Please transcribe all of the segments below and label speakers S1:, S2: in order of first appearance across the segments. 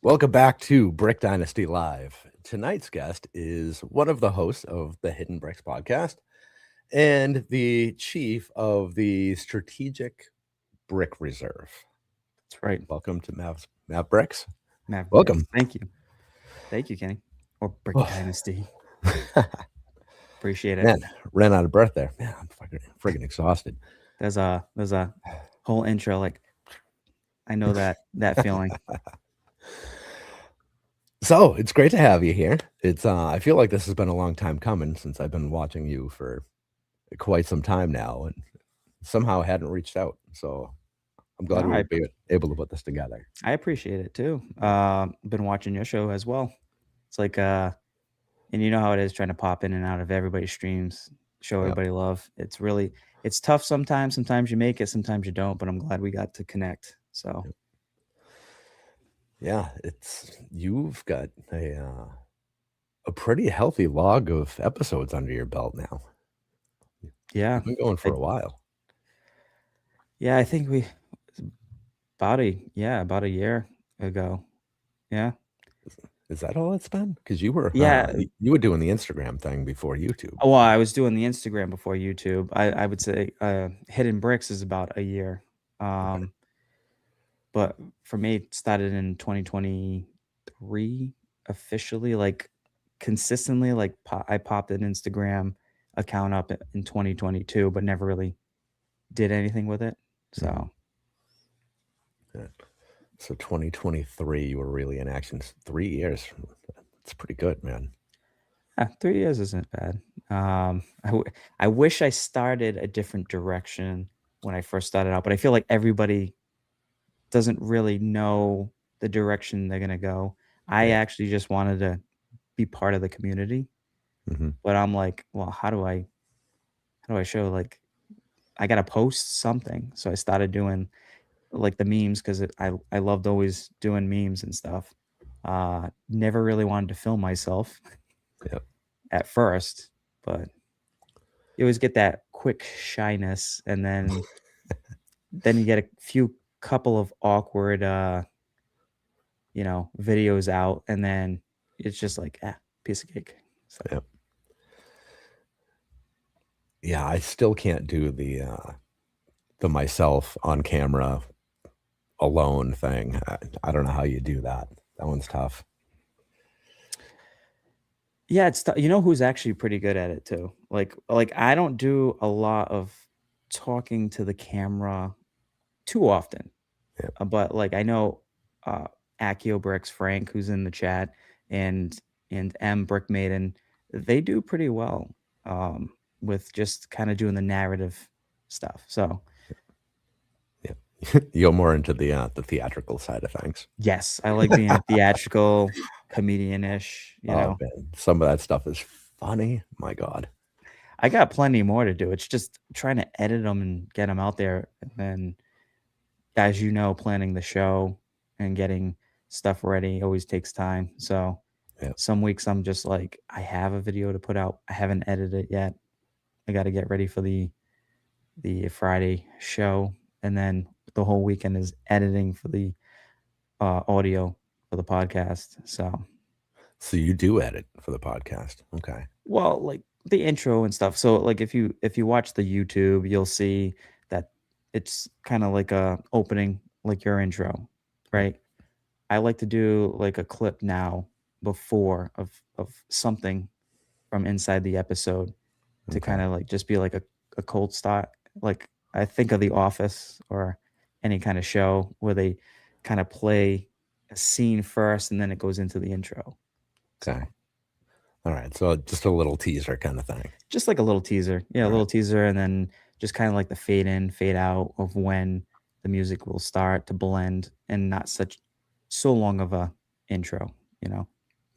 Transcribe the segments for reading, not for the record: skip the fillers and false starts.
S1: Welcome back to Brick Dynasty Live. Tonight's guest is one of the hosts of the Hidden Bricks podcast and the chief of the Strategic Brick Reserve.
S2: That's right.
S1: Welcome to Mav Bricks.
S2: Mav Bricks.
S1: Welcome.
S2: Thank you. Thank you, Kenny. Or Brick
S1: Oh.
S2: Dynasty. Appreciate it.
S1: Man, ran out of breath there. Man, I'm freaking exhausted.
S2: There's a whole intro, like I know that feeling.
S1: So it's great to have you here. It's I feel like this has been a long time coming since I've been watching you for quite some time now, and somehow hadn't reached out. So I'm glad we were able to put this together.
S2: I appreciate it too. Been watching your show as well. It's like and you know how it is trying to pop in and out of everybody's streams, show everybody love. It's tough sometimes. Sometimes you make it, sometimes you don't, but I'm glad we got to connect. So
S1: yeah, you've got a pretty healthy log of episodes under your belt now.
S2: Yeah.
S1: You've been going for a while.
S2: Yeah, I think about a year ago. Yeah.
S1: Is that all it's been? Because you were you were doing the Instagram thing before YouTube.
S2: Oh, well, I was doing the Instagram before YouTube. I would say Hidden Bricks is about a year.
S1: Okay.
S2: But for me, it started in 2023 officially, like consistently. Like I popped an Instagram account up in 2022, but never really did anything with it. So,
S1: yeah. So 2023, you were really in action. 3 years. It's pretty good, man.
S2: 3 years isn't bad. I wish I started a different direction when I first started out, but I feel like everybody doesn't really know the direction they're gonna go. I actually just wanted to be part of the community, but I'm like, well, how do I show, like, I gotta post something. So I started doing like the memes because I loved always doing memes and stuff. Never really wanted to film myself at first, but you always get that quick shyness, and then you get a couple of awkward videos out, and then it's just like piece of cake. So.
S1: Yeah, I still can't do the myself on camera alone thing. I don't know how you do that. That one's tough.
S2: Yeah, it's you know who's actually pretty good at it too. Like I don't do a lot of talking to the camera too often. But like I know Akio Bricks, Frank, who's in the chat, and M Brick Maiden, they do pretty well with just kind of doing the narrative stuff. So
S1: you're more into the theatrical side of things.
S2: Yes, I like being a theatrical comedian-ish, you know.
S1: Man. Some of that stuff is funny. My God.
S2: I got plenty more to do. It's just trying to edit them and get them out there. And then, as you know, planning the show and getting stuff ready always takes time. So some weeks I'm just like, I have a video to put out. I haven't edited it yet. I got to get ready for the Friday show. And then the whole weekend is editing for the audio for the podcast. So
S1: you do edit for the podcast. Okay.
S2: Well, like the intro and stuff. So like if you watch the YouTube, you'll see that it's kind of like a opening, like your intro, right? I like to do like a clip now before of something from inside the episode to kind of like just be like a cold start. Like I think of The Office or any kind of show where they kind of play a scene first and then it goes into the intro.
S1: Okay. All right. So just a little teaser kind of thing.
S2: Just like a little teaser. Yeah, a little teaser, and then just kind of like the fade in, fade out of when the music will start to blend, and not so long of a intro, you know?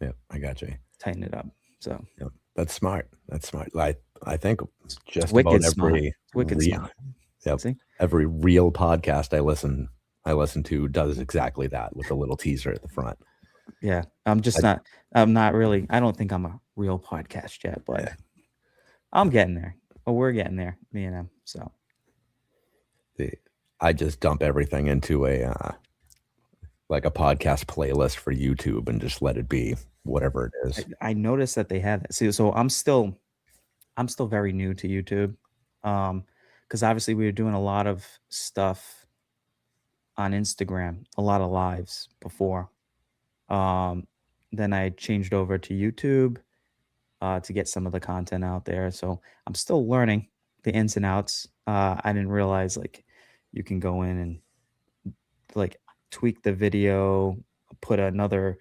S1: Yeah, I got you.
S2: Tighten it up. So
S1: that's smart. That's smart. I think just
S2: wicked
S1: about every
S2: smart.
S1: every real podcast I listen to does exactly that with a little teaser at the front.
S2: Yeah, I'm not really. I don't think I'm a real podcast yet, but I'm getting there. Oh, we're getting there, me and him. So
S1: I just dump everything into like a podcast playlist for YouTube and just let it be whatever it
S2: I
S1: is.
S2: I noticed that they had that. See, so I'm still very new to YouTube. Because obviously we were doing a lot of stuff on Instagram, a lot of lives before. Um, then I changed over to YouTube to get some of the content out there. So I'm still learning the ins and outs. I didn't realize like you can go in and like tweak the video, put another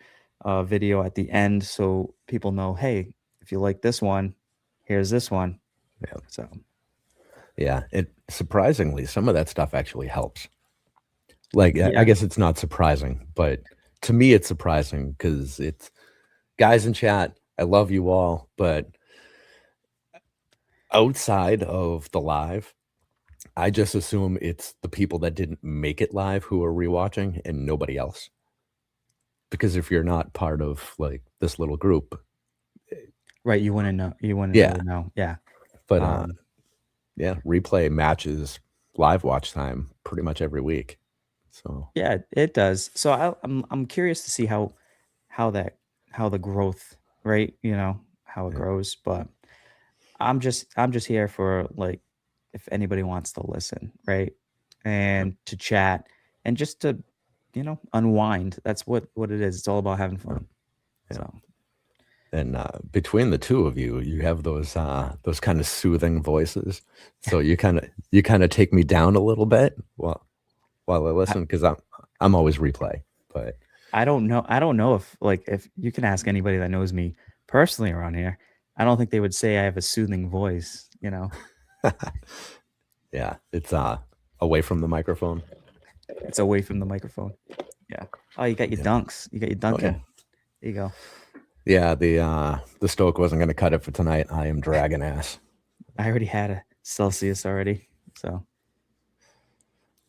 S2: video at the end so people know, hey, if you like this one, here's this one.
S1: Yeah.
S2: So
S1: Yeah, it surprisingly, some of that stuff actually helps. Like, I
S2: yeah,
S1: guess it's not surprising, but to me, it's surprising because it's guys in chat, I love you all, but outside of the live, I just assume it's the people that didn't make it live who are rewatching and nobody else. Because if you're not part of, like, this little group,
S2: right. You wouldn't know. You wouldn't
S1: yeah,
S2: really know. Yeah.
S1: but,
S2: Um,
S1: yeah, replay matches live watch time pretty much every week, so,
S2: yeah, it does. So I'm curious to see how that how the growth, right? How it
S1: yeah,
S2: grows. But I'm just here for like if anybody wants to listen, right?
S1: yeah,
S2: And to chat and just to, unwind. That's what it is. It's all about having
S1: yeah,
S2: fun.
S1: yeah.
S2: So
S1: And, between the 2 of you, you have those kinda soothing voices, so you kinda take me down a little bit while I
S2: I,
S1: listen, 'cause I'm always replay, but
S2: I don't know if you can ask anybody that knows me personally around here. I don't think they would say I have a soothing voice.
S1: yeah, it's, away from the microphone.
S2: It's away from the microphone. Yeah. Oh, you got your
S1: Yeah.
S2: dunks. You got your
S1: Oh, yeah.
S2: dunking. There you go.
S1: Yeah, the Stoke wasn't gonna cut it for tonight. I am dragging ass.
S2: I already had a Celsius already. So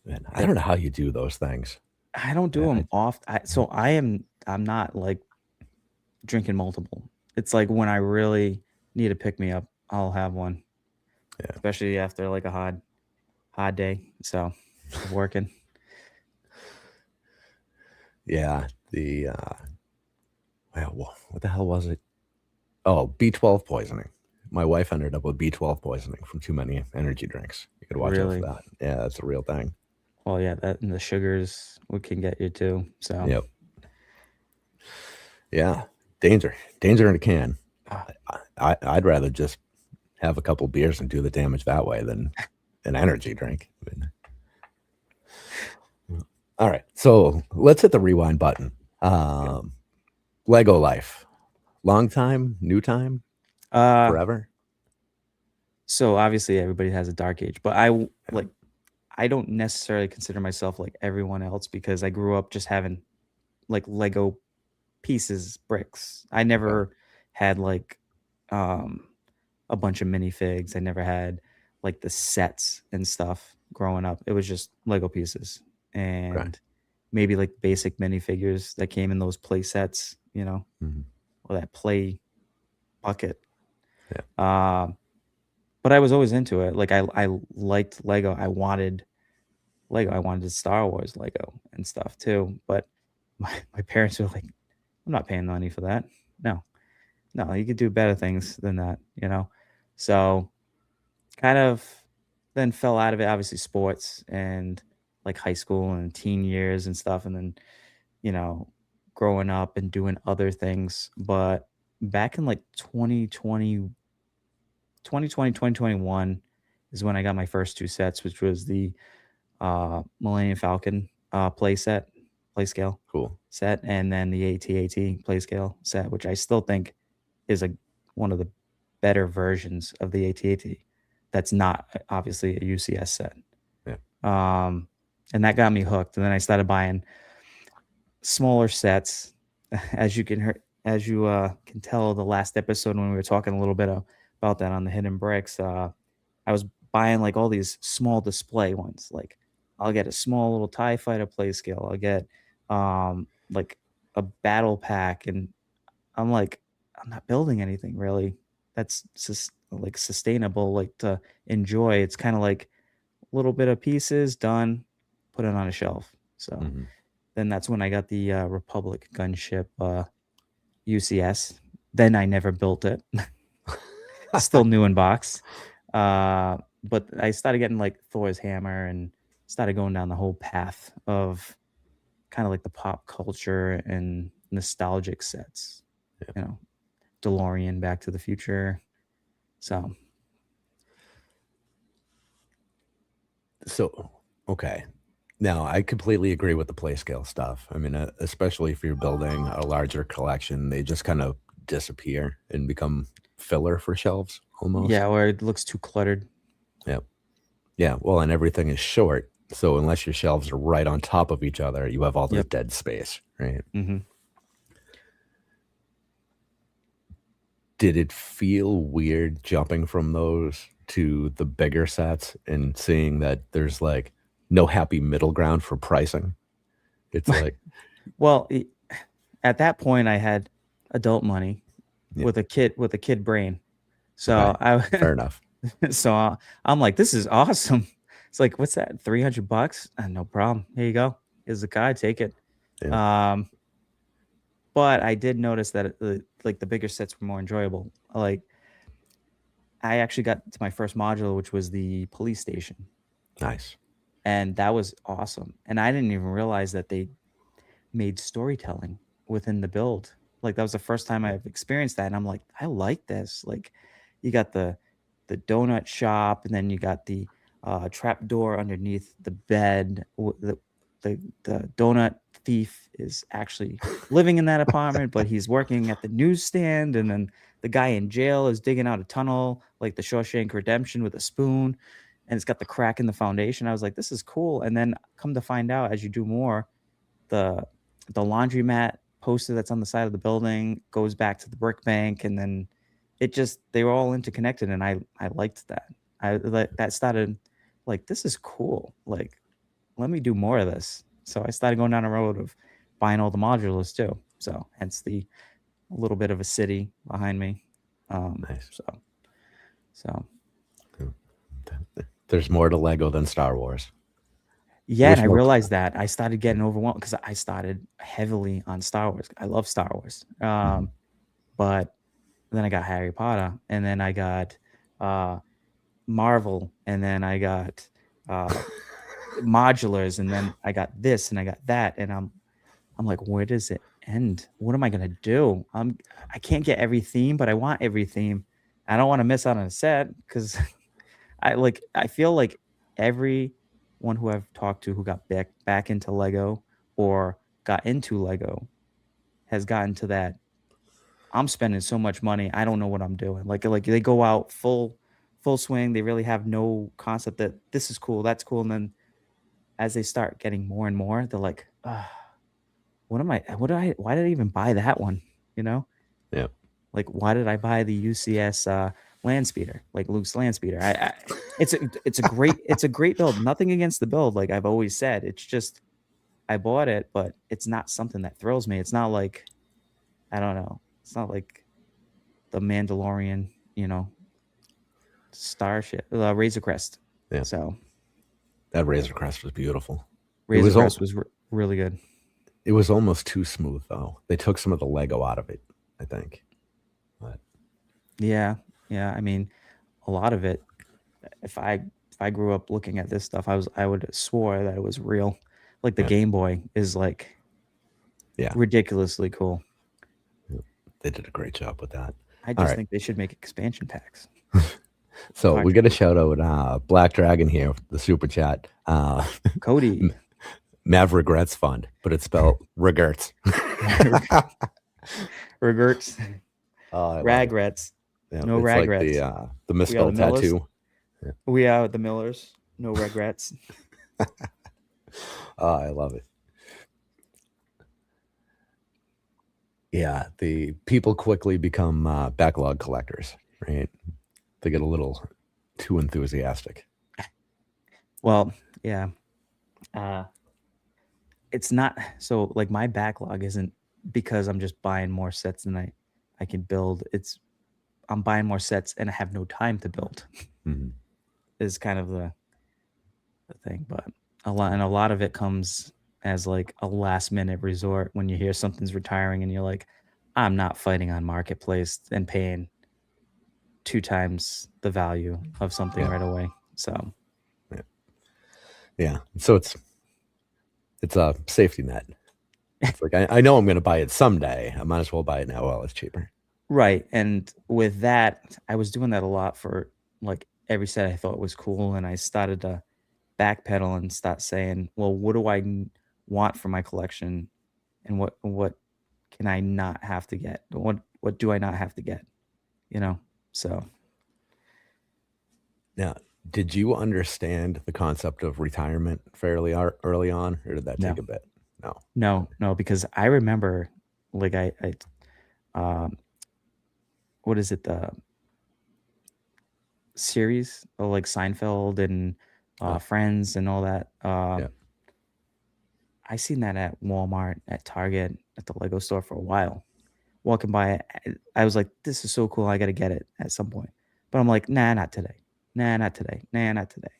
S1: Man, I
S2: yep.
S1: don't know how you do those things.
S2: I don't do
S1: I
S2: them off. I'm not like drinking multiple. It's like when I really need to pick me up, I'll have one,
S1: yeah,
S2: especially after like a hard day. So of working.
S1: yeah, well, what the hell was it? Oh, B12 poisoning. My wife ended up with B12 poisoning from too many energy drinks. You could watch out for
S2: Really.
S1: that. Yeah, that's a real thing.
S2: Well, yeah, that and the sugars what can get you too. So
S1: Yep. Yeah. Danger in a can.
S2: ah,
S1: I'd rather just have a couple beers and do the damage that way than an energy drink. All right, so let's hit the rewind button.
S2: yeah.
S1: Um, Lego life, long time, new time,
S2: Uh
S1: forever.
S2: so obviously everybody has a dark age, but like I don't necessarily consider myself like everyone else because I grew up just having like Lego pieces, bricks. I
S1: Okay,
S2: never had like um a bunch of minifigs. I never had like the sets and stuff growing up. It was just Lego pieces
S1: okay.
S2: and maybe like basic minifigures that came in those play sets,
S1: Mhm.
S2: or that play bucket.
S1: Yeah,
S2: Um, but I was always into it. Like I liked Lego. I wanted Lego. I wanted Star Wars Lego and stuff too. But my parents were like, I'm not paying money for that. No, no, you could do better things than that. So kind of then fell out of it, obviously sports and like high school and teen years and stuff. And then, you know, growing up and doing other things. But back in like 2021 is when I got my first two sets, which was the Millennium Falcon play scale
S1: cool.
S2: set, and then the AT-AT play scale set, which I still think is one of the better versions of the AT-AT. That's not obviously a UCS set.
S1: Yeah,
S2: Um, and that got me hooked. And then I started buying smaller sets, as you can tell the last episode when we were talking a little bit about that on the hidden bricks. I was buying like all these small display ones. Like I'll get a small little TIE fighter play scale. I'll get like a battle pack, and I'm like, I'm not building anything really that's like sustainable, like to enjoy. It's kind of like a little bit of pieces done, put it on a shelf. So
S1: mhm,
S2: then that's when I got the Republic gunship UCS. Then I never built it. Still new in box. But I started getting like Thor's hammer and started going down the whole path of kind of like the pop culture and nostalgic sets.
S1: Yeah.
S2: You know, DeLorean, Back to the Future. So
S1: So, okay. Now, I completely agree with the play scale stuff. I mean, especially if you're building a larger collection, they just kind of disappear and become filler for shelves almost.
S2: yeah, or it looks too cluttered.
S1: Yeah. Yeah. Well, and everything is short. So, unless your shelves are right on top of each other, you have all this
S2: Yep.
S1: dead space, right?
S2: Mm-hmm.
S1: Did it feel weird jumping from those to the bigger sets and seeing that there's like no happy middle ground for pricing? It's like,
S2: Well, at that point, I had adult money
S1: yeah,
S2: with a kid brain.
S1: okay,
S2: So I
S1: fair enough.
S2: so I'm like, this is awesome. It's like, what's that? $300? No problem. Here you go. Here's the card. Take it.
S1: Yeah.
S2: Um, but I did notice that like the bigger sets were more enjoyable. Like I actually got to my first module, which was the police station,
S1: Nice.
S2: and that was awesome. And I didn't even realize that they made storytelling within the build. Like that was the first time I've experienced that, and I'm like, I like this. Like, you got the donut shop, and then you got the trap door underneath the bed. The donut thief is actually living in that apartment, but he's working at the newsstand, and then the guy in jail is digging out a tunnel like the Shawshank Redemption with a spoon, and it's got the crack in the foundation. I was like, this is cool. And then come to find out, as you do more, the the laundromat poster that's on the side of the building goes back to the brick bank, and then it just they were all interconnected, and I liked that. I like that started like, this is cool. Like, let me do more of this. So I started going down a road of buying all the modulars too. So hence the a little bit of a city behind me.
S1: Nice.
S2: So
S1: There's more to Lego than Star Wars.
S2: yeah, and
S1: Wish
S2: I
S1: more.
S2: realized that I started getting overwhelmed because I started heavily on Star Wars. I love Star Wars.
S1: Mhm.
S2: But then I got Harry Potter, and then I got Marvel, and then I got modulars, and then I got this and I got that, and I'm like, where does it end? What am I gonna do? I can't get every theme, but I want every theme. I don't want to miss out on a set because I feel like everyone who I've talked to who got back into Lego or got into Lego has gotten to that. I'm spending so much money. I don't know what I'm doing. Like they go out full swing. They really have no concept that this is cool, that's cool, and then as they start getting more and more, they're like, what am I? What did I? Why did I even buy that one? You know,
S1: Yeah.
S2: like why did I buy the UCS land speeder, like Luke's land speeder? It's a great build. Nothing against the build, like I've always said. It's just I bought it, but it's not something that thrills me. It's not like I don't know. It's not like the Mandalorian, starship, Razor Crest.
S1: Yeah.
S2: So
S1: That Razor Crest was beautiful.
S2: Razor Crest was really good.
S1: It was almost too smooth though. They took some of the Lego out of it, I think. But
S2: Yeah, yeah. I mean, a lot of it. If I grew up looking at this stuff, I would have swore that it was real. Like the
S1: yeah,
S2: Game Boy is like
S1: yeah,
S2: ridiculously cool.
S1: they did a great job with that.
S2: I
S1: All
S2: just
S1: right.
S2: think they should make expansion packs.
S1: So we get a
S2: Cartridges.
S1: shout out Black Dragon here, the super chat.
S2: Cody.
S1: Mav Regrets Fund, but it's spelled regrets.
S2: Regrets.
S1: Oh, I love it.
S2: Ragrets.
S1: Yeah,
S2: No
S1: it's like
S2: regrets.
S1: the
S2: We are the
S1: misspelled
S2: Millers.
S1: tattoo. Yeah.
S2: We are the Millers. No regrets.
S1: Oh, I love it. Yeah, the people quickly become backlog collectors, right? They get a little too enthusiastic.
S2: Well, yeah. Uh it's not so like my backlog isn't because I'm just buying more sets than I can build. It's I'm buying more sets and I have no time to build.
S1: Mhm.
S2: Is kind of the thing, but a lot of it comes. as like a last minute resort when you hear something's retiring and you're like, I'm not fighting on marketplace and paying 2 times the value of something
S1: Yeah.
S2: right away. So
S1: Yeah. Yeah. So it's a safety net. It's like I know I'm going to buy it someday. I might as well buy it now while it's cheaper.
S2: right. And with that, I was doing that a lot for like every set I thought was cool. And I started to backpedal and start saying, well, what do want for my collection? And what can I not have to get? What do I not have to get? You know? So
S1: Now, did you understand the concept of retirement fairly early on, or did that
S2: no,
S1: take a bit? No.
S2: no, because I remember like um what is it, the series of like Seinfeld and
S1: Oh,
S2: Friends and all that.
S1: yeah.
S2: I seen that at Walmart, at Target, at the Lego store for a while. Walking by it, I was like, "This is so cool. I got to get it at some point." But I'm like, "Nah, not today. Nah, not today. Nah, not today."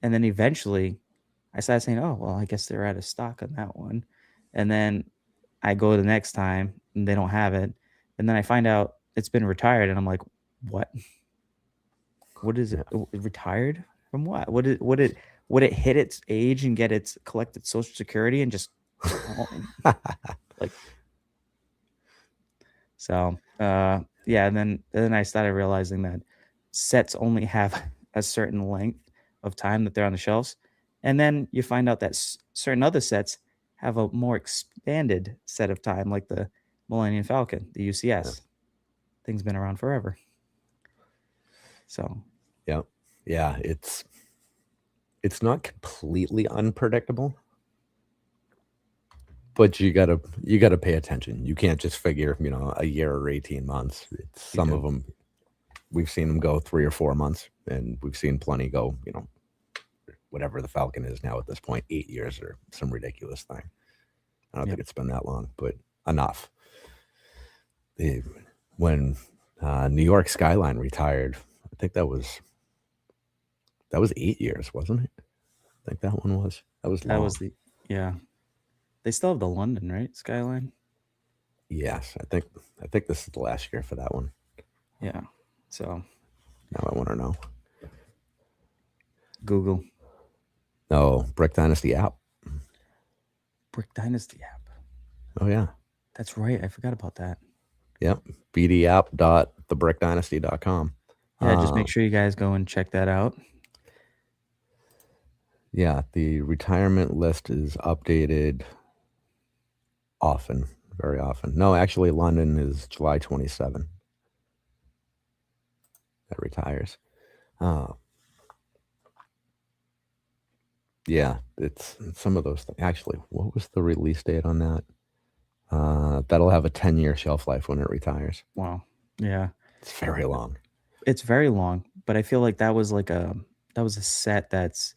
S2: And then eventually, I started saying, "Oh, well, I guess they're out of stock on that one." And then I go the next time and they don't have it. And then I find out it's been retired, and I'm like, "What? What is it?
S1: Yeah.
S2: Retired from what? Would it hit its age and get its collected Social Security and just like so? Yeah. And then I started realizing that sets only have a certain length of time that they're on the shelves, and then you find out that certain other sets have a more expanded set of time, like the Millennium Falcon, the
S1: Yeah.
S2: UCS. Thing's been around forever. So
S1: Yeah. Yeah. It's not completely unpredictable, but you gotta pay attention. You can't just figure, a year or 18 months.
S2: you
S1: Some
S2: do.
S1: of them, we've seen them go 3 or 4 months, and we've seen plenty go, whatever the Falcon is now at this point, 8 years or some ridiculous thing. I don't
S2: Yep.
S1: think it's been that long, but enough. They, when New York Skyline retired, I think that was 8 years, wasn't it? I think that one was. That was
S2: That
S1: long.
S2: was yeah. They still have the London, right? Skyline.
S1: Yes, I think this is the last year for that one.
S2: Yeah. So
S1: Now I want to know.
S2: Google
S1: No, Brick Dynasty app.
S2: Brick Dynasty app.
S1: Oh yeah.
S2: That's right. I forgot about that.
S1: Yep. bdapp.thebrickdynasty.com.
S2: Yeah, just make
S1: Um,
S2: sure you guys go and check that out.
S1: yeah, the retirement list is updated often, very often. No, actually, London is July 27. That retires. Uh, yeah, it's some of those things. Actually, what was the release date on that? That'll have a 10-year shelf life when it retires.
S2: Wow. Yeah.
S1: It's very long.
S2: It's very long, but I feel like that was a set that's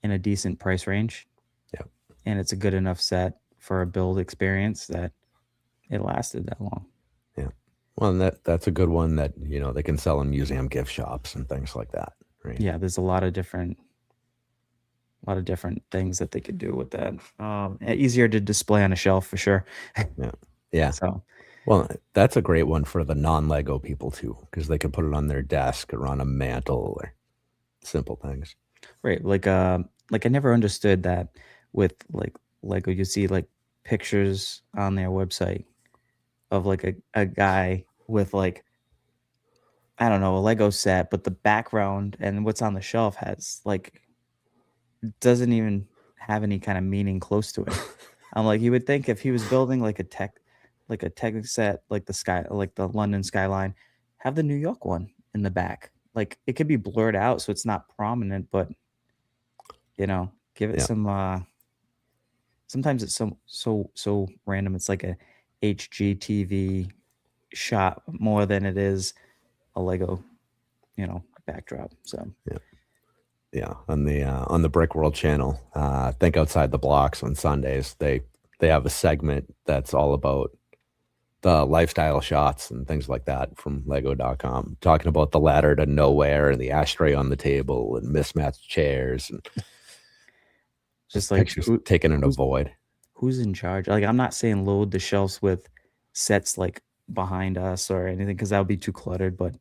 S2: in a decent price range,
S1: Yeah,
S2: and it's a good enough set for a build experience that it lasted that long.
S1: yeah. Well, and that's a good one that they can sell in museum gift shops and things like that, right?
S2: Yeah, there's a lot of different things that they could do with that. Easier to display on a shelf for sure.
S1: Yeah, yeah.
S2: So
S1: Well, that's a great one for the non-Lego people too, because they can put it on their desk or on a mantle or simple things.
S2: right, like I never understood that with like Lego. You see like pictures on their website of like a guy with like, I don't know, a Lego set, but the background and what's on the shelf has like doesn't even have any kind of meaning close to it. I'm like, you would think if he was building like a tech set, like the London skyline, have the New York one in the back. Like it could be blurred out so it's not prominent, but give it
S1: Yeah,
S2: some sometimes it's so random. It's like a HGTV shot more than it is a Lego, backdrop. So
S1: yeah, yeah. On the Brick World channel, Think Outside the Blocks on Sundays, they have a segment that's all about the lifestyle shots and things like that from Lego.com, talking about the ladder to nowhere and the ashtray on the table and mismatched chairs and
S2: just
S1: just
S2: like
S1: pictures taken in a void.
S2: who's in charge? Like, I'm not saying load the shelves with sets like behind us or anything because that would be too cluttered, but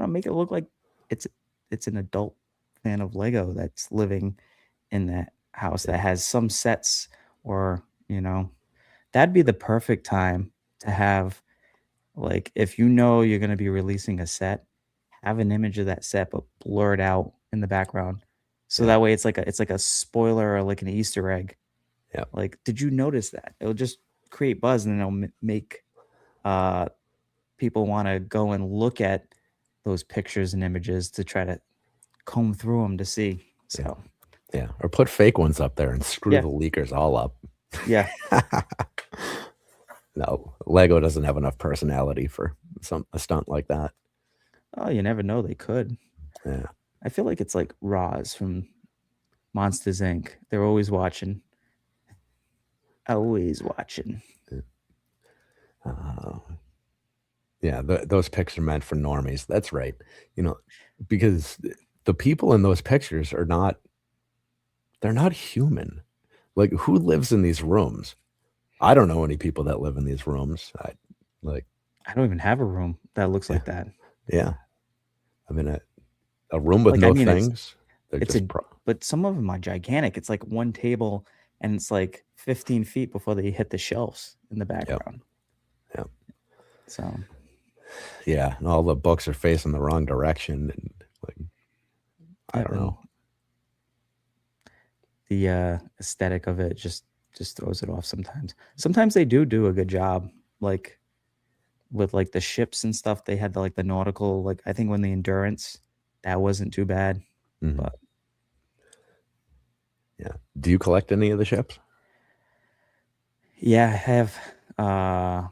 S2: make it look like it's it's an adult fan of Lego that's living in that house that
S1: Yeah,
S2: has some sets or, that'd be the perfect time to have, like, if you know you're gonna be releasing a set, have an image of that set, but blur it out in the background. So
S1: yeah,
S2: that way it's like a spoiler or like an Easter egg.
S1: yeah,
S2: Like, did you notice that? It'll just create buzz and then it'll make uh people want to go and look at those pictures and images to try to comb through them to see.
S1: yeah,
S2: So,
S1: yeah. Or put fake ones up there and screw
S2: yeah,
S1: the leakers all up.
S2: yeah.
S1: No, Lego doesn't have enough personality for a stunt like that.
S2: Oh, you never know. They could.
S1: Yeah.
S2: I feel like it's like Roz from Monsters Inc. They're always watching. Always watching.
S1: Uh, yeah, those pics are meant for normies. That's right. You know, because the people in those pictures are not they're not human. Like who lives in these rooms? I don't know any people that live in these rooms. I like
S2: I don't even have a room that looks
S1: yeah,
S2: like that.
S1: yeah. I mean a room with
S2: Like, I
S1: no
S2: mean,
S1: things. They're
S2: it's a,
S1: just pro
S2: but some of them are gigantic. It's like one table and it's like 15 feet before they hit the shelves in the
S1: Yep,
S2: background.
S1: yep.
S2: So,
S1: Yeah, and all the books are facing the wrong direction and like I
S2: yeah,
S1: don't
S2: and
S1: know.
S2: the aesthetic of it just throws it off sometimes. Sometimes they do a good job, like with like the ships and stuff. They had like the nautical, like I think when the Endurance, that wasn't too bad.
S1: Mhm.
S2: But
S1: Yeah. Do you collect any of the ships?
S2: yeah, I have uh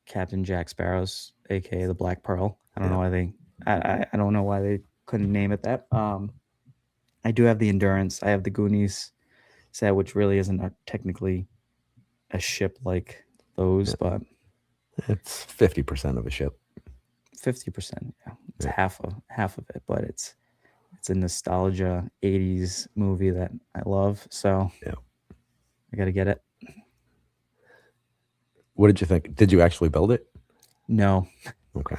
S2: Captain Jack Sparrow's, aka the Black Pearl. I don't
S1: Yeah,
S2: know why I don't know why they couldn't name it that. I do have the Endurance. I have the Goonies set, which really isn't technically a ship like those,
S1: yeah.
S2: but
S1: It's 50% of a ship.
S2: 50%. Yeah, it's
S1: Yeah,
S2: half of it, but it's a nostalgia 80s movie that I love, so
S1: yeah.
S2: I got to get it.
S1: What did you think? Did you actually build it?
S2: No,
S1: Okay.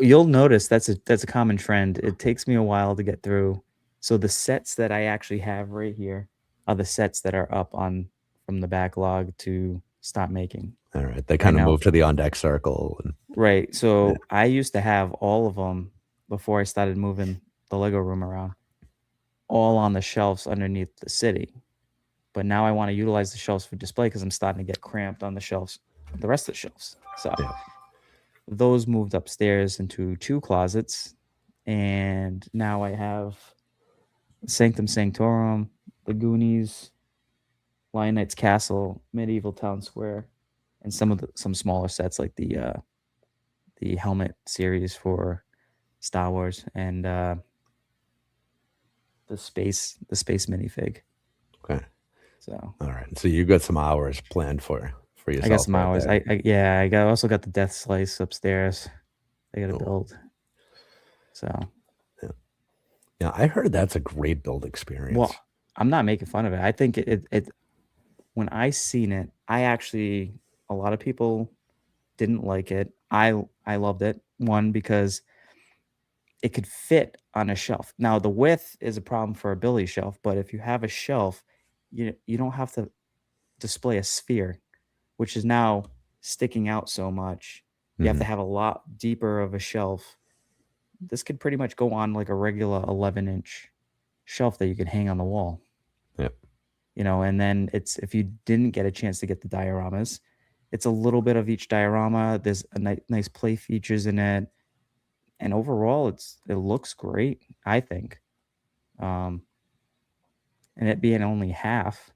S2: you'll notice that's a common trend. It takes me a while to get through. So the sets that I actually have right here are the sets that are up on from the backlog to stop making
S1: All right. They
S2: right
S1: kind of
S2: now.
S1: moved to the on deck circle and
S2: Right.
S1: yeah,
S2: So I used to have all of them before I started moving the Lego room around, all on the shelves underneath the city. But now I want to utilize the shelves for display because I'm starting to get cramped on the shelves, the rest of the shelves. So
S1: yeah.
S2: those moved upstairs into two closets. And now I have Sanctum Sanctorum, the Goonies, Lion Knight's Castle, Medieval Town Square, and some smaller sets like the helmet series for Star Wars and the space minifig.
S1: Okay.
S2: So
S1: All right. So you got some hours planned for
S2: I got
S1: yourself
S2: some
S1: right
S2: hours.
S1: there.
S2: I also got the Death Slice upstairs. I got to
S1: Oh,
S2: build. So,
S1: yeah. Yeah, I heard that's a great build experience.
S2: well, I'm not making fun of it. I think it when I seen it, I actually, a lot of people didn't like it. I loved it. One, because it could fit on a shelf. Now the width is a problem for a Billy shelf, but if you have a shelf, you don't have to display a sphere, which is now sticking out so much. You have
S1: Hmm.
S2: to have a lot deeper of a shelf. This could pretty much go on like a regular 11-inch shelf that you could hang on the wall.
S1: Yep.
S2: And then it's, if you didn't get a chance to get the dioramas, it's a little bit of each diorama. There's a nice play features in it, and overall it looks great, I think. um and it being only half,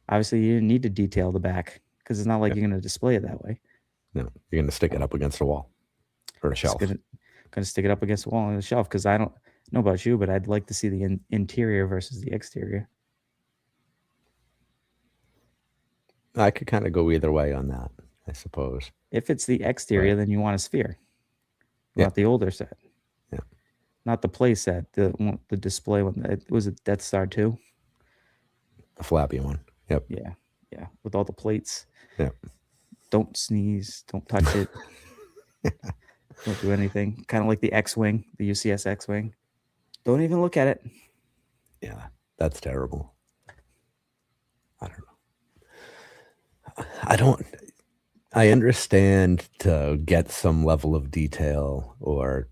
S2: obviously you didn't need to detail the back because it's not like
S1: Yep.
S2: you're going to display it that way.
S1: No, you're gonna stick it
S2: So
S1: up against a wall or a
S2: just
S1: shelf.
S2: gonna stick it up against the wall on the shelf because I don't know about you, but I'd like to see the interior versus the exterior.
S1: I could kind of go either way on that, I suppose.
S2: If it's the
S1: But
S2: exterior, then you want a sphere. You
S1: yeah,
S2: want the older set,
S1: yeah,
S2: not the play set, the display one. It was a Death Star 2.
S1: the flappy one. Yep.
S2: Yeah. Yeah, with all the plates.
S1: Yeah.
S2: Don't sneeze. Don't touch it. Don't do anything. Kind of like the X-wing, the UCS X-wing. Don't even look at it.
S1: Yeah. That's terrible. I don't know. I understand to get some level of detail or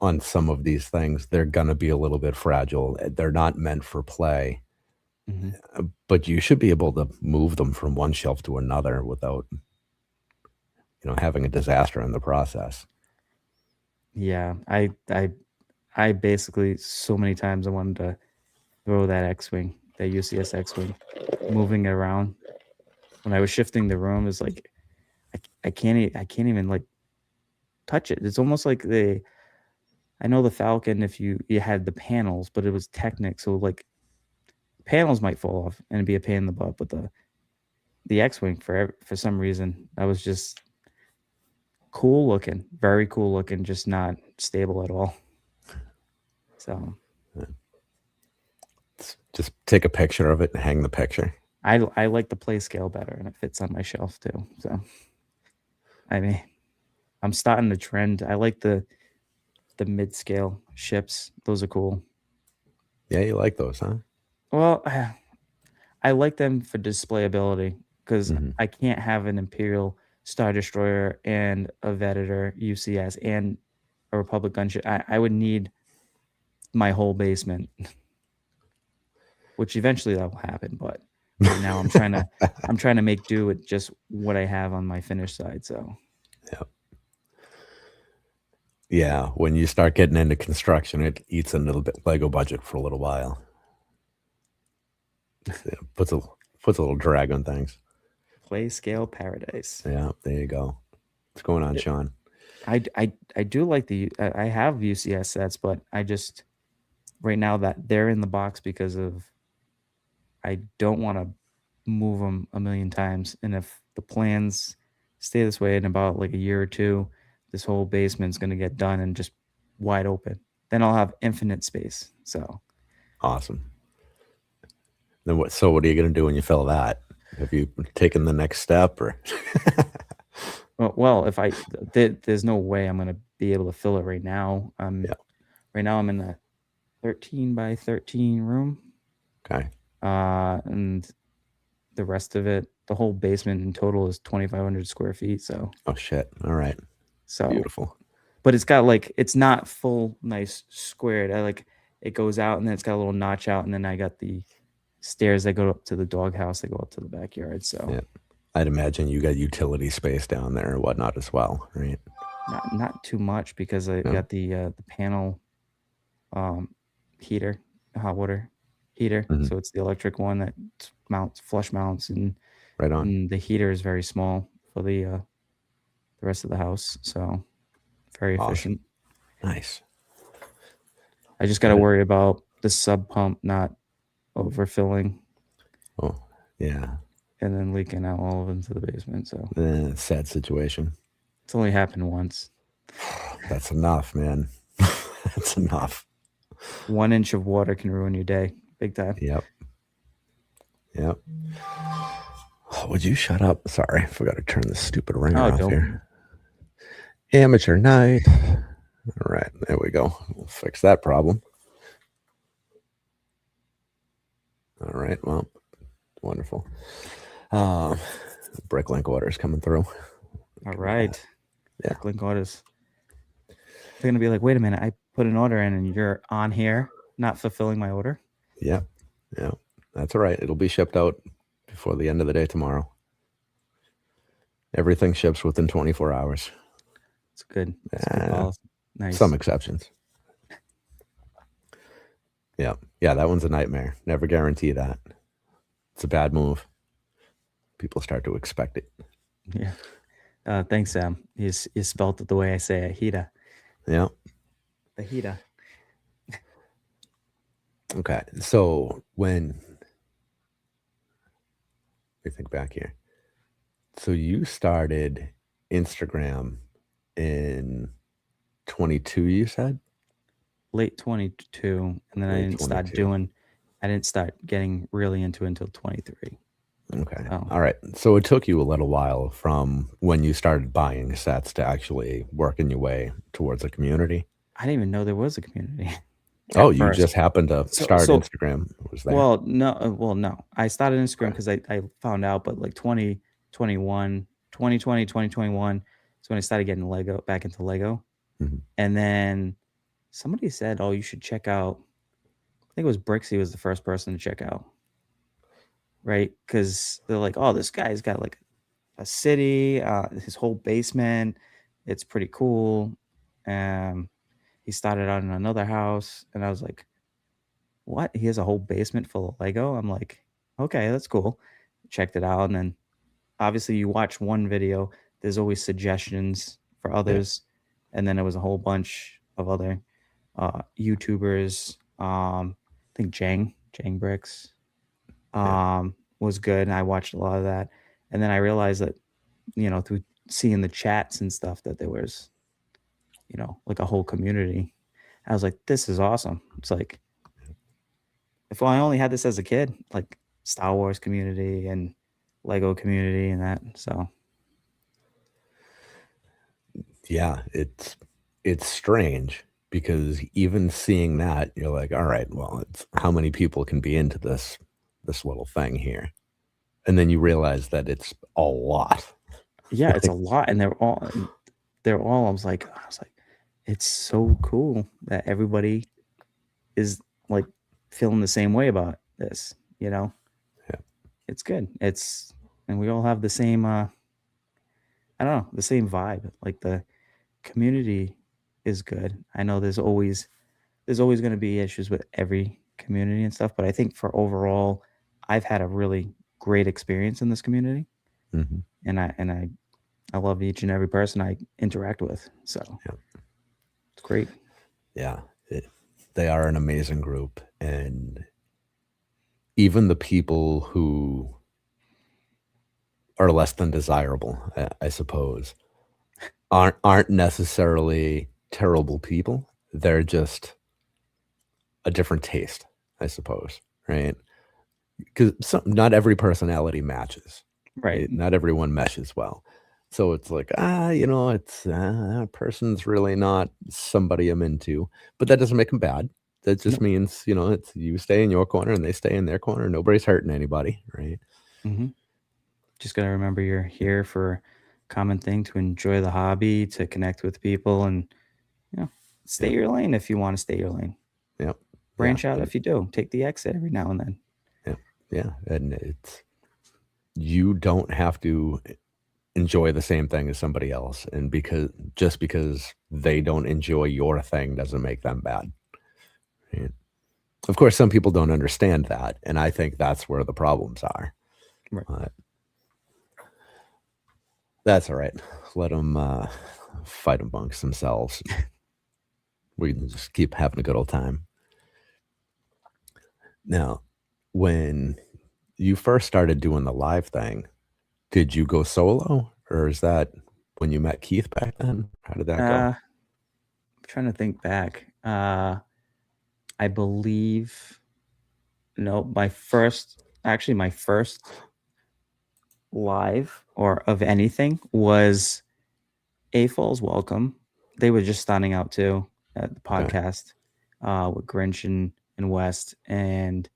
S1: on some of these things, they're going to be a little bit fragile. They're not meant for play,
S2: Mhm.
S1: but you should be able to move them from one shelf to another without, having a disaster in the process.
S2: Yeah, I basically so many times I wanted to throw that X-wing, that UCS X-wing, moving it around. When I was shifting the room, it's like I can't even like touch it. It's almost like I know the Falcon if you had the panels, but it was Technic, so like panels might fall off and be a pain in the butt. But the X-wing for some reason that was just cool looking, very cool looking, just not stable at all. So
S1: Just take a picture of it and hang the picture.
S2: I like the play scale better, and it fits on my shelf too. So I mean, I'm starting the trend. I like the mid scale ships. Those are cool.
S1: Yeah, you like those, huh?
S2: Well, I like them for displayability because
S1: Hmm.
S2: I can't have an Imperial Star Destroyer and a Venator UCS and a Republic gunship. I would need my whole basement, which eventually that will happen. But right now, I'm trying to make do with just what I have on my finished side. So
S1: Yeah. Yeah, when you start getting into construction, it eats into the Lego budget for a little while. Puts a little drag on things.
S2: play scale paradise.
S1: Yeah, there you go. What's going on,
S2: It,
S1: Sean?
S2: I do like I have UCS sets, but I just right now that they're in the box because of I don't want to move them a million times. And if the plans stay this way in about like a year or two, this whole basement's going to get done and just wide open. Then I'll have infinite space. So,
S1: Awesome. Then what? So what are you going to do when you fill that? Have you taken the next step, or?
S2: well, if there's no way I'm going to be able to fill it right now.
S1: Yeah.
S2: Right now I'm in a 13 by 13 room.
S1: Okay.
S2: And the rest of it, the whole basement in total is 2,500 square feet.
S1: Oh shit. All right.
S2: So
S1: Beautiful.
S2: but it's got like it's not full nice squared. I like it goes out and then it's got a little notch out, and then I got the stairs that go up to the doghouse that go up to the backyard. So
S1: Yeah. I'd imagine you got utility space down there or whatnot as well, right?
S2: not too much because I
S1: Yeah.
S2: got the panel heater, hot water heater.
S1: Mhm.
S2: So it's the electric one that mounts flush mounts,
S1: Right on.
S2: and the heater is very small for the rest of the house. So very
S1: Awesome.
S2: efficient.
S1: Nice.
S2: I just got to worry about the sub pump not overfilling
S1: Oh, yeah.
S2: and then leaking out all of into the basement. So
S1: Sad situation.
S2: it's only happened once.
S1: That's enough, man. That's enough.
S2: 1 inch of water can ruin your day, big time.
S1: Yep. Yep. Oh, would you shut up? Sorry, I forgot to turn this stupid ringer
S2: Oh,
S1: off
S2: don't.
S1: here. Amateur night. All right, there we go. We'll fix that problem. All right, well, wonderful. Bricklink orders coming through.
S2: All right.
S1: Yeah.
S2: Link orders. They're gonna be like, wait a minute, I put an order in and you're on here not fulfilling my order.
S1: Yep. Yeah. That's all right. It'll be shipped out before the end of the day tomorrow. Everything ships within 24 hours.
S2: It's good. It's good policy. Nice.
S1: Some exceptions. Yeah. Yeah, that one's a nightmare. Never guarantee that. It's a bad move. People start to expect it.
S2: Yeah. Thanks, Sam. You spelt it the way I say it. Hita.
S1: Yeah.
S2: The Hita.
S1: Okay. So when we think back here, so you started Instagram in 22, you said?
S2: Late 22, and then I
S1: Late
S2: didn't start
S1: 22.
S2: I didn't start getting really into it until 23.
S1: Okay.
S2: Oh,
S1: All right. So it took you a little while from when you started buying sets to actually working your way towards a community.
S2: I didn't even know there was a community
S1: Oh,
S2: at
S1: you
S2: first.
S1: just happened to
S2: So
S1: start
S2: so
S1: Instagram. It was there.
S2: well, no, no. I started Instagram
S1: Okay.
S2: because I found out, but like 2021, 2020, 2021 is when I started getting Lego back into Lego.
S1: Mhm.
S2: And then somebody said, "Oh, you should check out." I think it was Bricks. He was the first person to check out, right? Because they're like, "Oh, this guy's got like a city, his whole basement. It's pretty cool." Um, he started out in another house, and I was like, "What? He has a whole basement full of Lego?" I'm like, "Okay, that's cool." Checked it out, and then obviously you watch one video, there's always suggestions for
S1: Yeah.
S2: others, and then there was a whole bunch of other YouTubers. I think Jang Bricks
S1: Yeah.
S2: was good, and I watched a lot of that. And then I realized that, through seeing the chats and stuff, that there was, like a whole community. I was like, this is awesome. It's like if I only had this as a kid, like Star Wars community and Lego community and that. So
S1: Yeah. It's strange because even seeing that, you're like, all right, well, it's how many people can be into this little thing here. And then you realize that it's a lot.
S2: yeah, it's a
S1: Like,
S2: lot, and they're all. I was like, it's so cool that everybody is like feeling the same way about this.
S1: yeah.
S2: It's good. And we all have the same. I don't know, the same vibe. Like the community is good. I know there's always going to be issues with every community and stuff, but I think for overall, I've had a really great experience in this community,
S1: Mhm.
S2: and I love each and every person I interact with. So
S1: Yeah.
S2: it's great.
S1: Yeah. They are an amazing group. And even the people who are less than desirable, I suppose, aren't necessarily terrible people. They're just a different taste, I suppose, right? Because not every personality matches,
S2: Right.
S1: right? Not everyone meshes well. So it's like, it's that person's really not somebody I'm into, but that doesn't make them bad. That just
S2: Nope.
S1: means, it's you stay in your corner and they stay in their corner. Nobody's hurting anybody, right?
S2: Hmm. Just got to remember you're here for common thing to enjoy the hobby, to connect with people, and you know, stay
S1: Yeah,
S2: your lane if you want to stay your lane.
S1: yeah, yeah,
S2: Branch out if you do. Take the exit every now and then.
S1: yeah, yeah. And you don't have to enjoy the same thing as somebody else, and because they don't enjoy your thing doesn't make them bad. Right? Of course, some people don't understand that, and I think that's where the problems are.
S2: Right.
S1: But that's all right. Let them fight amongst themselves. We can just keep having a good old time. Now, when you first started doing the live thing, did you go solo, or is that when you met Keith back then? How did that go?
S2: I'm trying to think back. I believe no, my first live or of anything was A Falls Welcome. They were just starting out too at the
S1: Okay,
S2: podcast with Grinch and West, and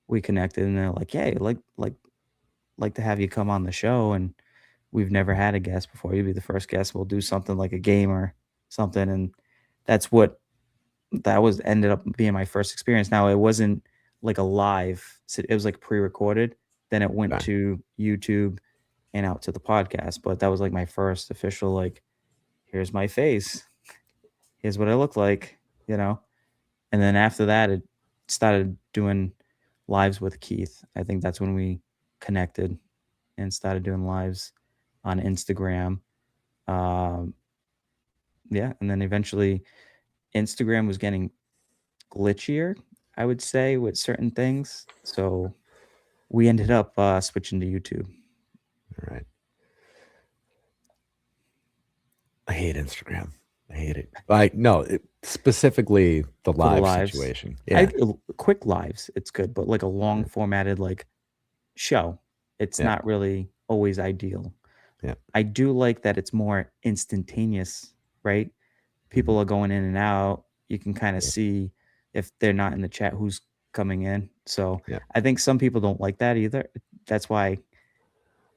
S2: we connected, and they're like, "Hey, like to have you come on the show." And we've never had a guest before. You'd be the first guest. We'll do something like a game or something, and that's what that was ended up being my first experience. Now it wasn't like a live; it was like pre-recorded. Then it went
S1: okay,
S2: to YouTube and out to the podcast. But that was like my first official like, here's my face, here's what I look like, you know. And then after that, it started doing lives with Keith. I think that's when we connected and started doing lives on Instagram. Um, yeah, and then eventually Instagram was getting glitchier, I would say, with certain things. So we ended up switching to YouTube
S1: all right. I hate Instagram. I hate it. Like, no, specifically the
S2: for the
S1: live
S2: lives.
S1: situation.
S2: I
S1: Yeah,
S2: quick lives, it's good, but like a long
S1: yeah,
S2: formatted like show. It's
S1: Yeah.
S2: not really always ideal.
S1: Yeah.
S2: I do like that it's more instantaneous, right?
S1: Mhm.
S2: People are going in and out. You can kind of
S1: Yeah.
S2: see if they're not in the chat who's coming in. So
S1: Yeah.
S2: I think some people don't like that either. That's why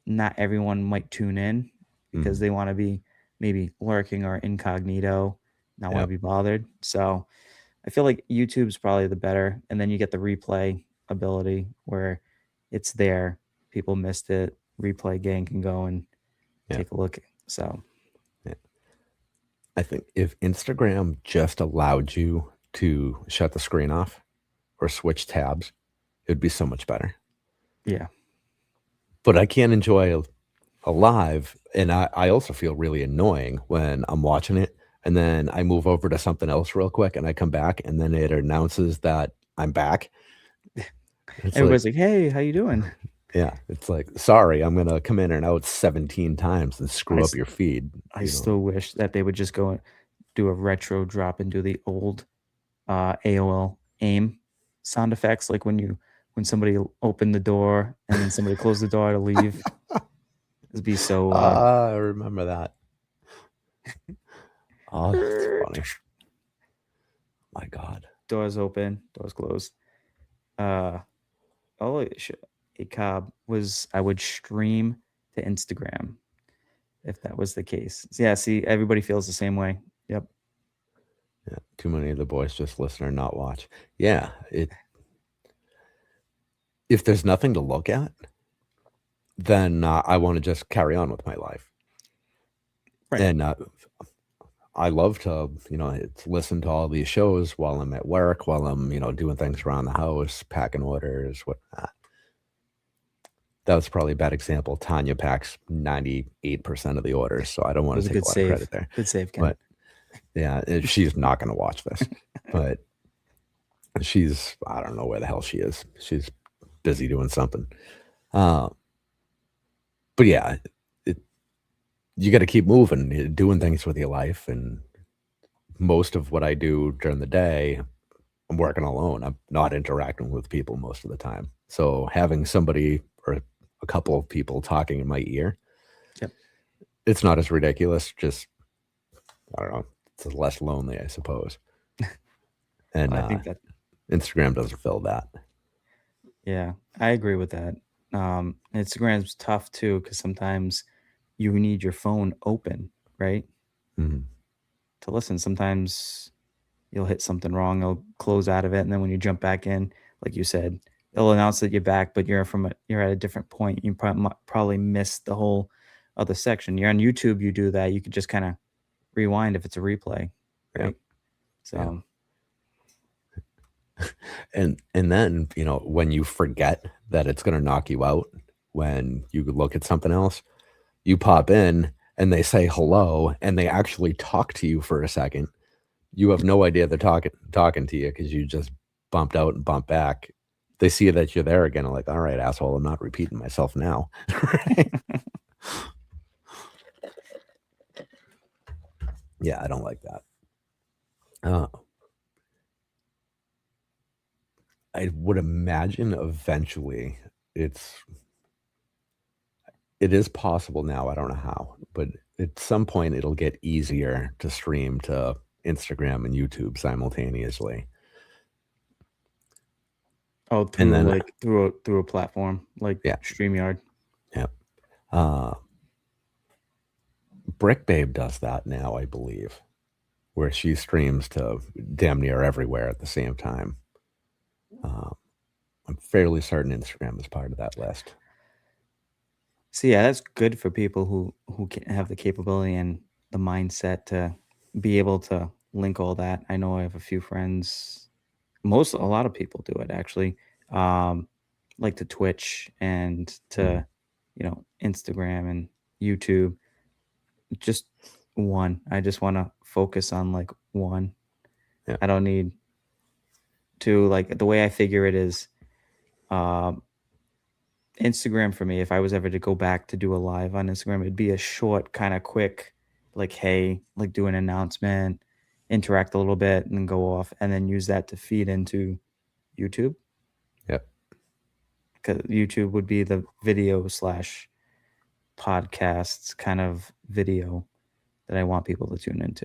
S2: not everyone might tune in because
S1: Mhm.
S2: they want to be maybe lurking or incognito, not want to
S1: Yep.
S2: be bothered. So I feel like YouTube's probably the better. And then you get the replay ability where it's there. People missed it. Replay gang can go and
S1: Yeah.
S2: take a look. So
S1: Yeah. I think if Instagram just allowed you to shut the screen off or switch tabs, it'd be so much better.
S2: yeah,
S1: But I can't enjoy a live, and I also feel really annoying when I'm watching it, and then I move over to something else real quick, and I come back, and then it announces that I'm back. It's like,
S2: everybody's like, "Hey, how you doing?"
S1: yeah, it's like, "Sorry, I'm gonna come in and out 17 times and
S2: I
S1: screw up
S2: s-
S1: your feed,"
S2: I
S1: you know?
S2: still wish that they would just go and do a retro drop and do the old AOL aim sound effects, like when somebody opened the door and then somebody closed the door to leave. It'd be so
S1: Ah, I remember that. Oh, that's funny. My god.
S2: doors open, doors closed. Uh, oh, a cob was I would stream to Instagram if that was the case. Yeah, see, everybody feels the same way. Yep.
S1: Yeah, too many of the boys just listen or not watch. Yeah, if there's nothing to look at, then, I wanna just carry on with my life,
S2: Right.
S1: and, I love to, listen to all these shows while I'm at work, while I'm, doing things around the house, packing orders, whatnot. That was probably a bad example. Tanya packs 98% of the orders, so I don't
S2: It
S1: wanna
S2: was a
S1: take
S2: good
S1: a lot of credit
S2: save.
S1: there,
S2: Good save, Ken.
S1: but, yeah, she's not gonna watch this, but I don't know where the hell she is. She's busy doing something. Uh, but yeah, it you gotta keep moving, doing things with your life, and most of what I do during the day, I'm working alone. I'm not interacting with people most of the time. So having somebody or a couple of people talking in my ear,
S2: Yep.
S1: it's not as ridiculous. Just I don't know. It's less lonely, I suppose. And
S2: I think that
S1: Instagram doesn't fill that.
S2: yeah, I agree with that. Instagram's tough too because sometimes you need your phone open, right,
S1: Mhm.
S2: to listen. Sometimes you'll hit something wrong, it'll close out of it, and then when you jump back in, like you said, it'll announce that you're back, but you're at a different point. You probably missed the whole other section. You're on YouTube, you do that. You could just kind of rewind if it's a replay,
S1: Yeah,
S2: right?
S1: yeah.
S2: So
S1: And then, when you forget that it's gonna knock you out when you look at something else, you pop in and they say hello and they actually talk to you for a second. You have no idea they're talking to you because you just bumped out and bumped back. They see that you're there again, and like, "All right, asshole, I'm not repeating myself now." Right? Yeah, I don't like that. Uh, I would imagine eventually it's it is possible now, I don't know how, but at some point it'll get easier to stream to Instagram and YouTube simultaneously.
S2: oh,
S1: And
S2: through
S1: then
S2: like through a platform like
S1: yeah,
S2: StreamYard.
S1: yeah. Uh, Brick Babe does that now, I believe, where she streams to damn near everywhere at the same time. Uh, I'm fairly certain Instagram is part of that list.
S2: So yeah, that's good for people who can have the capability and the mindset to be able to link all that. I know I have a few friends, a lot of people do it actually. Um, like to Twitch and
S1: Mhm.
S2: to Instagram and YouTube. Just one. I just want to focus on like one.
S1: Yeah,
S2: I don't need to like the way I figure it is. Um, Instagram for me, if I was ever to go back to do a live on Instagram, it'd be a short, kind of quick, like, hey, like do an announcement, interact a little bit, and then go off, and then use that to feed into YouTube.
S1: yeah,
S2: 'cause YouTube would be the video slash podcasts kind of video that I want people to tune into.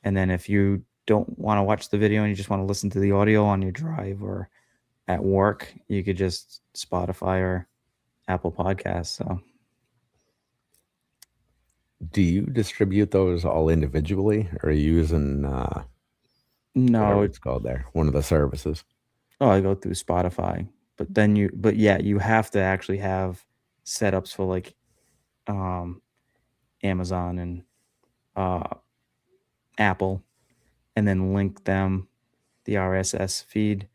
S2: And then if you don't want to watch the video and you just want to listen to the audio on your drive or at work, you could just Spotify or Apple Podcasts. So
S1: Do you distribute those all individually, or are you using whatever
S2: no,
S1: it's called there, one of the services?
S2: oh, I go through Spotify, but yeah, you have to actually have setups for like um Amazon and uh Apple, and then link them the RSS feed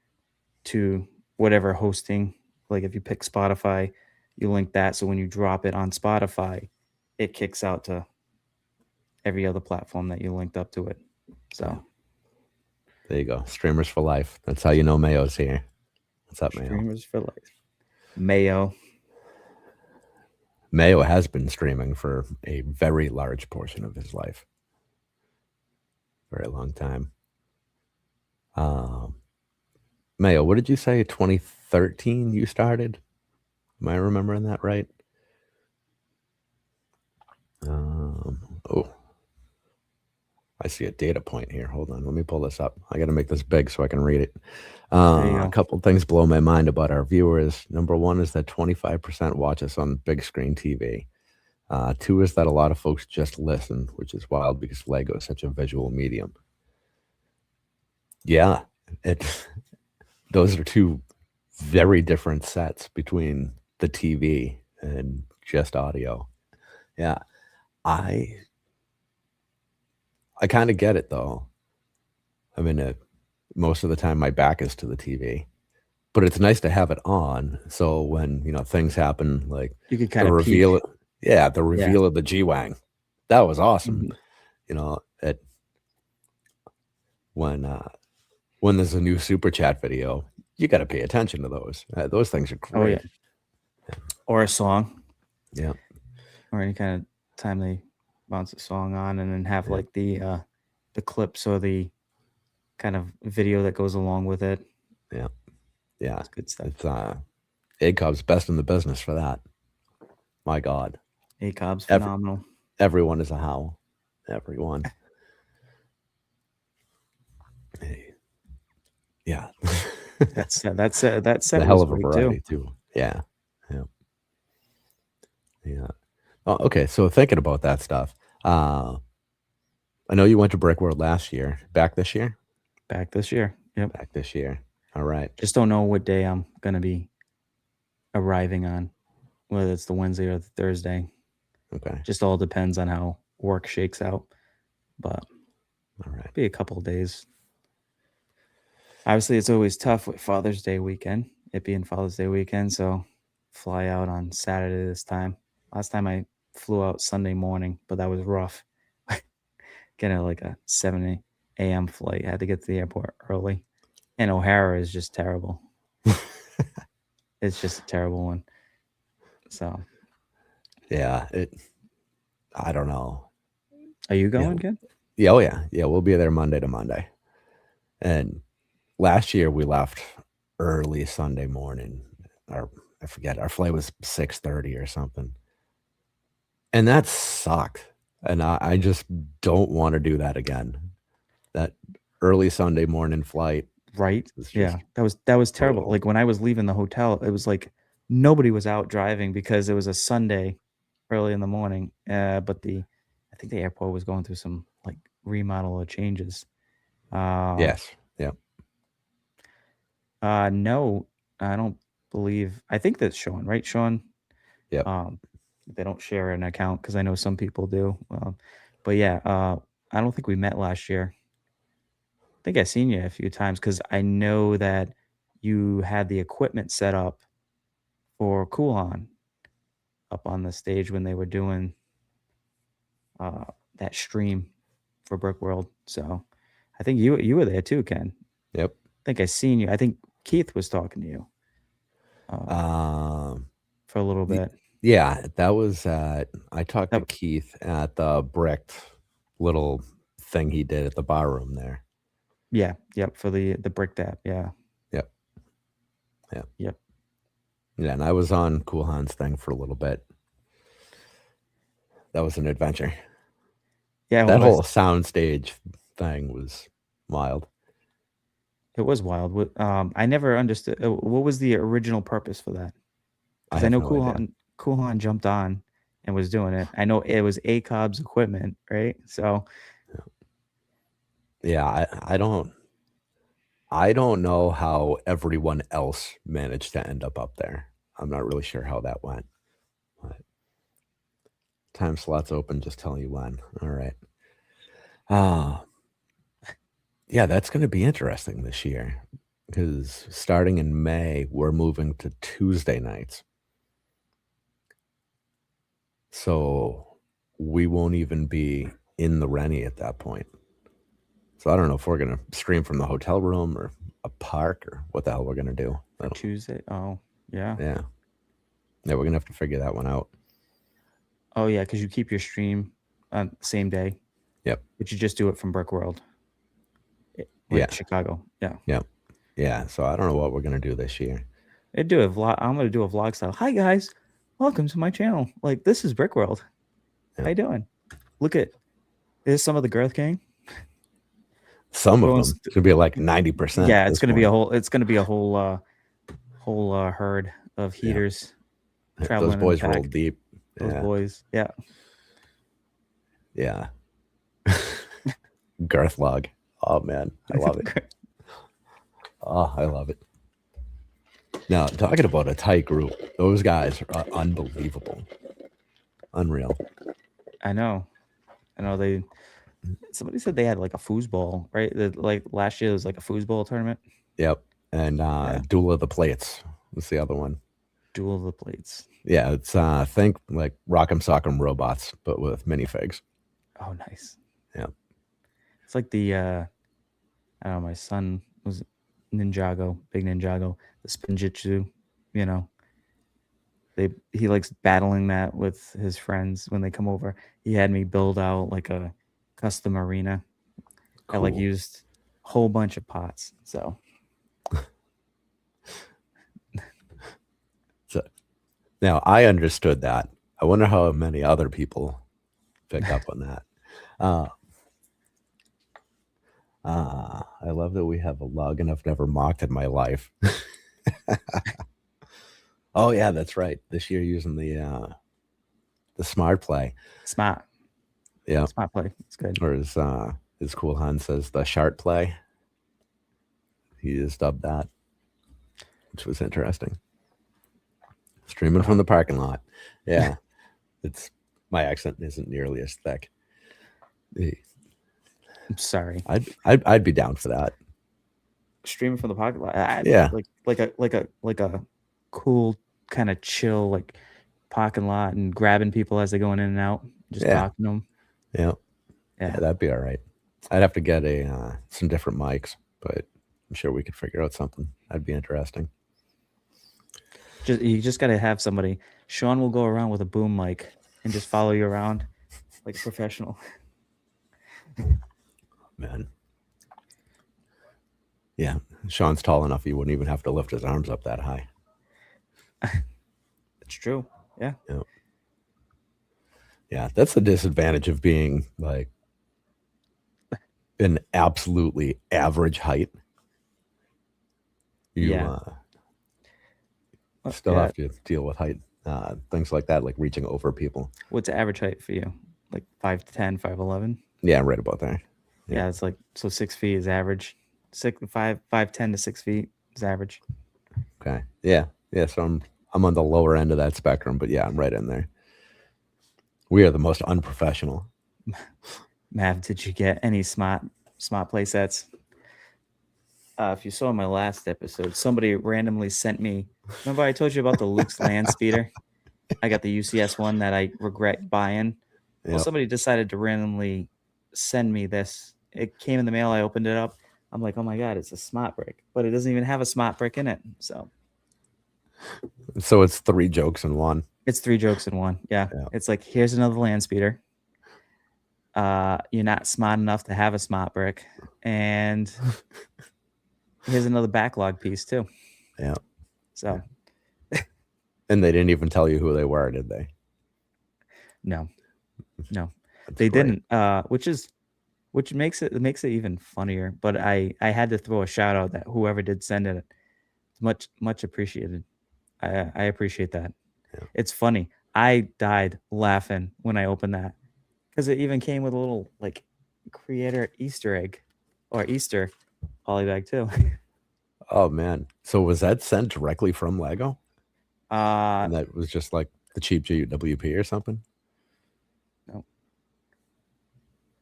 S2: to whatever hosting. Like if you pick Spotify, you link that so when you drop it on Spotify, it kicks out to every other platform that you linked up to it.
S1: Yeah,
S2: So
S1: there you go. Streamers for life. That's how you know Mayo's here. What's up, Mayo?
S2: streamers for life. Mayo.
S1: Mayo has been streaming for a very large portion of his life. Very long time. Um, Mayo, what did you say? 2013 you started? Am I remembering that right? Oh, I see a data point here. Hold on. Let me pull this up. I got to make this big so I can read it.
S2: There you
S1: A
S2: go.
S1: couple things blow my mind about our viewers. Number one is that 25% watch us on big screen TV. Two is that a lot of folks just listen, which is wild because Lego is such a visual medium. Yeah, it. Those are two very different sets between the TV and just audio. Yeah, I I kind of get it though. I mean, most of the time my back is to the TV, but it's nice to have it on. So when things happen, like
S2: You could
S1: the
S2: kind of
S1: reveal,
S2: peek.
S1: yeah, the
S2: Yeah.
S1: reveal of the G Wang, that was awesome.
S2: Mhm.
S1: At when when there's a new super chat video, you got to pay attention to those. Those things are
S2: Oh yeah.
S1: great.
S2: Or a song,
S1: Yeah,
S2: or any kind of time they bounce a song on, and then have
S1: yeah,
S2: like the clips or the kind of video that goes along with it.
S1: yeah, yeah.
S2: It's good stuff.
S1: It's ACOB's best in the business for that. My God,
S2: ACOB's
S1: Every,
S2: phenomenal.
S1: everyone is a howl. Everyone. Hey, yeah.
S2: That
S1: It's a
S2: set
S1: hell
S2: was
S1: of a
S2: great too.
S1: variety too. Yeah, yeah, yeah. Oh, okay, so thinking about that stuff, uh, I know you went to Brick World last year. Back this year?
S2: Back this year. Yep.
S1: Back this year. All right.
S2: Just don't know what day I'm gonna be arriving on, whether it's the Wednesday or the Thursday.
S1: Okay.
S2: Just all depends on how work shakes out. But
S1: All right.
S2: be a couple of days. Obviously, it's always tough with Father's Day weekend, it being Father's Day weekend. So fly out on Saturday this time. Last time I flew out Sunday morning, but that was rough. Getting like a 7 a.m. flight. I had to get to the airport early. And O'Hara is just terrible. It's just a terrible one. So,
S1: Yeah. I don't know.
S2: are you
S1: Yeah.
S2: going, Ken?
S1: Yeah. Oh yeah. Yeah. We'll be there Monday to Monday. And last year we left early Sunday morning. I forget. Our flight was 6:30 or something, and that sucked. And I just don't want to do that again. That early Sunday morning flight
S2: Right?
S1: was just
S2: Yeah. That was terrible.
S1: brutal.
S2: Like when I was leaving the hotel, it was like nobody was out driving because it was a Sunday early in the morning. But the I think the airport was going through some like remodel or changes. Um,
S1: Yes. Yeah.
S2: no, I don't believe. I think that's Sean, right? Sean.
S1: Yep.
S2: Um, they don't share an account because I know some people do. But yeah, I don't think we met last year. I think I've seen you a few times because I know that you had the equipment set up for Coolon up on the stage when they were doing uh, that stream for Brick World. So I think you were there too, Ken.
S1: Yep.
S2: I think I seen you. I think Keith was talking to you uh,
S1: Um.
S2: for a little
S1: y-
S2: bit.
S1: Yeah. That was. I talked to
S2: That,
S1: Keith at the bricked little thing he did at the bar room there.
S2: yeah, yep, for the Brick Dap. Yeah,
S1: Yep. Yep.
S2: yep.
S1: Yeah, and I was on Cool Han's thing for a little bit. That was an adventure.
S2: Yeah, it
S1: That
S2: was.
S1: whole soundstage thing was wild.
S2: It was wild. I never understood what was the original purpose for that.
S1: I
S2: Because I
S1: have
S2: know
S1: no idea.
S2: Cool Han jumped on and was doing it. I know it was ACOB's equipment, right? So
S1: Yeah, I don't know how everyone else managed to end up there. I'm not really sure how that went. But time slots open, just tell you when. All right. Ah, yeah, that's going to be interesting this year because starting in May, we're moving to Tuesday nights. So we won't even be in the Rennie at that point. So I don't know if we're going to stream from the hotel room or a park or what the hell we're going to do.
S2: for Tuesday. Oh, yeah.
S1: Yeah. Yeah, we're going to have to figure that one out.
S2: Oh, yeah, because you keep your stream on same day,
S1: Yep.
S2: but you just do it from Brick World,
S1: Yeah.
S2: like Chicago. Yeah.
S1: Yep. Yeah. So I don't know what we're going to do this year.
S2: I do a vlog. I'm gonna do a vlog style. Hi guys, welcome to my channel. Like this is Brick World. How you doing? Look at there's some of the Girth King.
S1: Some of
S2: Going
S1: them.
S2: st-
S1: It's going to be like 90%
S2: yeah,
S1: at
S2: it's
S1: this
S2: gonna be a
S1: point.
S2: whole. It's gonna be a whole herd of
S1: Yeah.
S2: heaters
S1: Those
S2: traveling in the
S1: boys roll
S2: pack.
S1: deep.
S2: Those
S1: Yeah.
S2: boys. Yeah.
S1: Yeah. Girth log. Oh, man. I love it. Oh, I love it. Now, talking about a tight group, those guys are unbelievable. Unreal.
S2: I know. They. Somebody said they had like a foosball, right? Like last year was like a foosball tournament.
S1: Yep. And Duel of the Plates was the other one.
S2: Duel of the Plates.
S1: Yeah, it's think like Rock'em Sock'em Robots, but with minifigs.
S2: Oh, nice.
S1: Yeah.
S2: It's like the I don't know, my son was Ninjago, big Ninjago, the Spinjitzu, you know. He likes battling that with his friends when they come over. He had me build out like a custom arena. I like
S1: Cool.
S2: used a whole bunch of pots. So
S1: Now I understood that. I wonder how many other people picked up on that. I love that we have a login I've never mocked in my life. Oh yeah, that's right. This year using the smart play.
S2: smart.
S1: Yeah.
S2: Smart play. It's good.
S1: Or as Cool Han says, the sharp play. He just dubbed that, which was interesting. Streaming from the parking lot. Yeah. It's my accent isn't nearly as thick.
S2: I'm sorry.
S1: I'd be down for that.
S2: Streaming from the pocket lot.
S1: Yeah.
S2: Like a cool kind of chill like parking lot and grabbing people as they're going in and out, just talking to them.
S1: Yeah. Yeah, that'd be all right. I'd have to get some different mics, but I'm sure we could figure out something. That'd be interesting.
S2: You just got to have somebody. Sean will go around with a boom mic and just follow you around like a professional.
S1: Man. Yeah, Sean's tall enough he wouldn't even have to lift his arms up that high.
S2: It's true. Yeah.
S1: Yeah, that's the disadvantage of being like an absolutely average height. You still have to deal with height things like that, like reaching over people.
S2: What's average height for you? Like 5'10", 5'11"?
S1: Yeah, right about there.
S2: Yeah, it's like so 6 feet is average. 5'10" to 6 feet is average.
S1: Okay. Yeah. So I'm on the lower end of that spectrum, but yeah, I'm right in there. We are the most unprofessional.
S2: Mav, did you get any smart play sets? If you saw my last episode, somebody randomly sent me. Remember I told you about the Luke's land speeder? I got the UCS one that I regret buying. Well, somebody decided to randomly send me this. It came in the mail. I opened it up. I'm like, oh my God, it's a smart brick, but it doesn't even have a smart brick in it. So
S1: it's 3 jokes in one.
S2: It's 3 jokes in one. Yeah. It's like, here's another land speeder. You're not smart enough to have a smart brick. And here's another backlog piece too.
S1: Yeah.
S2: So
S1: And they didn't even tell you who they were, did they?
S2: No, no,
S1: That's
S2: they
S1: great.
S2: didn't. Which makes it even funnier. But I had to throw a shout out that whoever did send it, much appreciated. I appreciate that.
S1: Yeah.
S2: It's funny. I died laughing when I opened that because it even came with a little like creator Easter egg or Easter polybag too.
S1: Oh man. So was that sent directly from Lego?
S2: uh
S1: And that was just like the cheap GWP or something?
S2: no.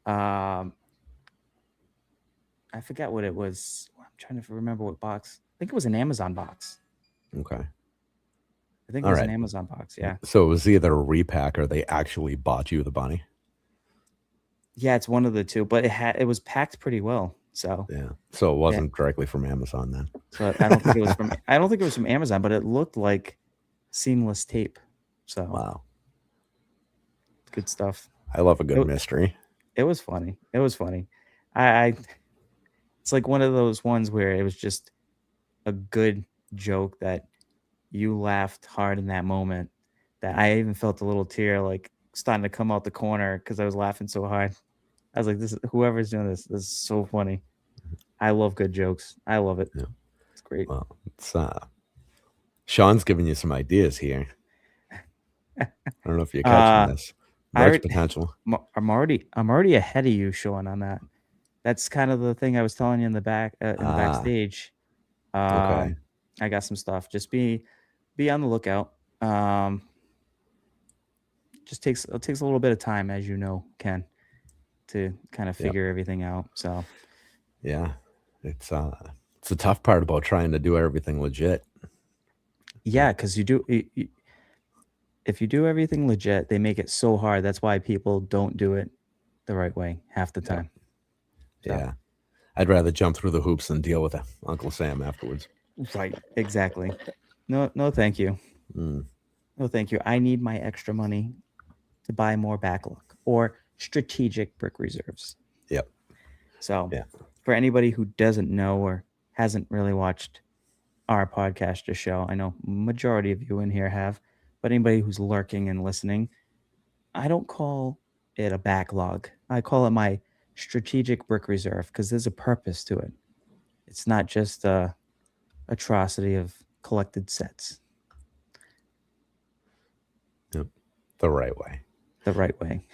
S2: Um I forget what it was. I'm trying to remember what box. I think it was an Amazon box.
S1: Okay.
S2: I think it
S1: All
S2: was an
S1: right.
S2: Amazon box. Yeah.
S1: So it was either a repack or they actually bought you the bunny.
S2: Yeah, it's one of the two, but it was packed pretty well. So
S1: Yeah. So it
S2: yeah.
S1: wasn't directly from Amazon then.
S2: So I don't think it was from I don't think it was from Amazon, but it looked like seamless tape. So
S1: Wow.
S2: good stuff.
S1: I love a good
S2: It,
S1: mystery.
S2: it was funny. It was funny. I it's like one of those ones where it was just a good joke that you laughed hard in that moment that I even felt a little tear like starting to come out the corner because I was laughing so hard. I was like, this is whoever's doing this is so funny. I love good jokes. I love it.
S1: Yeah.
S2: It's great.
S1: Well, it's Sean's giving you some ideas here. I don't know if you're catching
S2: uh
S1: this.
S2: I
S1: Merch
S2: already,
S1: potential.
S2: I'm already ahead of you, Sean, on that. That's kind of the thing I was telling you in the
S1: Ah,
S2: backstage.
S1: okay.
S2: I got some stuff. Just be on the lookout. It takes a little bit of time, as you know, Ken, to kind of
S1: Yep.
S2: figure everything out. So
S1: Yeah. It's the tough part about trying to do everything legit.
S2: yeah, because if you do everything legit, they make it so hard. That's why people don't do it the right way half the
S1: Yep.
S2: time. So
S1: Yeah. I'd rather jump through the hoops than deal with Uncle Sam afterwards.
S2: right, exactly. No, no, thank you.
S1: Mm,
S2: No, thank you. I need my extra money to buy more backlog or strategic brick reserves.
S1: yep.
S2: So,
S1: Yeah.
S2: for anybody who doesn't know or hasn't really watched our podcast or show, I know majority of you in here have, but anybody who's lurking and listening, I don't call it a backlog. I call it my strategic brick reserve because there's a purpose to it. It's not just a atrocity of collected sets.
S1: Yep. The right way.
S2: The right way.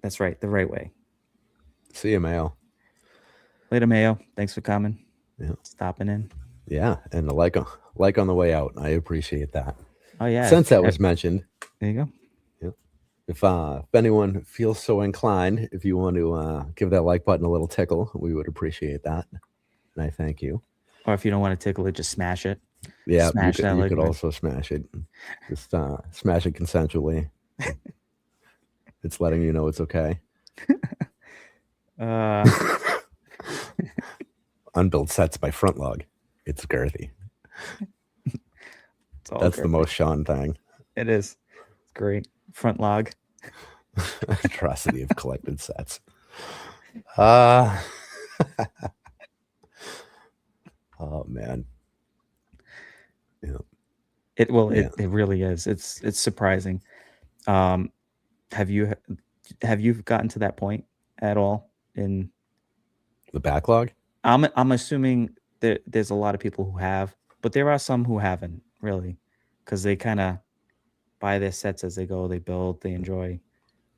S2: That's right, the right way.
S1: See you, Mayo.
S2: Later, Mayo. Thanks for coming.
S1: Yeah.
S2: Stopping in.
S1: Yeah. And a like on the way out. I appreciate that.
S2: Oh yeah.
S1: Since that was mentioned,
S2: There you go.
S1: yeah, if anyone feels so inclined, if you want to give that like button a little tickle, we would appreciate that. And I thank you.
S2: Or if you don't want to tickle it, just smash it.
S1: Yeah,
S2: Smash that
S1: you
S2: like
S1: could
S2: button.
S1: also smash it. Just smash it consensually. It's letting you know it's okay.
S2: Uh,
S1: Unbuilt sets by Frontlog. It's girthy.
S2: it's all
S1: That's the
S2: good.
S1: most Sean thing.
S2: It is. It's great. Front log.
S1: Atrocity of collected sets. Oh man. Yeah.
S2: It well,
S1: Yeah.
S2: it really is. It's surprising. Um, have you gotten to that point at all? In
S1: The backlog?
S2: I'm assuming that there's a lot of people who have, but there are some who haven't really, because they kind of buy their sets as they go. They build, they enjoy,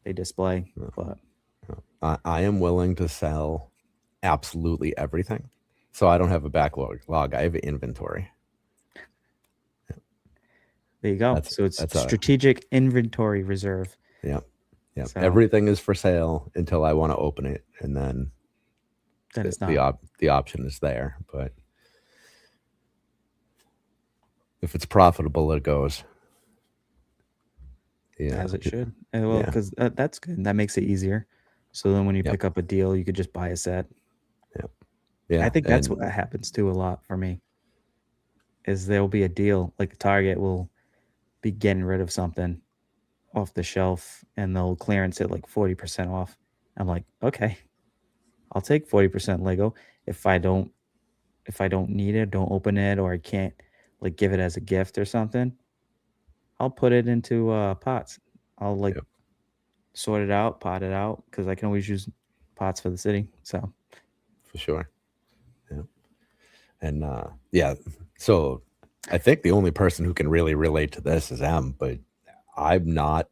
S2: they display. But
S1: I am willing to sell absolutely everything. So I don't have a backlog. I have an inventory.
S2: there you go.
S1: That's
S2: So it's
S1: that's a
S2: strategic inventory reserve.
S1: yeah. Yeah.
S2: So
S1: Everything is for sale until I want to open it, and then
S2: that is
S1: the
S2: not.
S1: the option is there. But if it's profitable, it goes. Yeah.
S2: As it should. Well,
S1: Yeah.
S2: because that's good. That makes it easier. So then when you
S1: Yep.
S2: pick up a deal, you could just buy a set.
S1: Yep. Yeah.
S2: I think that's
S1: And
S2: what happens too a lot for me. Is there'll be a deal like Target will be getting rid of something off the shelf and they'll clearance it like 40% off. I'm like, okay, I'll take 40% Lego. If I don't need it, don't open it, or I can't like give it as a gift or something, I'll put it into pots. I'll like
S1: Yep,
S2: sort it out, pot it out, because I can always use pots for the city. So
S1: for sure. Yeah. And yeah, so I think the only person who can really relate to this is M, but I'm not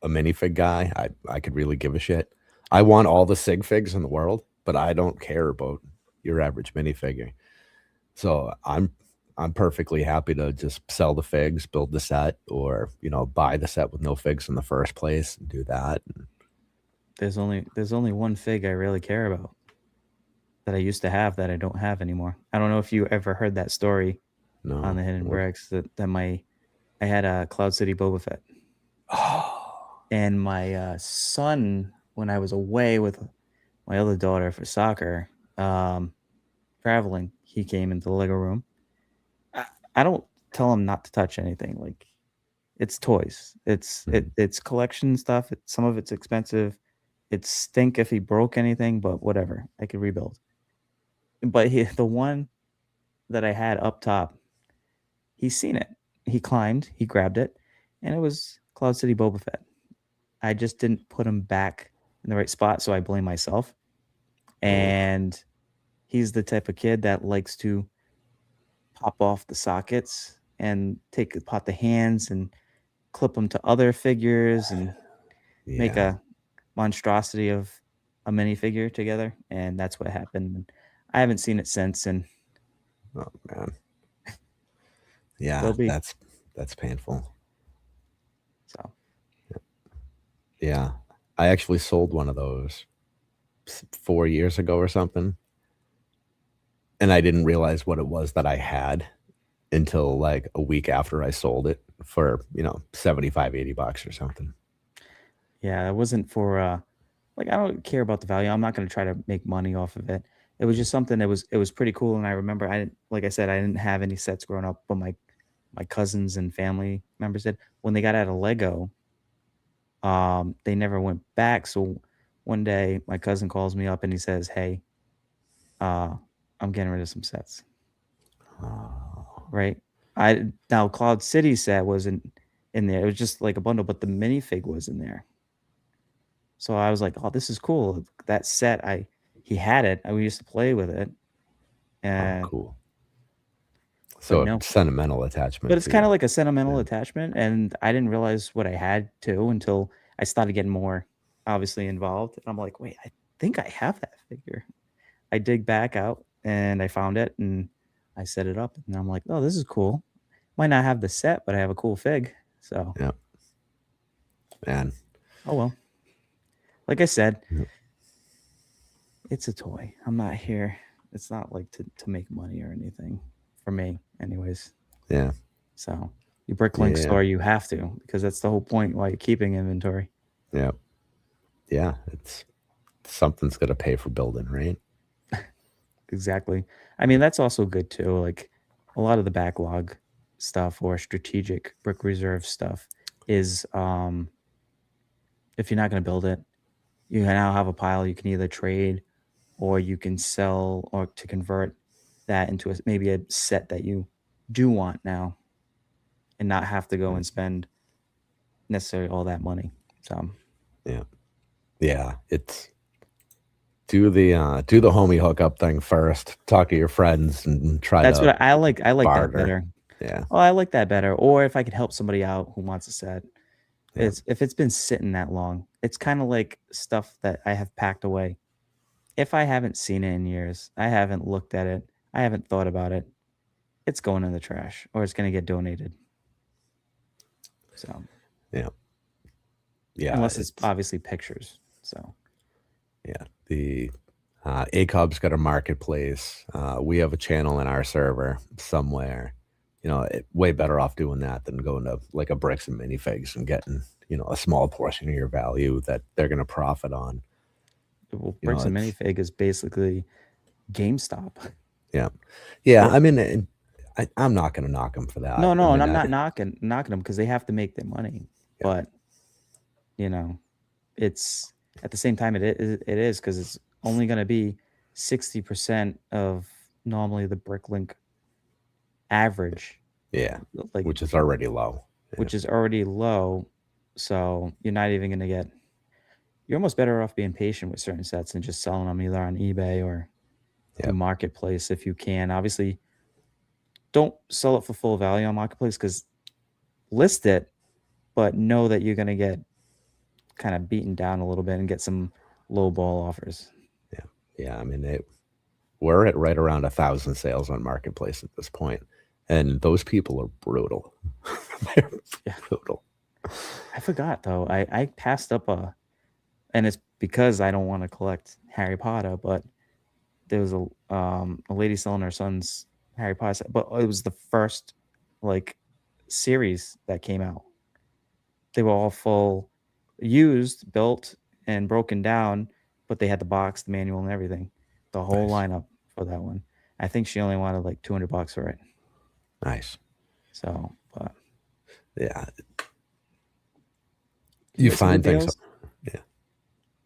S1: a minifig guy. I could really give a shit. I want all the sig figs in the world, but I don't care about your average minifigure. So I'm perfectly happy to just sell the figs, build the set, or buy the set with no figs in the first place and do that.
S2: there's only one fig I really care about that I used to have that I don't have anymore. I don't know if you ever heard that story on
S1: No.
S2: the Hidden Bricks that my I had a Cloud City Boba Fett,
S1: Oh,
S2: and my son, when I was away with my other daughter for soccer, um, traveling, he came into the Lego room. I, I don't tell him not to touch anything. Like it's toys. It's collection stuff. Some of it's expensive. It stink if he broke anything, but whatever. I could rebuild. But the one that I had up top, he's seen it. He climbed, he grabbed it, and it was Cloud City Boba Fett. I just didn't put him back in the right spot, so I blame myself.
S1: oh,
S2: And he's the type of kid that likes to pop off the sockets and pot the hands and clip them to other figures and make
S1: yeah.
S2: a monstrosity of a minifigure together. And that's what happened. And I haven't seen it since, and
S1: Oh man. Yeah,
S2: will be.
S1: that's painful.
S2: So
S1: Yeah. I actually sold one of those 4 years ago or something, and I didn't realize what it was that I had until like a week after I sold it for 75, $80 or something.
S2: yeah, it wasn't for like I don't care about the value. I'm not going to try to make money off of it. It was just something that was pretty cool, and I remember I didn't, like I said, I didn't have any sets growing up, but my cousins and family members did. When they got out of Lego, they never went back. So one day my cousin calls me up and he says, "Hey, uh, I'm getting rid of some sets."
S1: Oh,
S2: Right? I now Cloud City set wasn't in there. It was just like a bundle, but the minifig was in there. So I was like, "Oh, this is cool." That set, I he had it. We used to play with it,
S1: oh,
S2: and
S1: cool.
S2: but
S1: So a
S2: no.
S1: sentimental
S2: But
S1: attachment
S2: it's
S1: for
S2: kind
S1: you.
S2: of like a sentimental
S1: Yeah.
S2: attachment, and I didn't realize what I had to until I started getting more obviously involved. And I'm like, wait, I think I have that figure. I dig back out and I found it and I set it up, and I'm like, oh, this is cool. Might not have the set, but I have a cool fig. So,
S1: Yeah. Man.
S2: oh well. Like I said,
S1: Yeah.
S2: it's a toy. I'm not here. It's not like to make money or anything for me, anyways.
S1: Yeah.
S2: So, you bricklink
S1: Yeah.
S2: store, you have to because that's the whole point why you're keeping inventory.
S1: Yeah. Yeah. It's something's gonna pay for building, right?
S2: Exactly. I mean, that's also good too. Like a lot of the backlog stuff or strategic brick reserve stuff is if you're not going to build it, you now have a pile you can either trade or you can sell or to convert that into maybe a set that you do want now and not have to go
S1: Right.
S2: and spend necessarily all that money. So
S1: Yeah. Yeah. It's do the homie hookup thing first. Talk to your friends and try
S2: that's
S1: to
S2: what I like. I like that
S1: barter.
S2: better.
S1: Yeah.
S2: Oh, I like that better. Or if I could help somebody out who wants a set,
S1: Yeah.
S2: it's if it's been sitting that long, it's kinda like stuff that I have packed away. If I haven't seen it in years, I haven't looked at it, I haven't thought about it, it's going in the trash or it's gonna get donated. So,
S1: Yeah. Yeah.
S2: unless it's
S1: It's
S2: obviously pictures. So,
S1: yeah. The ACOB's got a marketplace. We have a channel in our server somewhere. Way better off doing that than going to like a bricks and minifigs and getting a small portion of your value that they're going to profit on.
S2: well,
S1: You know,
S2: Bricks and
S1: it's
S2: Minifig is basically GameStop.
S1: yeah, yeah.
S2: It
S1: I mean, I'm not going to knock them for that.
S2: No,
S1: I
S2: no, and
S1: mean,
S2: I'm not knocking them because they have to make their money,
S1: yeah,
S2: but, you know, it's at the same time, it is because it's only gonna be 60% of normally the Bricklink average,
S1: Yeah,
S2: like
S1: which is already low. Yeah,
S2: which is already low. So you're not even gonna get. You're almost better off being patient with certain sets and just selling them either on eBay or
S1: yeah,
S2: through Marketplace if you can. Obviously, don't sell it for full value on Marketplace because list it, but know that you're gonna get kind of beaten down a little bit and get some low ball offers.
S1: yeah, yeah. I mean, we're at right around 1,000 sales on Marketplace at this point, and those people are brutal. They're
S2: Yeah,
S1: brutal.
S2: I forgot though. I passed up and it's because I don't want to collect Harry Potter, but there was a lady selling her son's Harry Potter set, but it was the first like series that came out. They were all full, used, built, and broken down, but they had the box, the manual, and everything. The whole
S1: Nice,
S2: lineup for that one. I think she only wanted like $200 for it.
S1: nice.
S2: So, but
S1: Yeah,
S2: you
S1: you
S2: get some good
S1: find things,
S2: deals.
S1: yeah,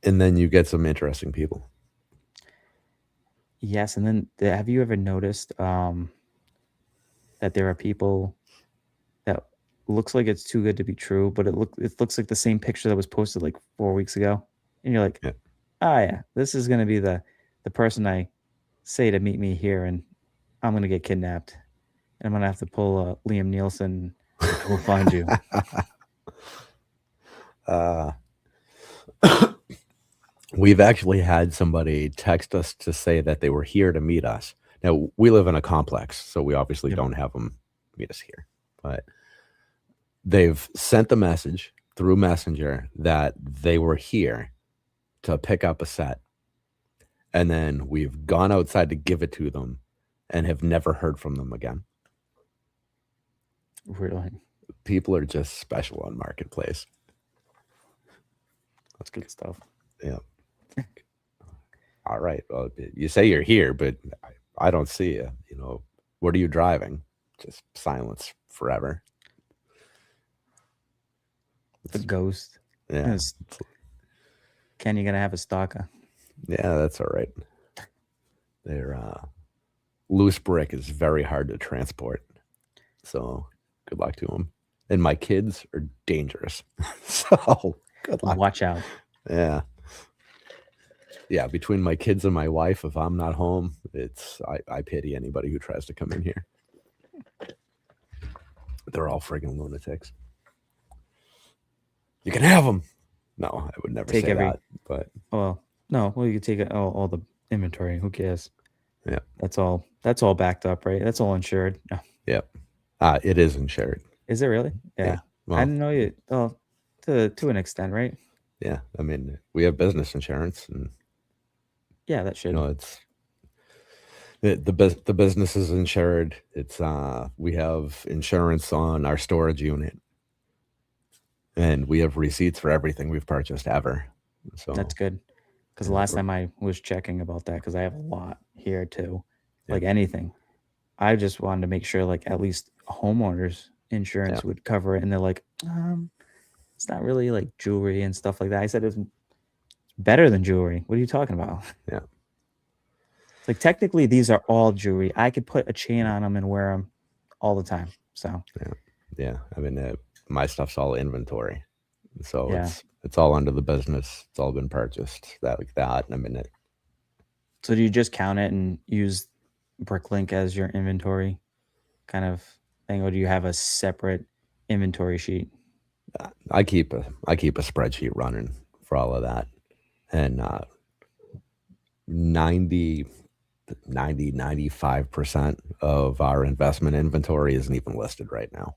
S1: and then you get some interesting people.
S2: Yes, and then have you ever noticed that there are people that looks like it's too good to be true, but it looks like the same picture that was posted like 4 weeks ago, and you're like,
S1: Yeah.
S2: oh yeah, this is gonna be the person I say to meet me here, and I'm gonna get kidnapped, and I'm gonna have to pull Liam Nielsen. I will find you.
S1: uh, we've actually had somebody text us to say that they were here to meet us. Now we live in a complex, so we obviously
S2: Yep.
S1: don't have them meet us here, but they've sent the message through Messenger that they were here to pick up a set, and then we've gone outside to give it to them and have never heard from them again.
S2: Really,
S1: People are just special on Marketplace.
S2: that's good stuff.
S1: Yeah. All right. Well, you say you're here, but I don't see you. You know, what are you driving? Just silence forever.
S2: The
S1: It's,
S2: ghost
S1: yeah.
S2: is Ken. You gonna have a stalker?
S1: Yeah, that's all right. They're loose brick is very hard to transport. So good luck to them. And my kids are dangerous. So good luck.
S2: Watch out.
S1: Yeah. Yeah. Between my kids and my wife, if I'm not home, I pity anybody who tries to come in here. They're all friggin' lunatics. You can have them. No, I would never
S2: Take
S1: say
S2: every.
S1: that. But
S2: Well, no. Well, you can take all the inventory. Who cares?
S1: yeah,
S2: That's all. That's all backed up, right? That's all insured. No.
S1: yeah. It is insured.
S2: Is it really?
S1: Yeah.
S2: Yeah. I
S1: Well,
S2: didn't know you. Oh, to an extent, right?
S1: yeah. I mean, we have business insurance, and
S2: Yeah, that
S1: you
S2: should.
S1: know, it's the business is insured. It's we have insurance on our storage unit, and we have receipts for everything we've purchased ever.
S2: That's
S1: So
S2: good. Because the
S1: yeah,
S2: last time I was checking about that, because I have a lot here too,
S1: yeah,
S2: like anything, I just wanted to make sure, like at least homeowners
S1: yeah,
S2: insurance would cover it, and they're like, it's not really like jewelry and stuff like that. I said it's better than jewelry. What are you talking about?
S1: yeah,
S2: It's like technically these are all jewelry. I could put a chain on them and wear them all the time. So
S1: yeah, yeah. I mean, my stuff's all inventory, so
S2: yeah.
S1: it's all under the business. It's all been purchased. That like that. I mean,
S2: So do you just count it and use Bricklink as your inventory kind of thing, or do you have a separate inventory sheet?
S1: I keep a spreadsheet running for all of that, and 90 95% of our investment inventory isn't even listed right now.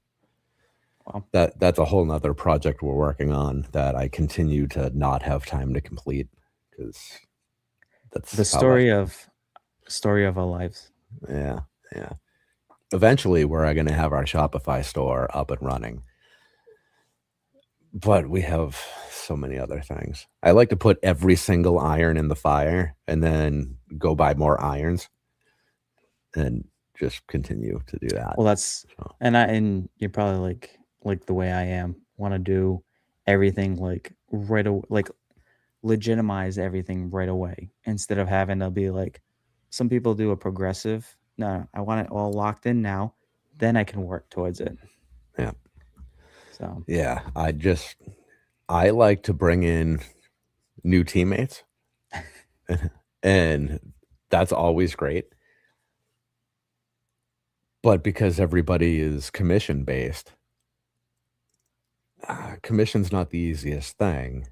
S2: Well,
S1: That's a whole nother project we're working on that I continue to not have time to complete because
S2: the
S1: that's how I,
S2: story of our lives.
S1: yeah, yeah. Eventually, we're going to have our Shopify store up and running, but we have so many other things. I like to put every single iron in the fire and then go buy more irons and just continue to do that.
S2: Well, that's
S1: So,
S2: and you're probably like the way I am. Want to do everything like right away, like legitimize everything right away instead of having to be like some people do a progressive. No, I want it all locked in now. then I can work towards it.
S1: Yeah.
S2: So
S1: Yeah. I like to bring in new teammates, and that's always great. But because everybody is commission based, commission's not the easiest thing.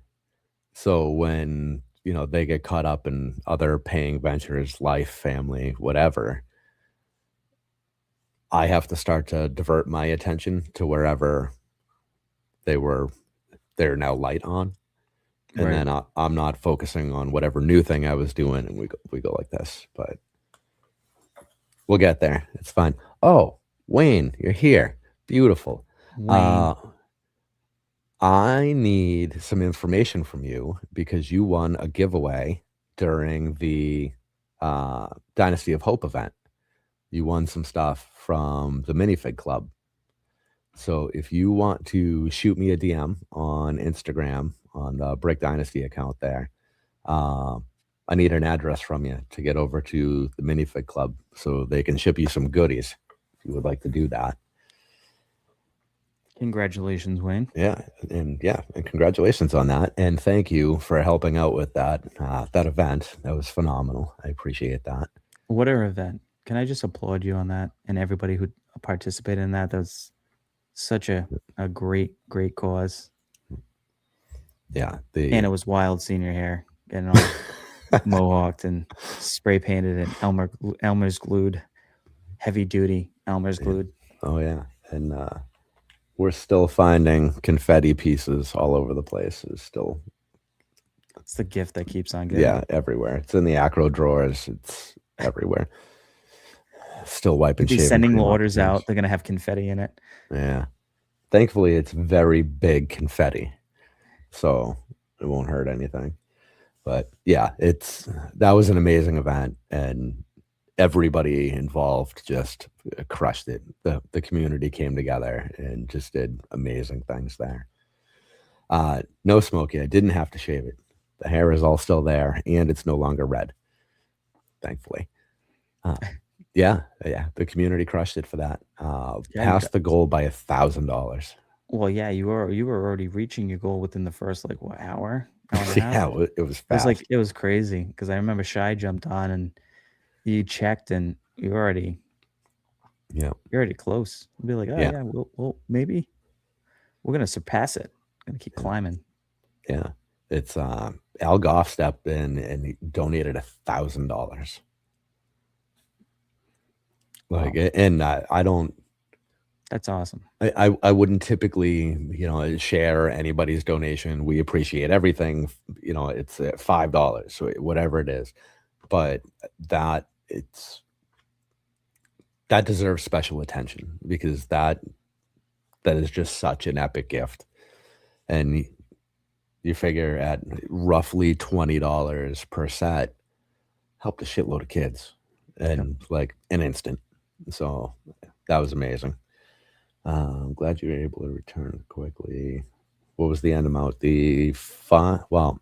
S1: So when, they get caught up in other paying ventures, life, family, whatever, I have to start to divert my attention to wherever they were they're now light on, and
S2: right.
S1: then I'm not focusing on whatever new thing I was doing, and we go like this, but we'll get there. It's fine. Oh, Wayne, you're here. Beautiful.
S2: Wayne.
S1: Uh, I need some information from you because you won a giveaway during the Dynasty of Hope event. You won some stuff from the Minifig Club. So if you want to shoot me a DM on Instagram on the Brick Dynasty account there, I need an address from you to get over to the Minifig Club so they can ship you some goodies if you would like to do that.
S2: Congratulations, Wayne.
S1: Yeah, and congratulations on that, and thank you for helping out with that event. That was phenomenal. I appreciate that.
S2: What an event. Can I just applaud you on that and everybody who participated in that? That was such a great, great cause.
S1: Yeah,
S2: And it was wild seeing your hair getting all mohawked and spray painted and Elmer's glued, heavy duty Elmer's glued.
S1: Oh yeah, and we're still finding confetti pieces all over the place. It's still
S2: It's the gift that keeps on giving.
S1: yeah everywhere. It's in the acro drawers. It's everywhere. Still wiping.
S2: Be
S1: shaving
S2: sending
S1: cream off
S2: orders
S1: the things.
S2: out. They're gonna have confetti in it.
S1: Yeah, thankfully it's very big confetti, so it won't hurt anything. But yeah, that was an amazing event, and everybody involved just crushed it. The community came together and just did amazing things there. No smoky. I didn't have to shave it. The hair is all still there, and it's no longer red. Thankfully. Yeah. The community crushed it for that. Passed the goal by $1,000.
S2: Well, yeah, you were already reaching your goal within the first hour and a half.
S1: Yeah, it was
S2: It was
S1: fast.
S2: it was crazy because I remember Shy jumped on and you checked and you're already close. You'd be like, oh yeah, well maybe we're gonna surpass it. Gonna keep climbing.
S1: Yeah, it's Al Goff stepped in and he donated $1,000. Like, and I don't.
S2: That's awesome.
S1: I wouldn't typically, share anybody's donation. We appreciate everything. It's $5, so whatever it is, but that deserves special attention because that is just such an epic gift, and you figure at roughly $20 per set, helped a shitload of kids, and like an instant. So that was amazing. I'm glad you were able to return quickly. What was the end amount? Well,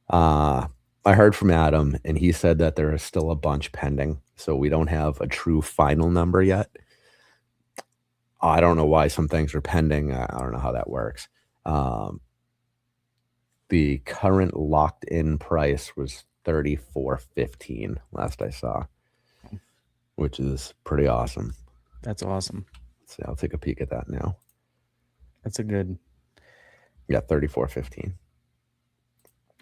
S1: I heard from Adam, and he said that there is still a bunch pending, so we don't have a true final number yet. I don't know why some things are pending. I don't know how that works. The current locked-in price was $34.15 last I saw, which is pretty awesome.
S2: That's awesome.
S1: So I'll take a peek at that now.
S2: That's a good.
S1: Yeah, $34.15.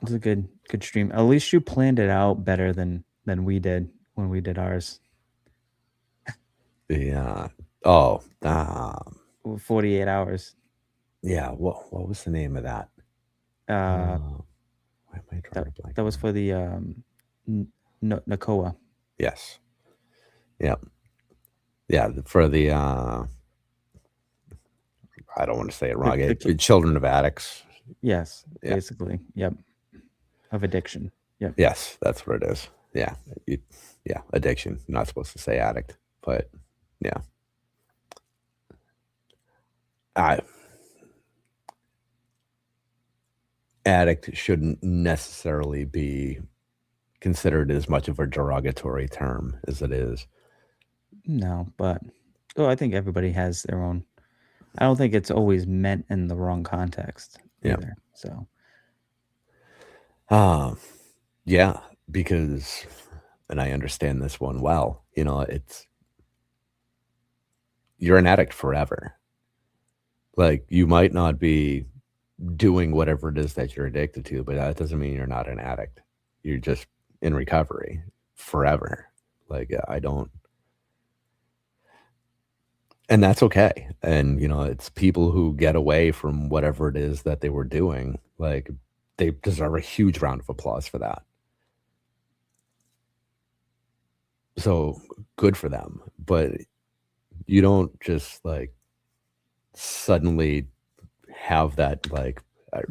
S2: It's a good stream. At least you planned it out better than we did when we did ours. 48 hours.
S1: Yeah, what was the name of that?
S2: Why am I drawing a blank? That was for the Nakoa.
S1: Yes. Yep. Yeah, for the I don't want to say it wrong. The Children of Addicts.
S2: Yes, basically. Yep. Of addiction. Yep.
S1: Yes, that's what it is. Yeah. Addiction. You're not supposed to say addict, but yeah. Addict shouldn't necessarily be considered as much of a derogatory term as it is.
S2: No, but Oh, I think everybody has their own. I don't think it's always meant in the wrong context
S1: Yeah.
S2: either. So
S1: Um, yeah, because, and I understand this one well, you know, it's you're an addict forever. Like, you might not be doing whatever it is that you're addicted to, but that doesn't mean you're not an addict. You're just in recovery forever. Like, I don't, and that's okay. And, you know, it's people who get away from whatever it is that they were doing, like, they deserve a huge round of applause for that. So good for them. But you don't just like suddenly have that like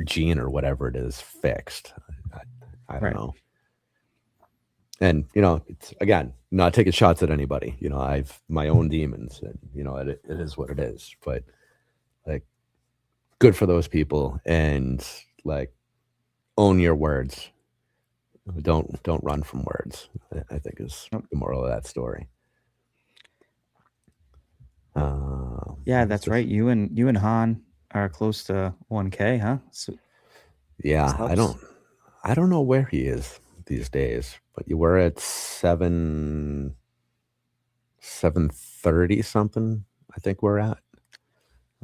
S1: gene or whatever it is fixed. I don't
S2: right.
S1: know. And you know, it's again not taking shots at anybody. You know, I've my own demons, and you know, it is what it is. But like, good for those people, and like, own your words. Don't run from words. I think is
S2: Nope.
S1: the moral of that story.
S2: Yeah,
S1: What is
S2: that's
S1: this?
S2: right. You and Han are close to 1K, huh?
S1: Yeah,
S2: Subs.
S1: I don't know where he is these days, but you were at 730 something, I think we're at.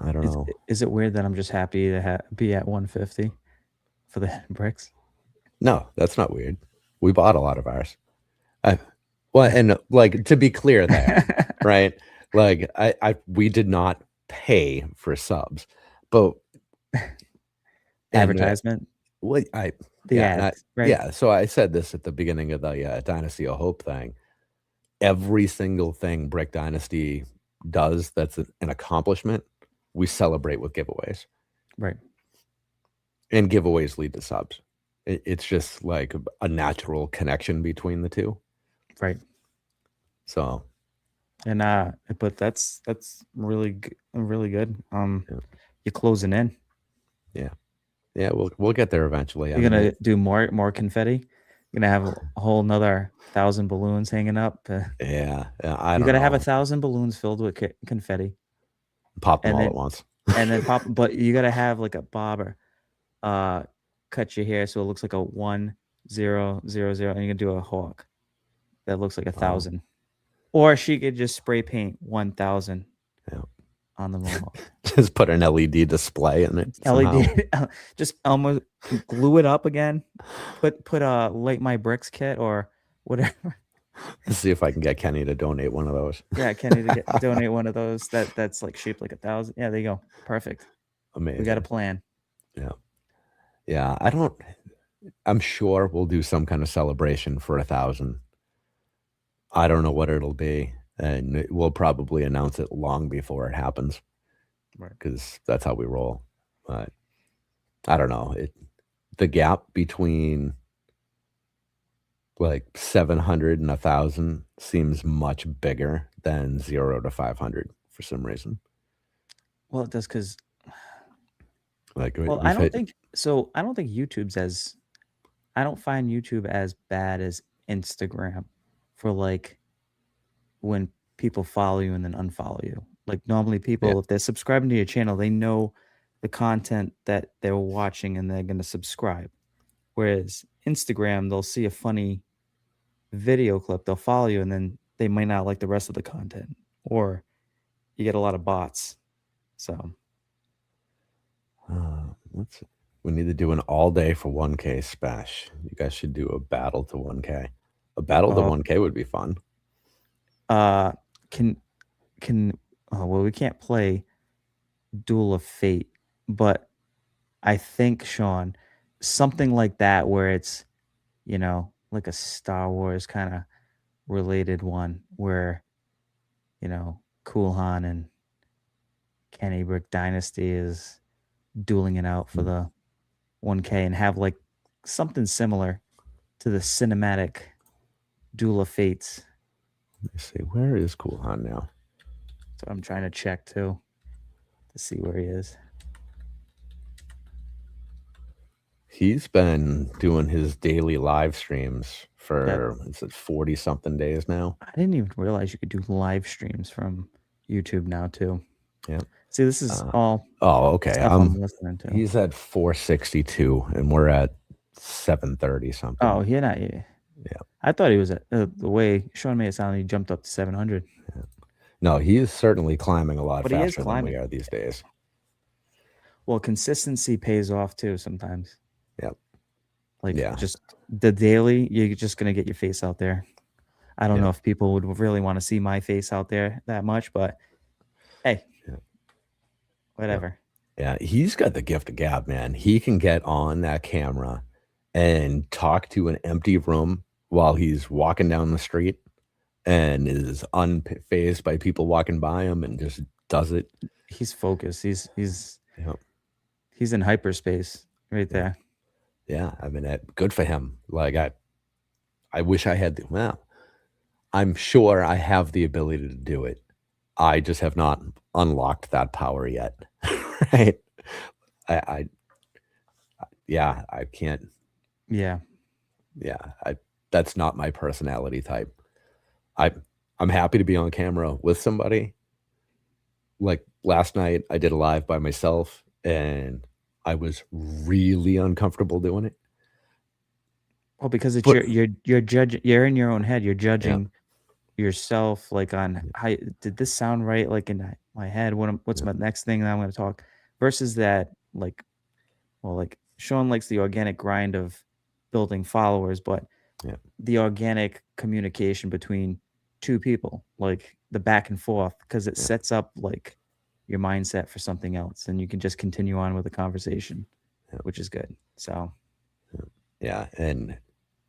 S1: I don't
S2: Is
S1: know.
S2: is it weird that I'm just happy to be at 150 for the bricks?
S1: No, that's not weird. We bought a lot of ours. I well, and, like, to be clear there, right? Like, I we did not pay for subs, but and,
S2: Advertisement,
S1: well, I
S2: the
S1: yeah, and I
S2: ads, right?
S1: yeah, so I said this at the beginning of the, Dynasty of Hope thing. Every single thing Brick Dynasty does that's an accomplishment, we celebrate with giveaways,
S2: Right,
S1: and giveaways lead to subs. It's just like a natural connection between the 2.
S2: right.
S1: So,
S2: And but that's really good.
S1: yeah,
S2: You're closing in.
S1: yeah, yeah, we'll get there eventually. I
S2: You're
S1: mean,
S2: gonna do more confetti. You're gonna have a whole another 1,000 balloons hanging up.
S1: yeah, I
S2: You
S1: don't
S2: gotta have
S1: know.
S2: 1,000 balloons filled with confetti,
S1: Pop them
S2: and
S1: all at
S2: then
S1: once.
S2: pop. But you gotta have like a bobber, uh, cut your hair so it looks like a 1,000, and you can do a hawk that looks like a
S1: Oh,
S2: 1,000. Or she could just spray paint 1,000
S1: yeah.
S2: on the mohawk.
S1: Just put an LED display in it somehow.
S2: LED, just almost glue it up again. Put a light my bricks kit or whatever.
S1: Let's see if I can get Kenny to donate one of those.
S2: Yeah, Kenny to donate one of those that's like shaped like 1,000. Yeah, there you go. Perfect. We got a
S1: Amazing.
S2: plan.
S1: Yeah. Yeah, I'm sure we'll do some kind of celebration for 1,000. I don't know what it'll be, and we'll probably announce it long before it happens
S2: Right.
S1: because that's how we roll. But I don't know. The gap between like 700 and 1,000 seems much bigger than 0 to 500 for some reason.
S2: Well, it does because
S1: Like
S2: well,
S1: we've hit,
S2: I don't think YouTube's as I don't find YouTube as bad as Instagram for like when people follow you and then unfollow you. Like normally
S1: yeah,
S2: people, if they're subscribing to your channel, they know the content that they're watching and they're going to subscribe. Whereas Instagram, they'll see a funny video clip, they'll follow you, and then they might not like the rest of the content. Or you get a lot of bots. So,
S1: let's we need to do an all day for 1K spash. You guys should do a battle to 1K. A battle to
S2: uh,
S1: 1K would be fun.
S2: uh, can can well, we can't play Duel of Fate, but I think Sean, something like that where it's like a Star Wars kind of related one where Cool Han and Kenny Brick Dynasty is dueling it out for
S1: Mm,
S2: the 1K and have like something similar to the cinematic Duel of Fates.
S1: let me see. Where is Cool Han now?
S2: So I'm trying to check too to see where he is.
S1: He's been doing his daily live streams
S2: Yeah,
S1: for, is it 40 something days now?
S2: I didn't even realize you could do live streams from. YouTube now too.
S1: Yeah.
S2: See, this is
S1: Uh,
S2: all
S1: oh, okay.
S2: stuff I'm listening to.
S1: He's at 462, and we're at 730 something.
S2: Oh, he not. Yeah.
S1: Yeah.
S2: I thought he was at the way Sean made it sound. He jumped up to 700,
S1: Yeah. No, he is certainly climbing a lot
S2: but he is
S1: faster than we
S2: climbing.
S1: are these days.
S2: Well, consistency pays off too sometimes.
S1: Yep.
S2: Like
S1: Yeah.
S2: just the daily, you're just gonna get your face out there. I don't know
S1: Yep.
S2: if people would really want to see my face out there that much, but hey,
S1: Yep.
S2: whatever.
S1: Yeah. He's got the gift of gab, man. He can get on that camera and talk to an empty room while he's walking down the street and is unfazed by people walking by him and just does it.
S2: He's focused.
S1: Yep.
S2: He's in hyperspace right
S1: Yeah.
S2: there.
S1: Yeah. I mean, good for him. Like, I wish I had well, I'm sure I have the ability to do it. I just have not unlocked that power yet. Right? I yeah, I can't.
S2: Yeah.
S1: Yeah, that's not my personality type. I I'm happy to be on camera with somebody. Like last night, I did a live by myself, and I was really uncomfortable doing it.
S2: Well, because it's
S1: But
S2: you're judging. You're in your own head. You're
S1: yeah,
S2: judging yourself, like on
S1: yeah,
S2: how did this sound right? Like in my head, what's
S1: yeah,
S2: my next thing that I'm going to talk? Versus that, like, well, like Sean likes the organic grind of building followers, but
S1: yeah,
S2: the organic communication between two people, like the back and forth, because it
S1: yeah,
S2: sets up like your mindset for something else, and you can just continue on with the conversation,
S1: yeah,
S2: which is good. So,
S1: yeah. And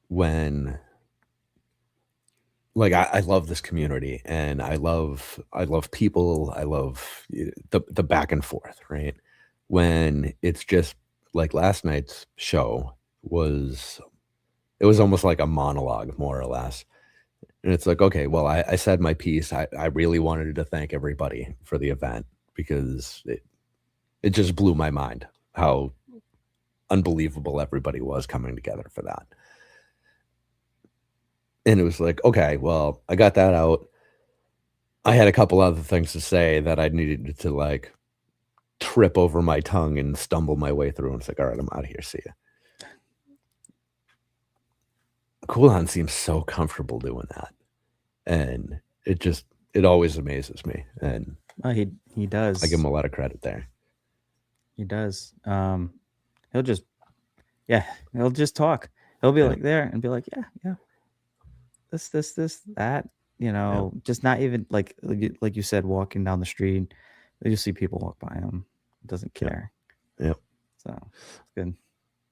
S1: when like I love this community, and I love people. I love the back and forth, right? When it's just like last night's show was it was almost like a monologue, more or less. And it's like, okay, well, I said my piece. I really wanted to thank everybody for the event because it just blew my mind how unbelievable everybody was coming together for that. And it was like, okay, well, I got that out. I had a couple other things to say that I needed to like trip over my tongue and stumble my way through. And it's like, all right, I'm out of here. See ya. Coolon seems so comfortable doing that. And it always amazes me. And
S2: he
S1: I give him
S2: does.
S1: a lot of credit there.
S2: He does. He'll just yeah, he'll just talk. He'll be
S1: Yeah.
S2: like there and be like, yeah, yeah, this, that.
S1: Yeah.
S2: Just not even like you said, walking down the street, you see people walk by him, doesn't
S1: Yeah.
S2: care.
S1: Yeah.
S2: So it's good.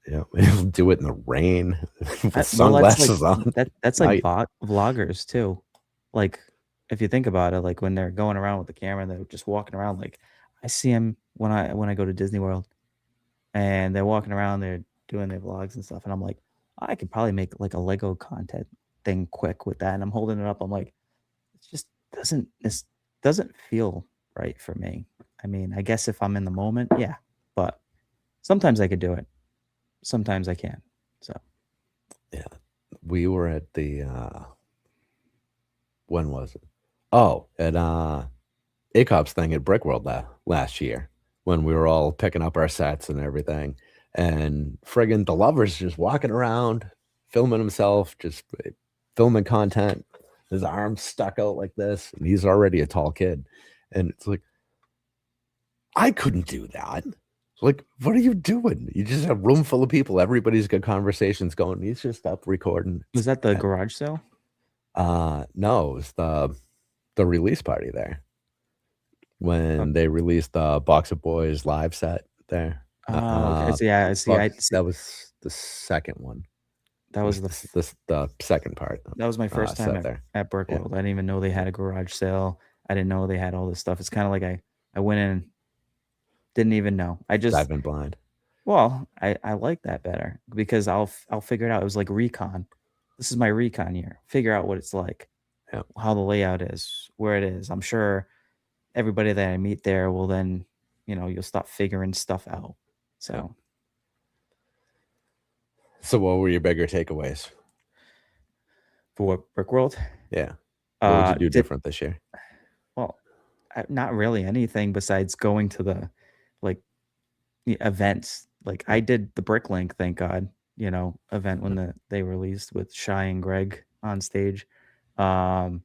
S1: Yeah. He'll do it in the rain with
S2: Well, that's like
S1: sunglasses on
S2: that's
S1: at
S2: like
S1: night.
S2: vloggers too. Like if you think about it, like when they're going around with the camera, they're just walking around. Like I see him when I go to Disney World, and they're walking around, they're doing their vlogs and stuff, and I'm like, I could probably make like a Lego content thing quick with that, and I'm holding it up. I'm like, it just doesn't feel right for me. I mean, I guess if I'm in the moment, yeah, but sometimes I could do it. Sometimes I can. So
S1: Yeah. We were at the when was it? Oh, at ACOP's thing at Brickworld last year when we were all picking up our sets and everything. And friggin' the lover's just walking around, filming himself, just filming content. His arms stuck out like this, and he's already a tall kid. And it's like, I couldn't do that. Like, what are you doing? You just have a room full of people. Everybody's got conversations going. He's just up recording.
S2: was that the garage sale?
S1: No, it was the release party there
S2: Oh,
S1: when they released the Box of Boys live set there.
S2: oh, okay. So yeah, I see. I
S1: Box
S2: see.
S1: that was the second one.
S2: That
S1: It
S2: was
S1: was
S2: the
S1: the second part
S2: that was my first time
S1: set there.
S2: at
S1: Yeah,
S2: Brickworld. I didn't even know they had a garage sale. I didn't know they had all this stuff. It's kind of like I went in, didn't even know. I just
S1: diving blind.
S2: well, I like that better because I'll figure it out. It was like recon. This is my recon year. Figure out what it's like,
S1: Yeah,
S2: how the layout is, where it is. I'm sure everybody that I meet there will then, you'll stop figuring stuff out.
S1: yeah.
S2: So
S1: So what were your bigger takeaways?
S2: for Brickworld,
S1: Yeah. What would you do
S2: did
S1: different this year?
S2: well. not really anything besides going to the like the events. Like I did the Bricklink, thank God, event when they released with Shy and Greg on stage. Um,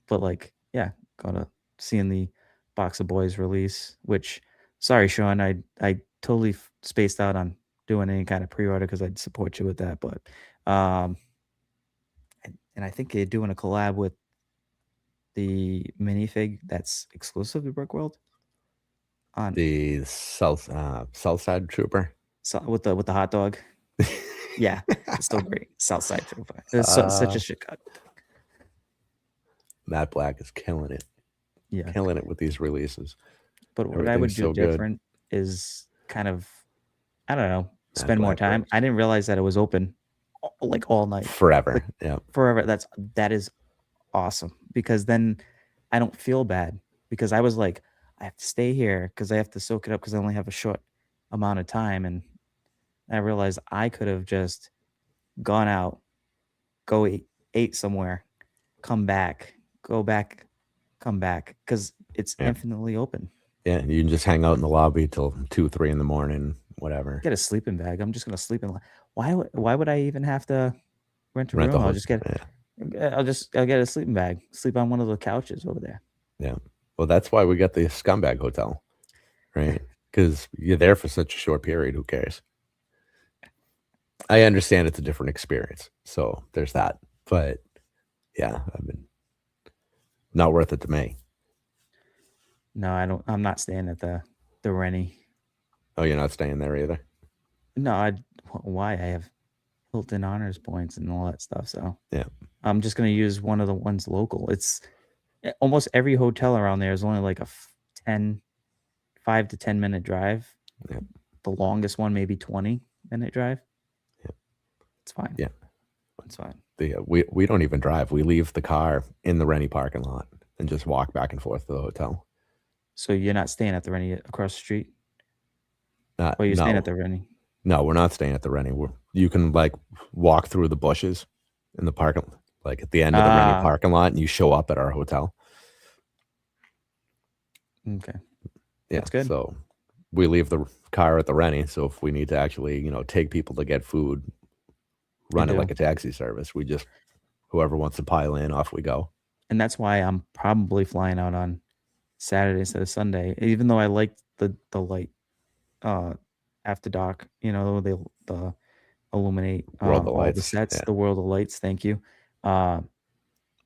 S2: but like, yeah, gonna seeing the Box of Boys release. Which, sorry, Sean, I totally spaced out on doing any kind of pre-order because I'd support you with that. But um, and I think they're doing a collab with the minifig that's exclusive to Brickworld on
S1: The South Side Trooper.
S2: with the hot dog. Yeah, it's still great. Southside Trooper. It's such a
S1: uh,
S2: shit cut.
S1: Matt Black is
S2: Yeah,
S1: killing it with these releases.
S2: but what I would
S1: Everything's
S2: do
S1: so good.
S2: different is kind of, I don't know,
S1: Matt
S2: spend more
S1: Black
S2: time.
S1: Bricks
S2: I didn't realize that it was open like all night,
S1: forever.
S2: like
S1: Yeah,
S2: forever. That is awesome because then I don't feel bad because I was like, I have to stay here because I have to soak it up because I only have a short amount of time, and I realized I could have just gone out, go ate somewhere, come back, go back, come back because it's
S1: yeah,
S2: infinitely open.
S1: yeah. You can just hang out in the lobby till 2, 3 in the morning, whatever.
S2: Get a sleeping bag. I'm just gonna sleep in. Why would I even have to rent a
S1: Rent the
S2: room?
S1: host. Yeah,
S2: I'll get a sleeping bag. Sleep on one of the couches over there.
S1: yeah. Well, that's why we got the Scumbag Hotel, right? Because you're there for such a short period. Who cares? I understand it's a different experience, so there's that. But yeah, I mean, not worth it to me.
S2: No, I don't. I'm not staying at the Rennie.
S1: Oh, you're not staying there either.
S2: No, why? I have Hilton Honors points and all that stuff. So
S1: Yeah,
S2: I'm just gonna use one of the ones local. It's almost every hotel around there is only like a 10, 5 to 10 minute drive.
S1: yeah,
S2: The longest one maybe 20-minute drive.
S1: yeah,
S2: It's fine.
S1: yeah.
S2: It's fine.
S1: We don't even drive. We leave the car in the Rennie parking lot and just walk back and forth to the hotel.
S2: So you're not staying at the Rennie across the street?
S1: Not
S2: Or you're staying at
S1: no,
S2: the Rennie?
S1: no, we're not staying at the Rennie. You can like walk through the bushes in the parking, like at the end of the Rennie
S2: Ah,
S1: parking lot, and you show up at our hotel.
S2: okay.
S1: Yeah,
S2: That's good.
S1: so we leave the car at the Rennie. So if we need to actually, take people to get food,
S2: You
S1: run it like
S2: do.
S1: a taxi service, we just whoever wants to pile in, off we go.
S2: And that's why I'm probably flying out on Saturday instead of Sunday. Even though I like the light uh after dark, the illuminate
S1: World of
S2: all the
S1: Lights.
S2: sets,
S1: Yeah.
S2: the world of lights, thank you. Uh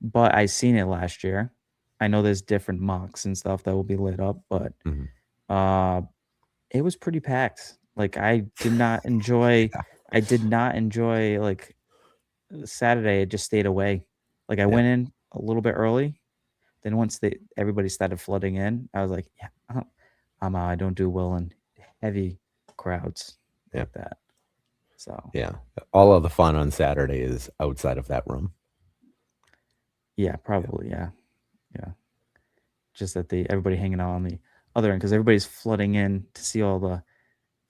S2: but I seen it last year. I know there's different mocks and stuff that will be lit up, but
S1: Mhm.
S2: uh it was pretty packed. Like
S1: Yeah.
S2: I did not enjoy like Saturday. I just stayed away. Like I
S1: Yeah.
S2: went in a little bit early. Then once everybody started flooding in, I was like, yeah, I don't do well in heavy crowds
S1: Yeah.
S2: like that. So
S1: Yeah. All of the fun on Saturday is outside of that room.
S2: yeah,
S1: Yeah.
S2: probably, yeah. Yeah. Just that everybody hanging out on the other end because everybody's flooding in to see all the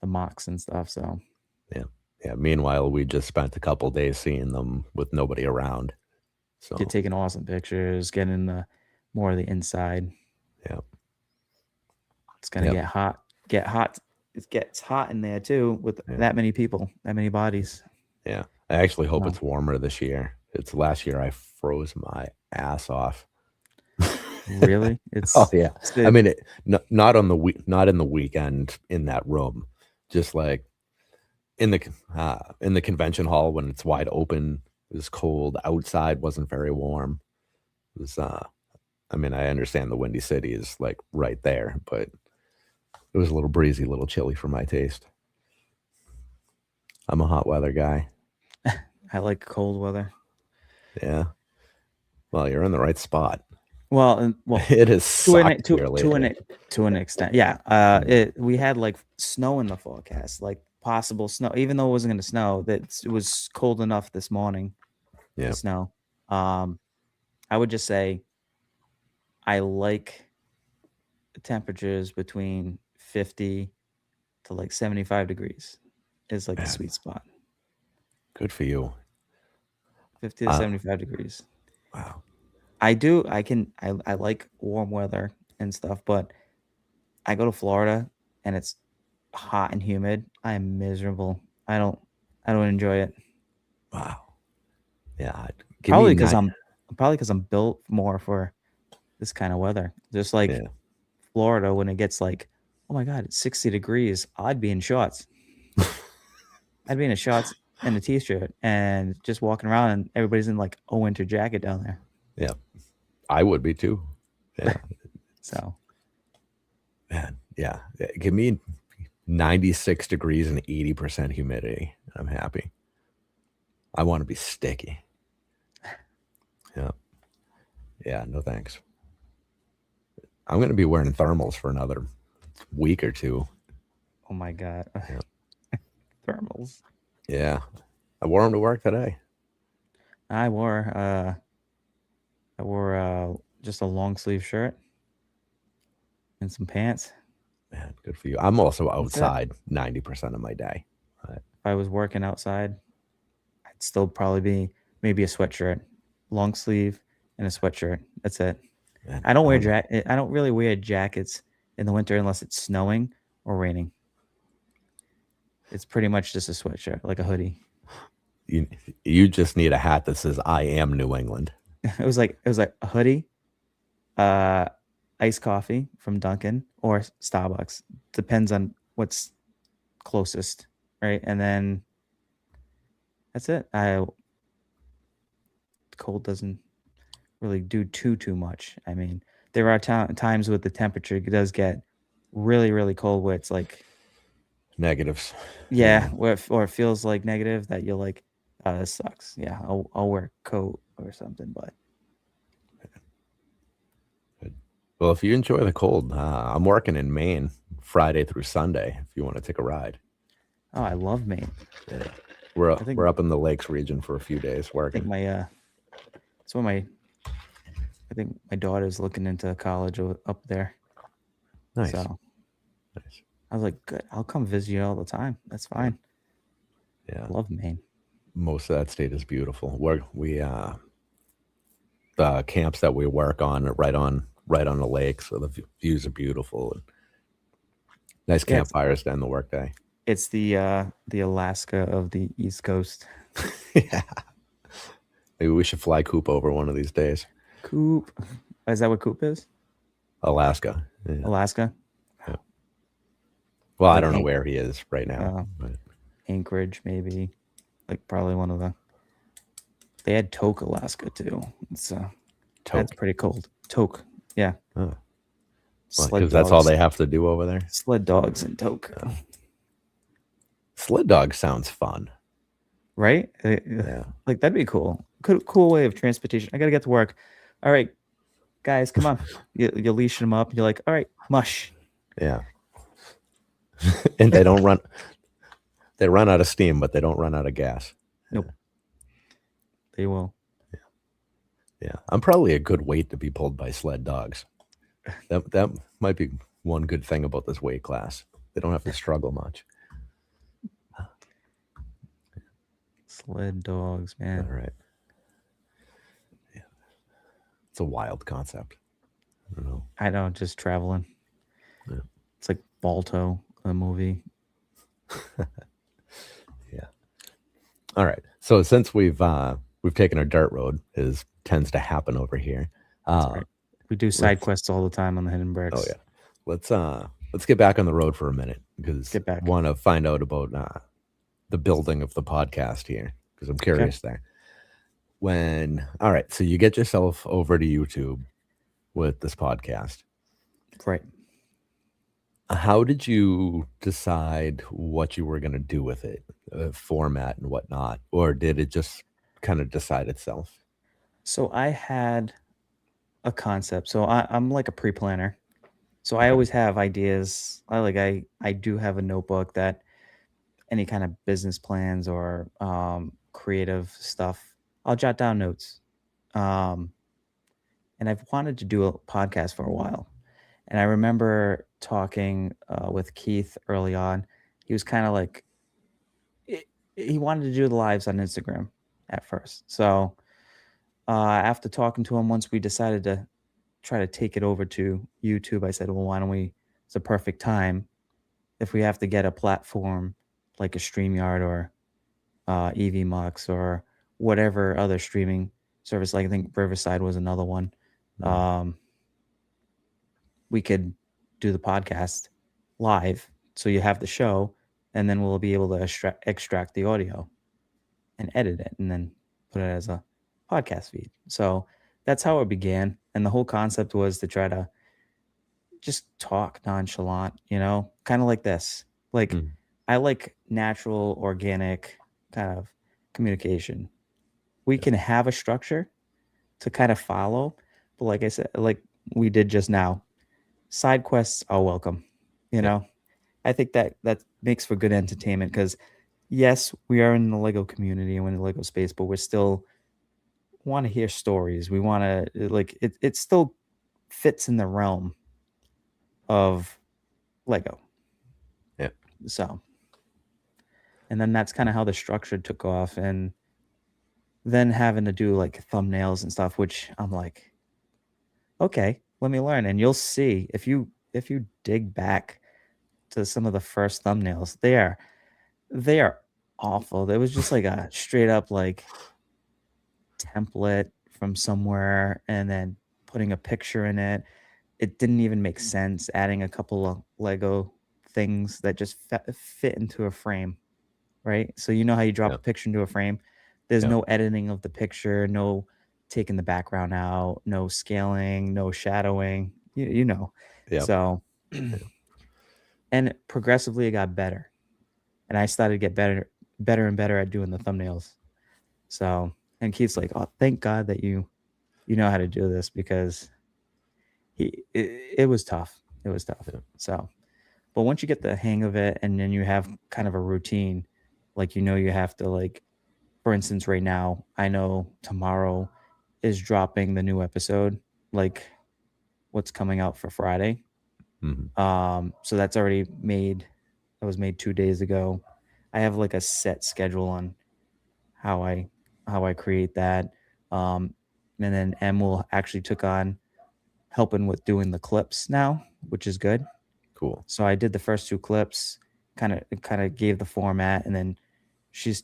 S2: mocks and stuff. So
S1: Yeah. Yeah. Meanwhile, we just spent a couple days seeing them with nobody around.
S2: you're
S1: So
S2: taking awesome pictures, getting the more of the inside.
S1: yeah.
S2: It's gonna
S1: Yep.
S2: get hot. Get hot. It gets hot in there too with
S1: Yeah.
S2: that many people, that many bodies.
S1: Yeah. I actually hope
S2: No,
S1: it's warmer this year. It's last year I froze my ass off.
S2: really,
S1: Oh
S2: it's
S1: yeah. I
S2: the
S1: mean, not on the week, not in the weekend in that room, just like in the convention hall when it's wide open. It was cold. Outside wasn't very warm. It was I mean, I understand the Windy City is like right there, but it was a little breezy, a little chilly for my taste. I'm a hot weather guy.
S2: I like cold weather.
S1: Yeah. Well, you're in the right spot.
S2: Well,
S1: It has
S2: to an
S1: sucked here
S2: to
S1: lately.
S2: an extent, yeah.
S1: Mm,
S2: We had like snow in the forecast, like possible snow, even though it wasn't going to snow. That it was cold enough this morning to
S1: yeah.
S2: snow. Um, I would just say I like temperatures between 50 to like 75 degrees is like the
S1: Man,
S2: sweet spot.
S1: good for you.
S2: 50 to
S1: Uh,
S2: 75 degrees.
S1: wow.
S2: I do. I like warm weather. and stuff, but I go to Florida and it's hot and humid. I am miserable. I don't enjoy it.
S1: Wow. Yeah. Give me
S2: Probably because
S1: nine.
S2: I'm built more for this kind of weather. Just like
S1: Yeah.
S2: Florida when it gets like, oh my God, it's 60 degrees. I'd be in shorts. I'd be in a shorts and a t-shirt and just walking around and everybody's in like a winter jacket down there.
S1: Yeah. I would be too. Yeah.
S2: So
S1: Man. Yeah. Give me 96 degrees and 80% humidity. I'm happy. I want to be sticky. Yeah. Yeah. No thanks. I'm going to be wearing thermals for another week or two.
S2: oh my God.
S1: Yeah.
S2: Thermals.
S1: Yeah. I wore them to work today.
S2: I wore just a long sleeve shirt and some pants.
S1: Man, good for you. I'm also
S2: That's it.
S1: outside 90% of my day.
S2: If I was working outside, I'd still probably be maybe a sweatshirt, long sleeve and a sweatshirt. That's it.
S1: Man,
S2: I don't
S1: I
S2: wear
S1: don't know.
S2: I don't really wear jackets in the winter unless it's snowing or raining. It's pretty much just a sweatshirt, like a hoodie.
S1: You, you just need a hat that says "I am New England."
S2: It was like a hoodie, uh, iced coffee from Dunkin' or Starbucks. Depends on what's closest, right? And then that's it. Cold doesn't really do too much. I mean, there are times with the temperature it does get really cold where it's like
S1: Negatives.
S2: yeah,
S1: Yeah.
S2: or it feels like negative that you're like, oh, this sucks. Yeah, I'll wear a coat or something. But
S1: Good. Well, if you enjoy the cold, I'm working in Maine Friday through Sunday. If you want to take a ride,
S2: oh, I love Maine.
S1: yeah, we're
S2: I
S1: we're
S2: think
S1: up in the lakes region for a few days
S2: I think
S1: working.
S2: it's where my I think my daughter's looking into college up there.
S1: Nice,
S2: So
S1: nice.
S2: I was like, good. I'll come visit you all the time. That's
S1: Yeah,
S2: fine.
S1: yeah.
S2: Love Maine.
S1: Most of that state is beautiful. We the camps that we work on are right on the lake, so the views are beautiful and nice
S2: Yeah, it's
S1: campfires to end the workday.
S2: it's the Alaska of the East Coast.
S1: Yeah, maybe we should fly Coop over one of these days.
S2: Coop. Is that what Coop is?
S1: Alaska. Yeah.
S2: Alaska?
S1: Yeah. Well, I
S2: Like
S1: don't know where he is right now,
S2: uh,
S1: but
S2: Anchorage, maybe. Like probably one of the. They had Toke, Alaska too. It's that's
S1: Toke.
S2: pretty cold. Toke, yeah.
S1: Oh, well,
S2: Sled
S1: because that's all
S2: dogs,
S1: they have to do over there.
S2: sled dogs in Toke,
S1: Yeah. Sled dog sounds fun.
S2: right?
S1: Yeah.
S2: Like that'd be cool. Cool way of transportation. I gotta get to work. All right, guys, come on. You leash them up. And you're like, all right, mush.
S1: Yeah. And they don't run. They run out of steam, but they don't run out of gas.
S2: Nope, they will.
S1: Yeah. I'm probably a good weight to be pulled by sled dogs. That might be one good thing about this weight class. They don't have to struggle much.
S2: Sled dogs,
S1: All
S2: man.
S1: right. Yeah. It's a wild concept. I don't know.
S2: I know, just traveling.
S1: Yeah.
S2: It's like Balto, the movie.
S1: Yeah. All right. So since we've taken our dirt road, as tends to happen over here.
S2: That's right. We do side
S1: Let's
S2: quests all the time on the Hidden
S1: oh
S2: Bricks.
S1: yeah. Let's get back on the road for a minute because
S2: Get
S1: I
S2: back.
S1: want to find out about the building of the podcast here because I'm curious there. All right, so you get yourself over to YouTube with this podcast.
S2: Right.
S1: How did you decide what you were going to do with it, format and whatnot, or did it just kind of decide itself?
S2: So I had a concept. So I'm like a pre-planner. So I
S1: Okay.
S2: always have ideas. I do have a notebook that any kind of business plans or creative stuff, I'll jot down notes. Um, and I've wanted to do a podcast for a while. And I remember talking with Keith early on. He was kind of like, he he wanted to do the lives on Instagram at first. So after talking to him, once we decided to try to take it over to YouTube, I said, well, why don't we? It's a perfect time if we have to get a platform like a StreamYard or EVMux or whatever other streaming service. Like I think Riverside was another one. Um, we could do the podcast live, so you have the show, and then we'll be able to extract the audio and edit it, and then put it as a podcast feed. So that's how it began, and the whole concept was to try to just talk nonchalant, kind of like this. Like
S1: Mm.
S2: I like natural, organic kind of communication. We
S1: Yeah.
S2: can have a structure to kind of follow, but like I said, like we did just now, side quests are welcome. You
S1: Yeah.
S2: know, I think that makes for good entertainment because yes, we are in the Lego community and we're in the Lego space, but we're still want to hear stories. We want to like it. It still fits in the realm of Lego.
S1: Yeah.
S2: So, and then that's kind of how the structure took off, and then having to do like thumbnails and stuff, which I'm like, okay, let me learn. And you'll see if you dig back to some of the first thumbnails, they are awful. There was just like a straight up like template from somewhere and then putting a picture in it. It didn't even make sense adding a couple of Lego things that just fit into a frame, right? So you know how you drop
S1: Yeah.
S2: a picture into a frame? There's
S1: Yeah.
S2: no editing of the picture, no taking the background out, no scaling, no shadowing, you know.
S1: Yeah.
S2: So
S1: Yeah.
S2: and progressively it got better. And I started to get better and better at doing the thumbnails. So, and Keith's like, "Oh, thank God that you know how to do this because it was tough. It was tough."
S1: Yeah.
S2: So, but once you get the hang of it and then you have kind of a routine, like you have to like, for instance, right now, I know tomorrow is dropping the new episode, like what's coming out for Friday.
S1: Mhm.
S2: So that's already made. That was made 2 days ago. I have like a set schedule on how I how I create that. Um, and then M will actually took on helping with doing the clips now, which is good.
S1: Cool.
S2: So I did the first two clips, kind of gave the format, and then she's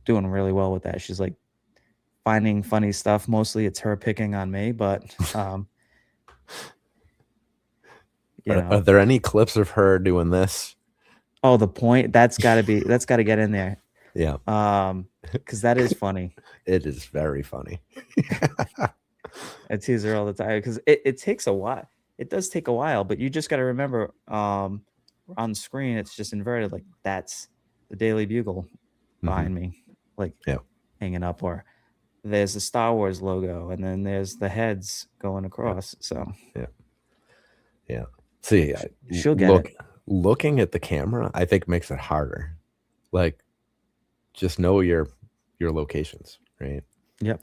S2: doing really well with that. She's like finding funny stuff. Mostly it's her picking on me, but you
S1: Are
S2: know.
S1: there any clips of her doing this?
S2: Oh, the point that's got to get in there.
S1: Yeah.
S2: Because that is funny.
S1: It is very funny.
S2: I tease her all the time because it takes a while. It does take a while, but you just got to remember on the screen, it's just inverted. Like that's the Daily Bugle
S1: Mhm.
S2: behind me, like
S1: Yeah.
S2: hanging up, or there's the Star Wars logo, and then there's the heads going
S1: Yeah.
S2: across. So
S1: Yeah. Yeah. See,
S2: she'll get it.
S1: looking at the camera, I think makes it harder. Like, just know your locations, right?
S2: Yep.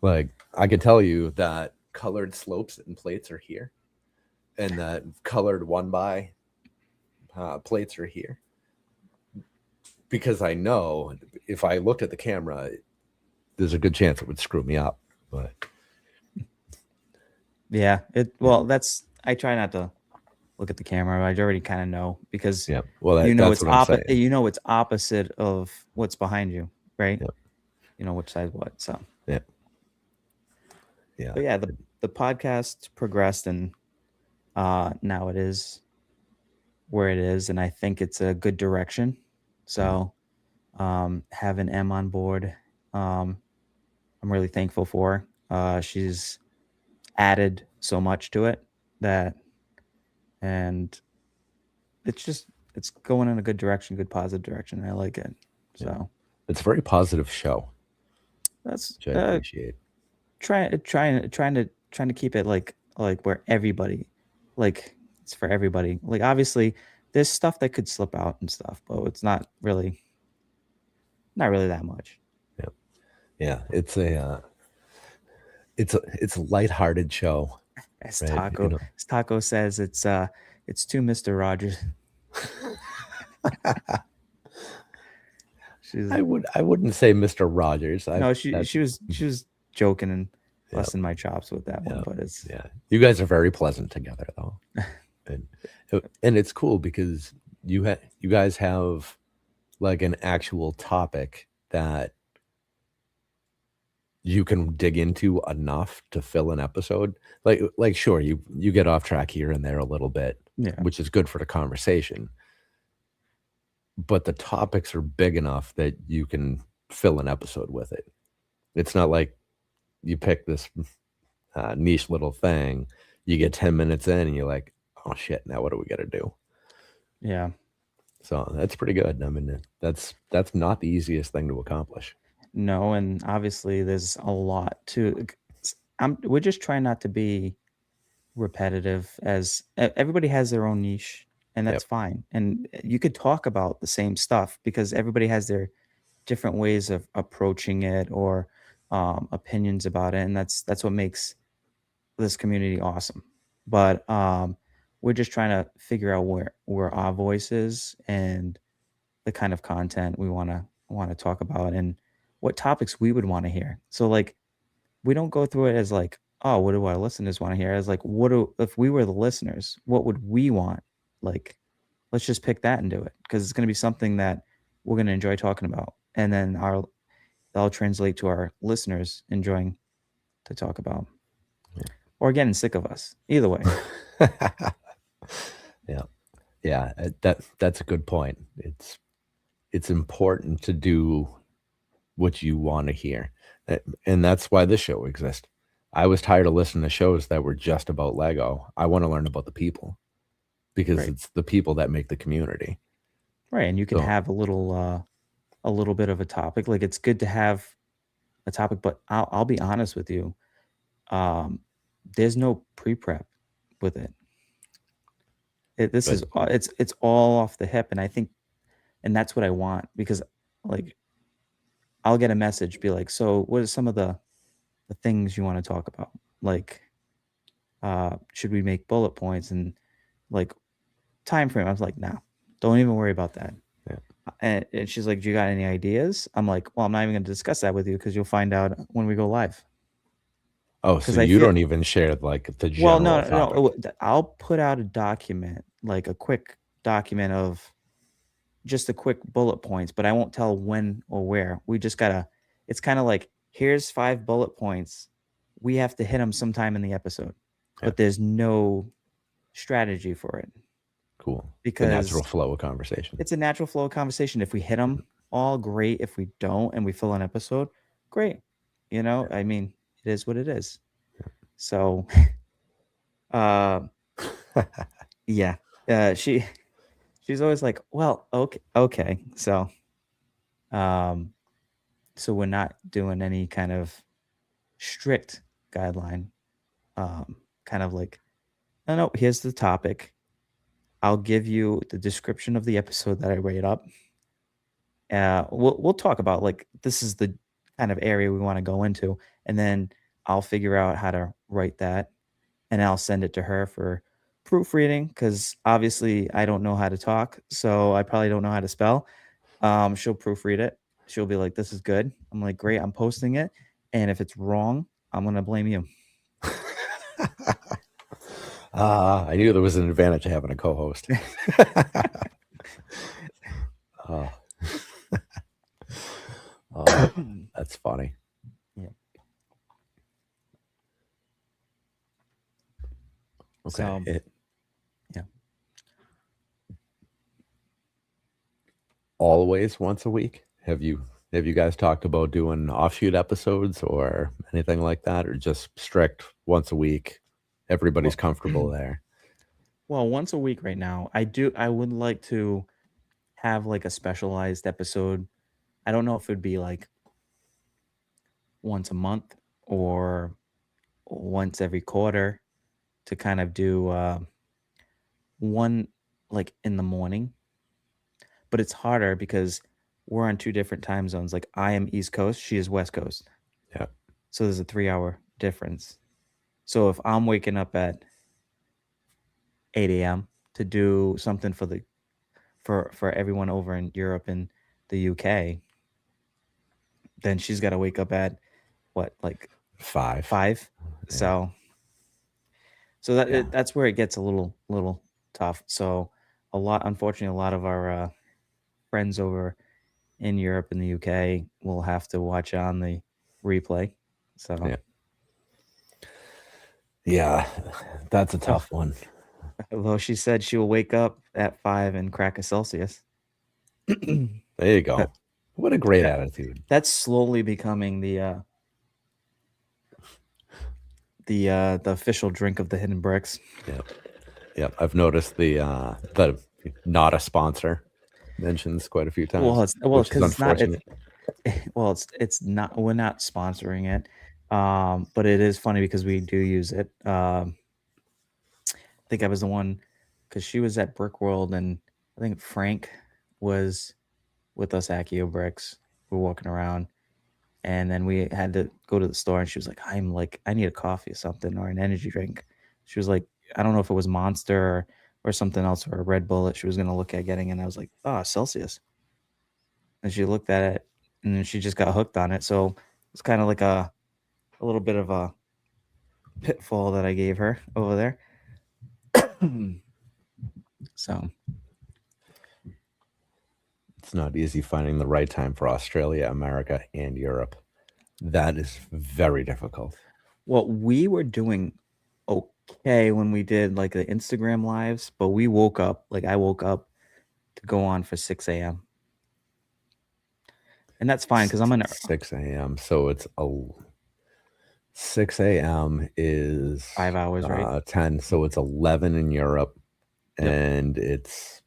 S1: Like, I can tell you that colored slopes and plates are here, and that colored one by plates are here, because I know if I looked at the camera, there's a good chance it would screw me up. But
S2: Yeah.
S1: yeah,
S2: Well, that's I try not to look at the camera. I already kind of know because
S1: yeah. Well, that's what I'm saying.
S2: it's opposite of what's behind you, right?
S1: Yeah,
S2: You know which side what. So,
S1: yeah, yeah,
S2: but yeah, the podcast progressed, and now it is where it is, and I think it's a good direction.
S1: mhm,
S2: So, having M on board, um, I'm really thankful for. She's added so much to it that, and it's going in a good direction, good positive direction. I like it.
S1: yeah.
S2: So
S1: It's a very positive show,
S2: that's
S1: which I appreciate.
S2: trying to keep it like where everybody, like it's for everybody. Like obviously there's stuff that could slip out and stuff, but it's not really that much.
S1: Yeah, yeah. It's a lighthearted show,
S2: As
S1: right?
S2: Taco says, it's too Mr. Rogers. She's
S1: I wouldn't say Mr. Rogers. I
S2: no,
S1: that
S2: she was joking, and
S1: Yeah.
S2: busting my chops with that one,
S1: Yeah.
S2: but it's
S1: Yeah. You guys are very pleasant together, though, and and it's cool because you guys have like an actual topic that you can dig into enough to fill an episode. Like sure, you get off track here and there a little bit,
S2: yeah,
S1: which is good for the conversation, but the topics are big enough that you can fill an episode with it. It's not like you pick this niche little thing, you get 10 minutes in and you're like, "Oh shit, now what do we got to do?"
S2: yeah.
S1: So that's pretty good. I mean, that's not the easiest thing to accomplish.
S2: No, and obviously there's a lot to. We're just trying not to be repetitive as everybody has their own niche, and that's
S1: Yep.
S2: fine. And you could talk about the same stuff because everybody has their different ways of approaching it or opinions about it, and that's what makes this community awesome. But we're just trying to figure out where our voice is and the kind of content we want to talk about and what topics we would want to hear. So like we don't go through it as like, oh, what do our listeners want to hear? As like, what do if we were the listeners, what would we want? Like, let's just pick that and do it because it's going to be something that we're going to enjoy talking about, and then our that'll translate to our listeners enjoying to talk about or getting sick of us. Either way,
S1: Yeah. Yeah, that's a good point. It's important to do what you want to hear. And that's why this show exists. I was tired of listening to shows that were just about Lego. I want to learn about the people because
S2: right,
S1: it's the people that make the community.
S2: right, and you can
S1: So,
S2: have a little bit of a topic. Like it's good to have a topic, but I'll be honest with you. Um, there's no pre prep with it. This is
S1: good.
S2: it's all off the hip, and I think, and that's what I want because like I'll get a message, be like, so what are some of the things you want to talk about? Like, should we make bullet points and like time frame? I was like, nah, don't even worry about that.
S1: Yeah.
S2: And she's like, do you got any ideas? I'm like, well, I'm not even going to discuss that with you because you'll find out when we go live.
S1: Oh, so
S2: Because I
S1: you
S2: feel,
S1: don't even share like the
S2: well,
S1: general
S2: no,
S1: topic.
S2: I'll put out a document, like a quick document of just the quick bullet points, but I won't tell when or where. We just gotta. It's kind of like here's 5 bullet points. We have to hit them sometime in the episode,
S1: Yeah,
S2: but there's no strategy for it
S1: cool. The natural
S2: because
S1: flow of conversation.
S2: it's a natural flow of conversation. If we hit them all, great. If we don't and we fill an episode, great. I mean, it is what it is. So, uh, yeah, she's always like, well, okay, okay. Um, so we're not doing any kind of strict guideline. Kind of like, no, no, here's the topic. I'll give you the description of the episode that I rate up. We'll talk about like this is the kind of area we want to go into, and then I'll figure out how to write that, and I'll send it to her for proofreading because obviously I don't know how to talk, so I probably don't know how to spell. She'll proofread it. She'll be like, "This is good." I'm like, "Great." I'm posting it, and if it's wrong, I'm gonna blame you.
S1: I knew there was an advantage to having a co-host. Oh, oh, that's funny.
S2: Yeah.
S1: Okay.
S2: So yeah.
S1: Always once a week? Have you guys talked about doing offshoot episodes or anything like that, or just strict once a week? Everybody's
S2: Well,
S1: comfortable there.
S2: well, once a week right now. I would like to have like a specialized episode. I don't know if it'd be like once a month or once every quarter to kind of do one like in the morning, but it's harder because we're on two different time zones. Like I am East Coast, she is West Coast.
S1: Yeah.
S2: So there's a 3 hour difference. So if I'm waking up at 8 a.m. to do something for the for everyone over in Europe and the UK, then she's got to wake up at what like
S1: 5.
S2: 5.
S1: Yeah.
S2: So
S1: Yeah.
S2: that's where it gets a little tough. So unfortunately, a lot of our friends over in Europe and the UK will have to watch on the replay. So,
S1: Yeah. Yeah. That's a
S2: oh,
S1: tough one.
S2: although she said she will wake up at 5 and crack a Celsius.
S1: There you
S2: That
S1: go. What a great
S2: that
S1: attitude.
S2: that's slowly becoming the official drink of the Hidden Bricks.
S1: Yep. Yep. I've noticed the not a sponsor mentions quite a few times, which is
S2: Because it's not
S1: unfortunate.
S2: well, it's not we're not sponsoring it, but it is funny because we do use it. I think I was the one because she was at Brick World, and I think Frank was with us at Akio Bricks. We're walking around, and then we had to go to the store, and she was like, I need a coffee or something or an energy drink." She was like, I don't know if it was Monster or something else or a Red Bull that she was gonna look at getting, and I was like, "Oh, Celsius." And she looked at it, and then she just got hooked on it. So it's kind of like a little bit of a pitfall that I gave her over there. So
S1: It's not easy finding the right time for Australia, America, and Europe. That is very difficult.
S2: well, we were doing okay when we did like the Instagram lives, but we woke up like I woke up to go on for 6 a.m. And that's fine because I'm in
S1: 6 a.m. So it's a 6 a.m. is
S2: 5 hours, right?
S1: 10. So it's 11 in Europe.
S2: Yep.
S1: And it's,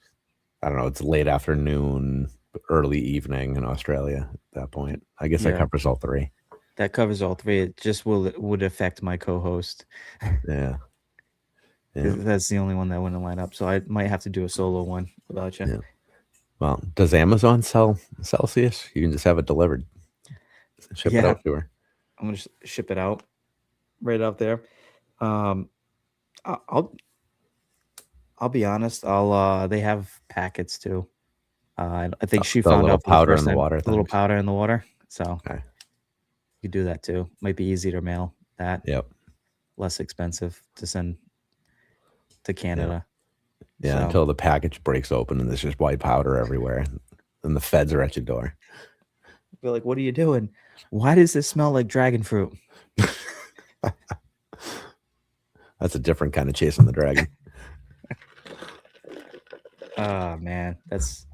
S1: I don't know, it's late afternoon, early evening in Australia at that point. I guess that
S2: Yeah,
S1: covers all three.
S2: that covers all three. It just would affect my co-host.
S1: Yeah. Yeah.
S2: 'Cause that's the only one that wouldn't line up. So I might have to do a solo one without you.
S1: Yeah. Well, does Amazon sell Celsius? You can just have it delivered, ship it
S2: Yeah,
S1: out to her.
S2: I'm gonna ship it out right out there. Um, I- I'll I'll be honest. They have packets too. I think she
S1: The
S2: found
S1: little
S2: out for the
S1: powder
S2: first
S1: in the
S2: time
S1: water
S2: the little
S1: things.
S2: powder in the water. So
S1: Okay.
S2: you do that too. Might be easy to mail that,
S1: Yep.
S2: less expensive to send to
S1: Yeah.
S2: Canada.
S1: Yeah.
S2: So
S1: Until the package breaks open and there's just white powder everywhere. And the feds are at your door.
S2: be like, what are you doing? Why does this smell like dragon fruit?
S1: That's a different kind of chasing the dragon.
S2: Oh man, that's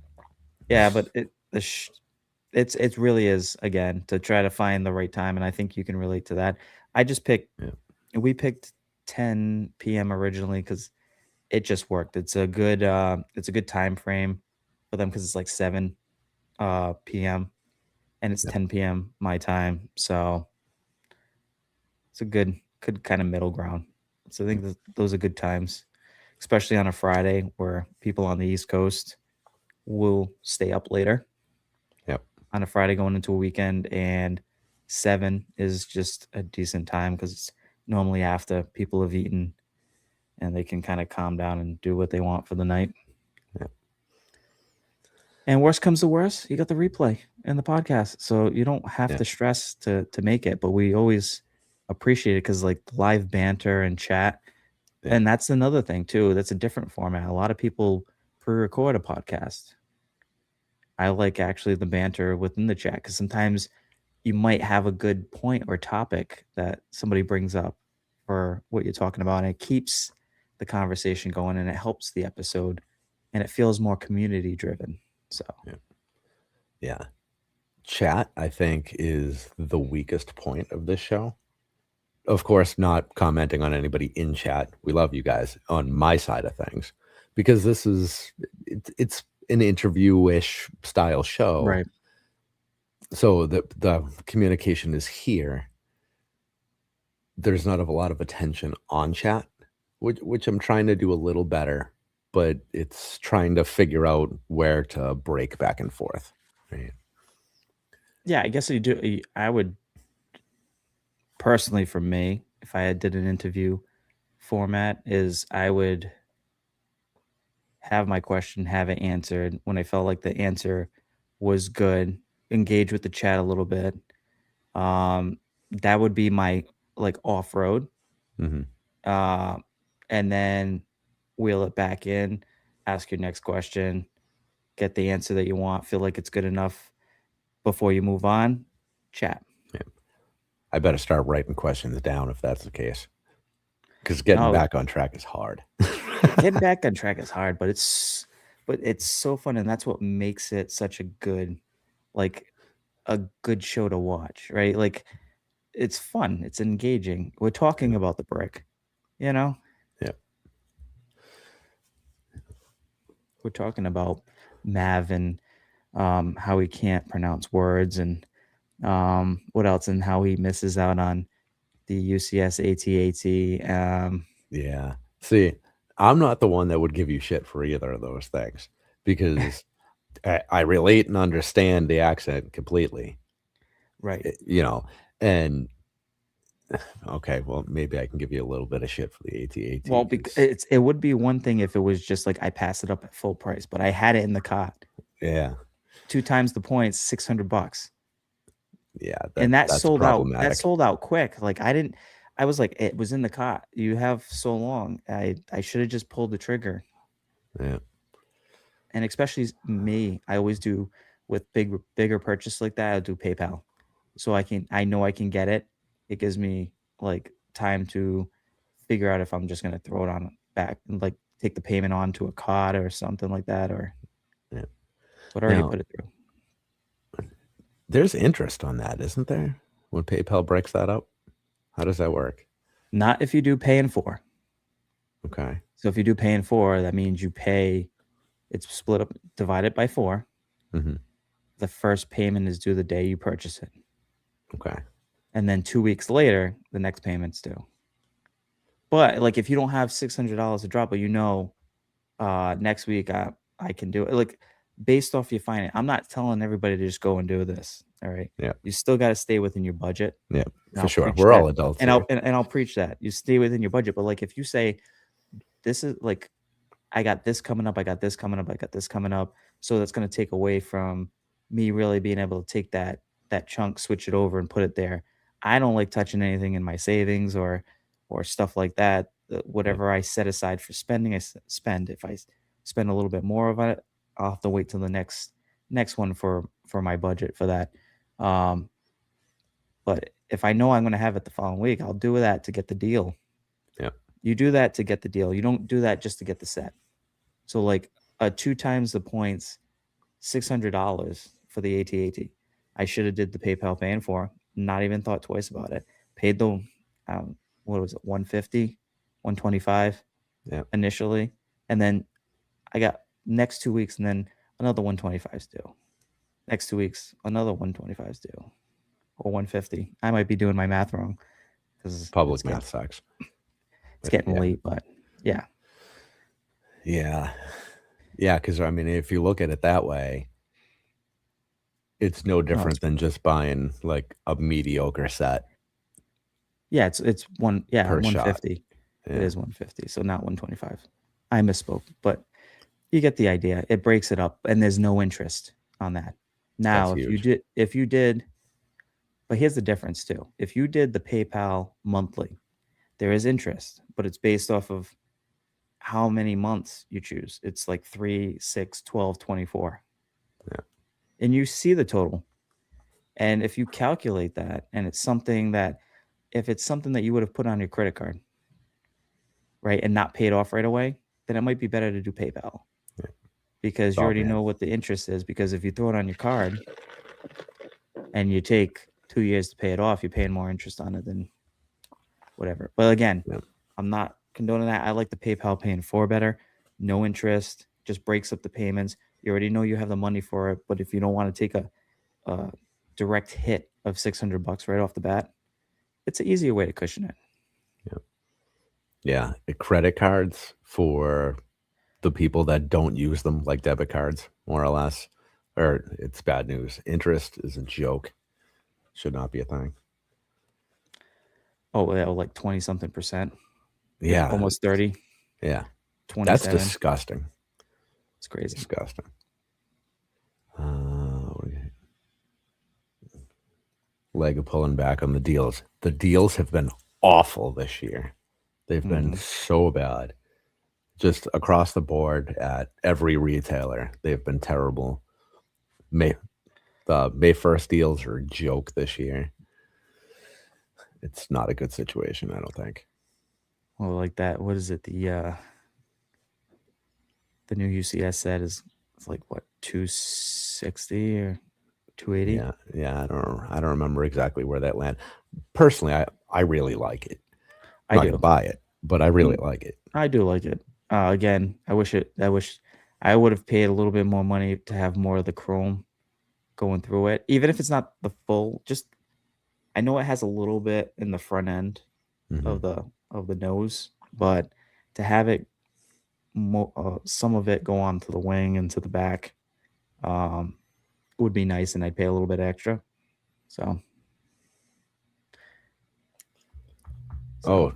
S2: yeah, but it really is again to try to find the right time, and I think you can relate to that. I just picked
S1: Yeah.
S2: we picked 10 p.m. originally because it just worked. It's a good time frame for them because it's like 7 p.m. and it's
S1: Yep.
S2: 10 p.m. my time. So it's a good kind of middle ground. So I think those are good times, especially on a Friday where people on the East Coast will stay up later
S1: Yep.
S2: on a Friday going into a weekend, and 7 is just a decent time because it's normally after people have eaten and they can kind of calm down and do what they want for the night.
S1: Yep.
S2: And worst comes to worst, you got the replay and the podcast, so you don't have
S1: Yeah.
S2: to stress to make it. But we always appreciate it because like live banter and chat,
S1: Yeah.
S2: and that's another thing too. That's a different format. A lot of people pre-record a podcast. I like actually the banter within the chat because sometimes you might have a good point or topic that somebody brings up for what you're talking about, and it keeps the conversation going and it helps the episode and it feels more community driven. So
S1: Yeah. Yeah. Chat, I think, is the weakest point of this show. Of course, not commenting on anybody in chat. We love you guys on my side of things because it's an interview-ish style show.
S2: right.
S1: So the communication is here. There's not a lot of attention on chat, which I'm trying to do a little better, but it's trying to figure out where to break back and forth. Right.
S2: Yeah, I guess I would personally, for me, if I did an interview format, is I would have my question, have it answered. When I felt like the answer was good, engage with the chat a little bit. That would be my like off-road.
S1: Mhm.
S2: Uh, and then wheel it back in, ask your next question, get the answer that you want, feel like it's good enough before you move on, chat.
S1: Yeah. I better start writing questions down if that's the case, because getting
S2: No,
S1: back on track is hard.
S2: getting back on track is hard, but it's so fun, and that's what makes it such a good like a good show to watch, right? Like it's fun, it's engaging. We're talking
S1: Yeah,
S2: about the brick, you know?
S1: yeah,
S2: We're talking about Mav and how he can't pronounce words and what else and how he misses out on the UCS ATAT.
S1: yeah. See, I'm not the one that would give you shit for either of those things because I relate and understand the accent completely,
S2: Right.
S1: you know, and okay, well, maybe I can give you a little bit of shit for the AT-AT
S2: Well,
S1: because
S2: it would be one thing if it was just like I passed it up at full price, but I had it in the cart.
S1: yeah,
S2: 2 times the points, $600.
S1: yeah,
S2: And that
S1: that's
S2: sold out
S1: problematic.
S2: quick. Like, I was like, "It was in the cart. You have so long. I should have just pulled the trigger."
S1: Yeah,
S2: And especially me, I always do with bigger purchase like that, I'll do PayPal. So I know I can get it. It gives me, like, time to figure out if I'm just gonna throw it on back and, like, take the payment onto a card or something like that, or
S1: yeah.
S2: but I already
S1: Now,
S2: put it through.
S1: there's interest on that, isn't there? When PayPal breaks that up? How does that work?
S2: Not if you do pay in 4.
S1: Okay.
S2: So if you do pay in 4, that means you pay it's split up divided by 4.
S1: Mhm.
S2: The first payment is due the day you purchase it,
S1: Okay.
S2: and then 2 weeks later, the next payment's due. But, like, if you don't have $600 to drop, but next week I can do it, like, based off your finance. I'm not telling everybody to just go and do this, all right?
S1: Yeah.
S2: You still gotta stay within your budget,
S1: Yeah,
S2: and
S1: for
S2: I'll
S1: sure.
S2: preach
S1: We're all
S2: that,
S1: adults
S2: and
S1: here.
S2: I'll preach that. You stay within your budget, but, like, if you say, "This is like, I got this coming up, I got this coming up, I got this coming up," so that's gonna take away from me really being able to take that chunk, switch it over, and put it there. I don't like touching anything in my savings or stuff like that.
S1: Yeah,
S2: Whatever I set aside for spending, spend. If spend a little bit more of it, I'll have to wait till the next one for my budget for that. Um, but if I know I'm gonna have it the following week, I'll do that to get the deal.
S1: yeah,
S2: You do that to get the deal. You don't do that just to get the set. So like 2 times the points, $600 for the AT-AT. I should have did the PayPal paying for, not even thought twice about it. Paid the what was it, 150, 125
S1: yeah.
S2: initially, and then I got next 2 weeks, and then another 125 is due. Next 2 weeks, another 125 is due, or 150. I might be doing my math wrong because
S1: Public math sucks.
S2: it's
S1: But
S2: getting
S1: yeah.
S2: late, but yeah.
S1: Yeah. Yeah, because I mean, if you look at it that way, it's no
S2: No,
S1: different than just buying like a mediocre set
S2: yeah, it's
S1: per shot.
S2: 150. It
S1: Yeah,
S2: is 150, so not 125. I misspoke, but you get the idea. It breaks it up and there's no interest on that.
S1: that's
S2: Now,
S1: huge.
S2: if you did but here's the difference too. If you did the PayPal monthly, there is interest, but it's based off of how many months you choose. It's like 3, 6, 12, 24.
S1: Yeah,
S2: And you see the total. And if you calculate that and it's something that if it's something that you would have put on your credit card, right, and not paid off right away, then it might be better to do PayPal
S1: yeah. It's
S2: because you
S1: all
S2: already
S1: in.
S2: know what the interest is. Because if you throw it on your card and you take 2 years to pay it off, you're paying more interest on it than whatever. But again,
S1: Yeah,
S2: I'm not condoning that. I like the PayPal paying for better, no interest, just breaks up the payments. You already know you have the money for it, but if you don't want to take a direct hit of $600 right off the bat, it's an easier way to cushion it.
S1: yeah, yeah. The credit cards for the people that don't use them, like debit cards, more or less, or it's bad news. Interest is a joke. Should not be a thing.
S2: Oh, yeah, like 20 something percent,
S1: Yeah,
S2: almost 30,
S1: yeah. That's
S2: 27.
S1: disgusting.
S2: It's crazy.
S1: Disgusting. leg of pulling back on the deals. The deals have been awful this year. They've been
S2: Mhm.
S1: so bad. Just across the board at every retailer, they've been terrible. May the May 1st deals are a joke this year. It's not a good situation, I don't think.
S2: Well, like that, what is it? The new UCS set is it's like what, 260 or 280?
S1: Yeah, yeah, I don't remember exactly where that landed. Personally, I really like it. I'm
S2: I
S1: not gonna
S2: do.
S1: buy it, but I really
S2: Mm,
S1: like it.
S2: I do like it. Again, I wish I would have paid a little bit more money to have more of the chrome going through it, even if it's not the full. Just I know it has a little bit in the front end
S1: Mhm.
S2: of the nose, but to have it some of it go on to the wing and to the back um, would be nice, and I'd pay a little bit extra. So, so
S1: Oh,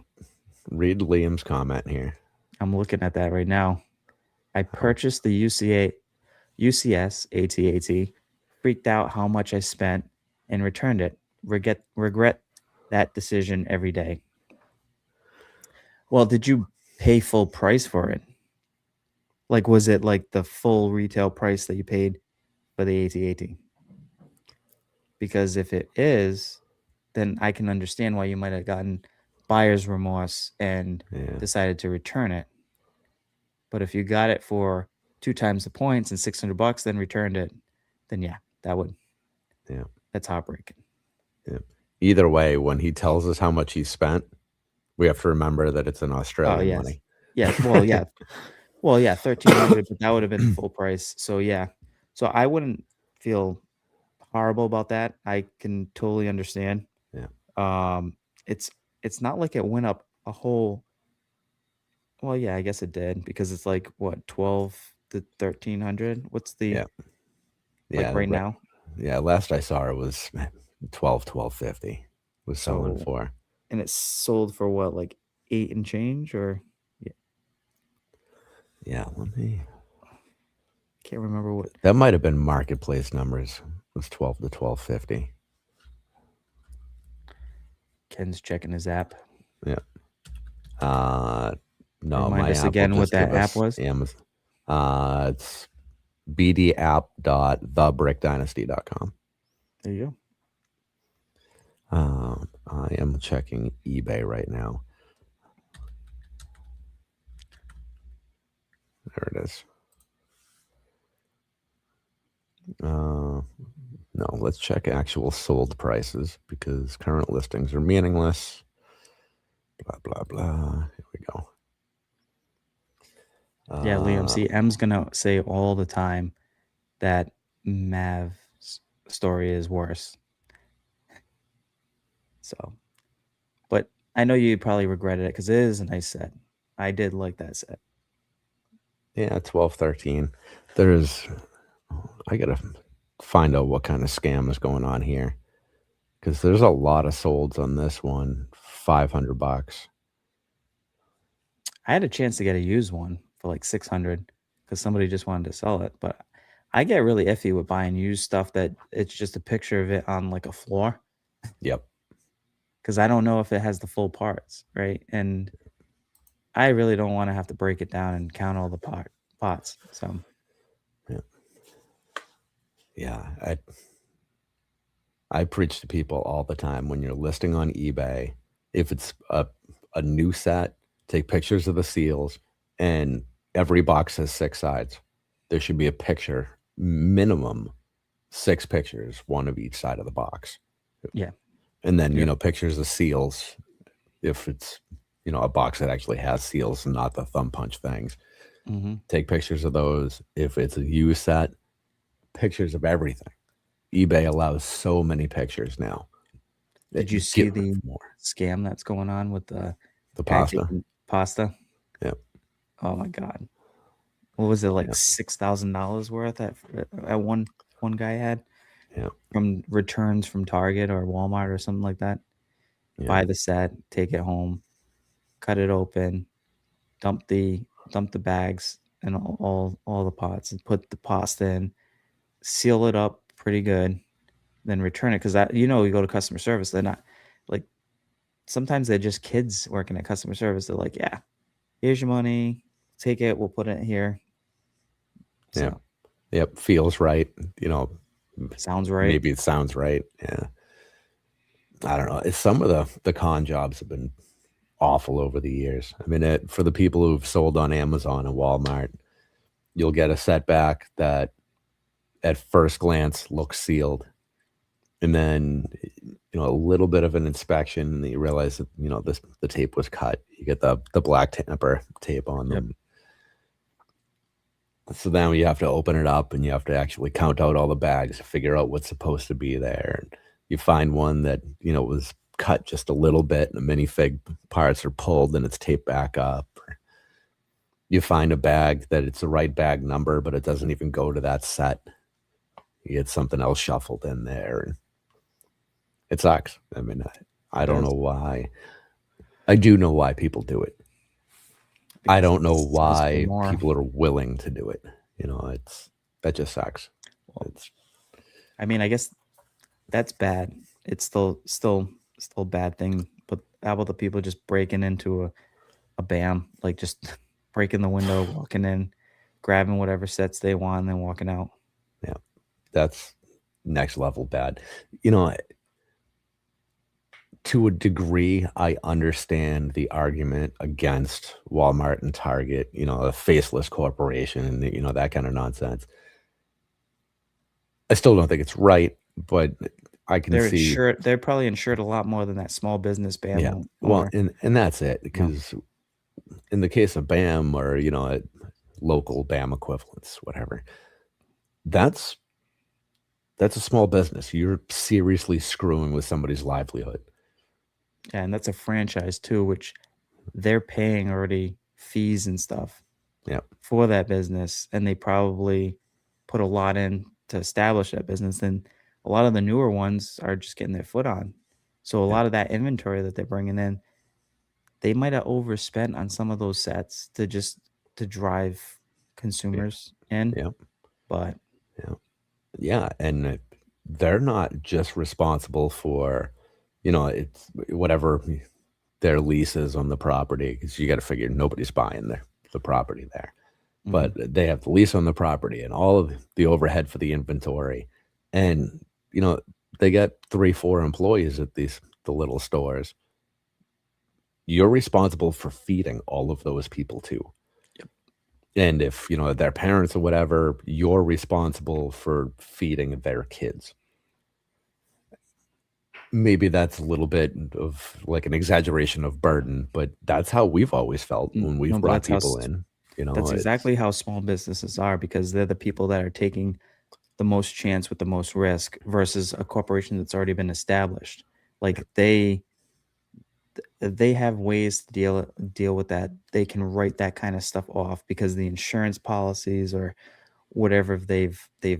S1: read Liam's comment here.
S2: I'm looking at that right now. I
S1: Oh,
S2: purchased the UCS ATAT, freaked out how much I spent, and returned it. Regret that decision every day. Well, did you pay full price for it? Like, was it like the full retail price that you paid for the ATAT? Because if it is, then I can understand why you might have gotten buyer's remorse and
S1: yeah,
S2: decided to return it. But if you got it for 2 times the points and $600, then returned it, then yeah,
S1: yeah,
S2: that's heartbreaking.
S1: yeah. Either way, when he tells us how much he spent, we have to remember that it's in
S2: Oh,
S1: Australian
S2: yes.
S1: money.
S2: Yes, well, yeah. Well, yeah, 1,300, but that would have been the full price. So, yeah. So, I wouldn't feel horrible about that. I can totally understand.
S1: Yeah,
S2: Um, it's it's not like it went up a whole well, yeah, I guess it did because it's like what, 12 to 1,300? What's the
S1: yeah,
S2: like
S1: yeah,
S2: right now?
S1: yeah. Last I saw it was 12.50 was selling
S2: So,
S1: for.
S2: and it's sold for what, like 8 and change or yeah,
S1: Yeah, let me.
S2: can't remember what
S1: That might have been marketplace numbers. It was 12 to 12.50.
S2: Ken's checking his app.
S1: Yeah. Uh, no,
S2: Remind
S1: my
S2: us
S1: app will
S2: again what
S1: just
S2: that
S1: give
S2: app
S1: us
S2: was.
S1: Amazon. It's bdapp.thebrickdynasty.com.
S2: There you go.
S1: I am checking eBay right now. There it is. Uh, no, let's check actual sold prices because current listings are meaningless. Blah, blah, blah. Here we go.
S2: Yeah, Liam.
S1: Uh,
S2: See, M's gonna say all the time that Mav's story is worse. So, but I know you probably regretted it because it is a nice set. I did like that set.
S1: yeah, 12.13. There's, I gotta find out what kind of scam is going on here because there's a lot of solds on this one. $500.
S2: I had a chance to get a used one for like 600 because somebody just wanted to sell it. But I get really iffy with buying used stuff that it's just a picture of it on like a floor
S1: Yep.
S2: because I don't know if it has the full parts, right? And I really don't want to have to break it down and count all the pots. So
S1: Yeah. Yeah. I preach to people all the time when you're listing on eBay, if it's a new set, take pictures of the seals, and every box has 6 sides. There should be a picture, minimum 6 pictures, one of each side of the box.
S2: yeah,
S1: And then,
S2: yep.
S1: pictures of seals, if it's, a box that actually has seals and not the thumb punch things.
S2: Hmm.
S1: Take pictures of those. If it's a used set, pictures of everything. eBay allows so many pictures now.
S2: Did you see
S1: Get
S2: the
S1: more.
S2: scam that's going on with the
S1: The
S2: guy
S1: pasta.
S2: taking pasta?
S1: Yeah,
S2: Oh my god. What was it, like
S1: yeah,
S2: $6,000 worth at one guy had
S1: yeah,
S2: from returns from Target or Walmart or something like that?
S1: yeah,
S2: Buy the set, take it home, cut it open, dump the bags and all the pots and put the pasta in, seal it up pretty good, then return it because that you go to customer service, they're not like sometimes they're just kids working at customer service. They're like, yeah, here's your money, take it, we'll put it here.
S1: Yep.
S2: So
S1: Yep. Feels right. You know,
S2: sounds right.
S1: maybe it sounds right. Yeah. I don't know. Some of the con jobs have been awful over the years. I mean, for the people who've sold on Amazon and Walmart, you'll get a setback that at first glance looks sealed. And then, a little bit of an inspection, and you realize that, the tape was cut. You get the black tamper tape on
S2: Yep.
S1: them. So then you have to open it up and you have to actually count out all the bags to figure out what's supposed to be there. And you find one that, was cut just a little bit and the minifig parts are pulled and it's taped back up. Or you find a bag that it's the right bag number, but it doesn't even go to that set. You get something else shuffled in there. And it sucks. I mean, I
S2: It
S1: don't
S2: does
S1: know why. I do know why people do it. I
S2: because it
S1: don't know
S2: sells for
S1: why
S2: more.
S1: people are willing to do it. That just sucks.
S2: Well,
S1: It's
S2: I mean, I guess that's bad. It's still a bad thing. But how about the people just breaking into a BAM, like just breaking the window, walking in, grabbing whatever sets they want, and then walking out.
S1: yeah, that's next level bad. You know, to a degree, I understand the argument against Walmart and Target, a faceless corporation and that kind of nonsense. I still don't think it's right, but I can
S2: They're
S1: see.
S2: insured. They're probably insured a lot more than that small business BAM
S1: Yeah. Well,
S2: owner.
S1: and that's it,
S2: No.
S1: because in the case of BAM or, local BAM equivalents, whatever, that's that's a small business. You're seriously screwing with somebody's livelihood.
S2: And that's a franchise too, which they're paying already fees and stuff
S1: Yeah.
S2: for that business, and they probably put a lot in to establish that business. And a lot of the newer ones are just getting their foot on. So a
S1: Yeah.
S2: lot of that inventory that they're bringing in, they might have overspent on some of those sets to drive
S1: Yeah.
S2: consumers in.
S1: Yeah.
S2: But
S1: Yeah. Yeah, and they're not just responsible for, it's whatever their lease is on the property, because you gotta figure nobody's buying the property there. But
S2: mhm,
S1: they have the lease on the property and all of the overhead for the inventory, and, you know, they get 3, 4 employees at the little stores. You're responsible for feeding all of those people too.
S2: yep.
S1: And if, their parents or whatever, you're responsible for feeding their kids. Maybe that's a little bit of like an exaggeration of burden, but that's how we've always felt when
S2: No,
S1: we've
S2: but
S1: brought people in.
S2: that's
S1: It's
S2: exactly how small businesses are because they're the people that are taking the most chance with the most risk versus a corporation that's already been established.
S1: yeah,
S2: Like they have ways to deal with that. They can write that kind of stuff off because the insurance policies or whatever they've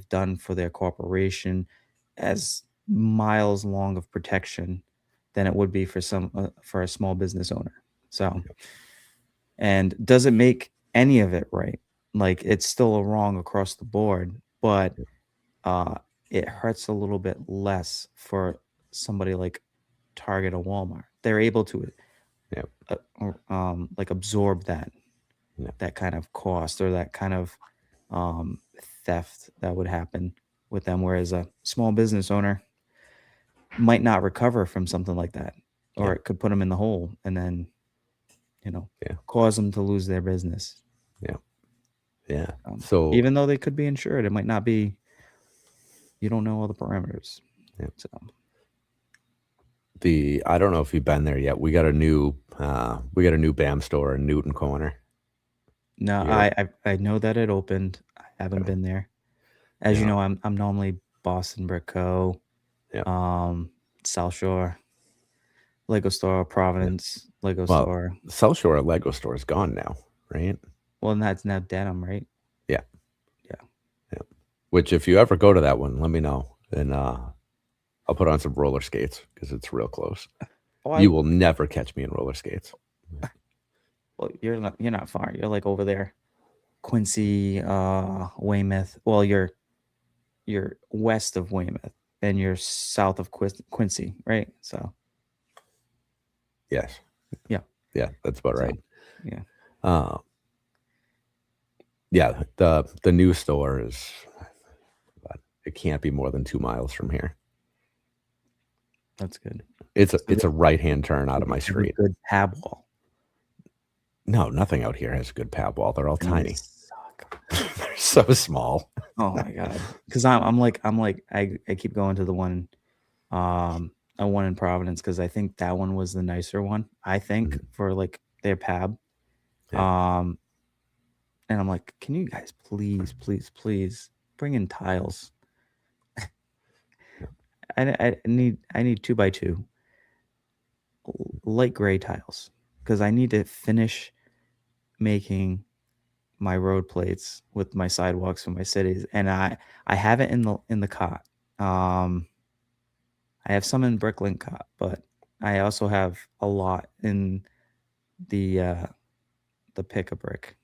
S2: done for their corporation as miles long of protection than it would be for a small business owner. So, and doesn't make any of it right. Like it's still a wrong across the board, but
S1: yeah,
S2: uh, it hurts a little bit less for somebody like Target or Walmart. They're able to
S1: yeah,
S2: like absorb
S1: yeah,
S2: that kind of cost or that kind of theft that would happen with them, whereas a small business owner might not recover from something like that, or
S1: yeah,
S2: it could put them in the hole and then you know
S1: yeah,
S2: cause them to lose their business.
S1: yeah, yeah.
S2: Um,
S1: So,
S2: even though they could be insured, it might not be. You don't know all the parameters.
S1: yeah,
S2: So
S1: I don't know if you've been there yet. We got a new BAM store in Newton Corner.
S2: no,
S1: You
S2: I know that it opened. I haven't
S1: okay.
S2: been there. As you
S1: Yeah,
S2: know, I'm normally Boston Brick Co.
S1: yeah.
S2: Um, South Shore, Lego Store,
S1: Yeah.
S2: Providence, Lego
S1: Well,
S2: Store.
S1: South Shore Lego store is gone now, right?
S2: Well, and that's now denim, right?
S1: Yeah,
S2: Yeah.
S1: yeah. Which if you ever go to that one, let me know, and I'll put on some roller skates because it's real close.
S2: Oh,
S1: You will never catch me in roller skates.
S2: well, you're not far. You're like over there, Quincy, Weymouth. Well, you're west of Weymouth. and you're south of Quincy, right? So
S1: Yes.
S2: yeah,
S1: Yeah, that's about
S2: so
S1: right.
S2: yeah,
S1: Uh, yeah, the new store is it can't be more than 2 miles from here.
S2: that's good. So
S1: It's a right-hand turn out of my
S2: they have a
S1: street.
S2: good pab wall.
S1: No, nothing out here has a good pad wall. They're all
S2: They
S1: tiny.
S2: suck.
S1: They're so small.
S2: Oh my god, because I'm like I keep going to the one a one in Providence because I think that one was the nicer one. I think
S1: Mhm.
S2: for like their pab.
S1: Yeah,
S2: Um, and I'm like, can you guys please bring in tiles?
S1: yeah,
S2: I need 2x2 light gray tiles because I need to finish making my road plates with my sidewalks for my cities, and I have it in the cot. Um, I have some in Bricklink cot, but I also have a lot in the uh the pick a brick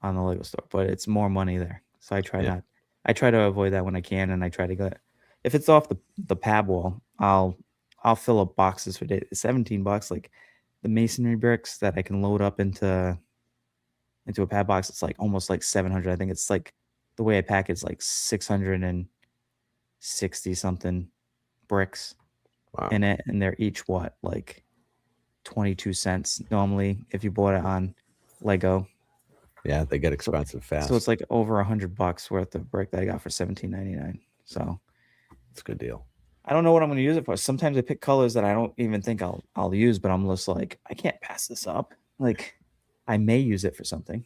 S2: on the Lego store, but it's more money there. So
S1: yeah.
S2: I try to avoid that when I can, and I try to get if it's off the pad wall, I'll fill up boxes for days. 17 bucks, like the masonry bricks that I can load up into a pad box, it's like almost like 700. I think it's like the way I pack it's like 660 something bricks
S1: Wow.
S2: in it, and they're each what, like 22 cents normally if you bought it on Lego.
S1: Yeah, they get
S2: So
S1: expensive
S2: so
S1: fast.
S2: it's like over $100 worth of brick that I got for 17.99. So
S1: It's a good deal.
S2: I don't know what I'm gonna use it for. Sometimes I pick colors that I don't even think I'll use, but I'm just like, I can't pass this up. Like I may use it for something.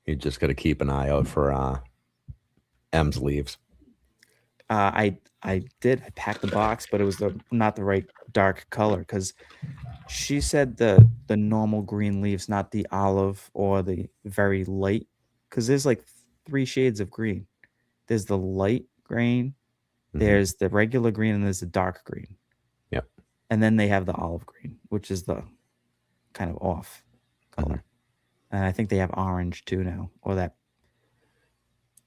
S1: You just got to keep an eye out for M's leaves.
S2: I did. I packed the box, but it was the not the right dark color because she said the normal green leaves, not the olive or the very light. Because there's like three shades of green. There's the light green,
S1: Hmm.
S2: there's the regular green, and there's the dark green.
S1: Yep.
S2: And then they have the olive green, which is the kind of off
S1: Hmm.
S2: color. And I think they have orange too now, or that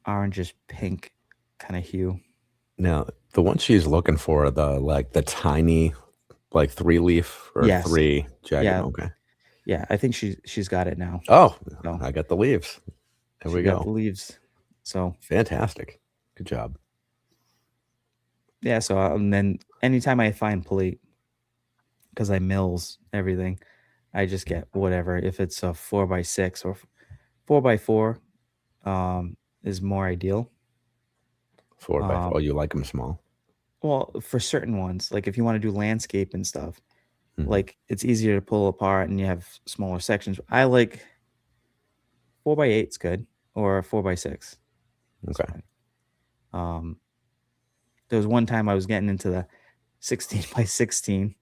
S2: orangish pink kind of hue.
S1: Now, the one she's looking for, the tiny, like 3 leaf or
S2: Yes.
S1: 3 jagged.
S2: Yeah.
S1: Okay.
S2: Yeah. I think she's got it now.
S1: Oh,
S2: So
S1: I got the leaves. There
S2: she
S1: we
S2: got the
S1: go.
S2: leaves. So
S1: Fantastic. Good job.
S2: yeah. So and then anytime I find plate, because I mills everything, I just get whatever. If it's a 4x6 or 4x4, is more ideal.
S1: 4 by 4. Oh,
S2: Um,
S1: you like them small?
S2: well, for certain ones, like if you want to do landscape and stuff,
S1: Hmm.
S2: like it's easier to pull apart and you have smaller sections. I like 4x8's good or 4x6. It's
S1: Okay.
S2: fine. Um, there was one time I was getting into the 16x16,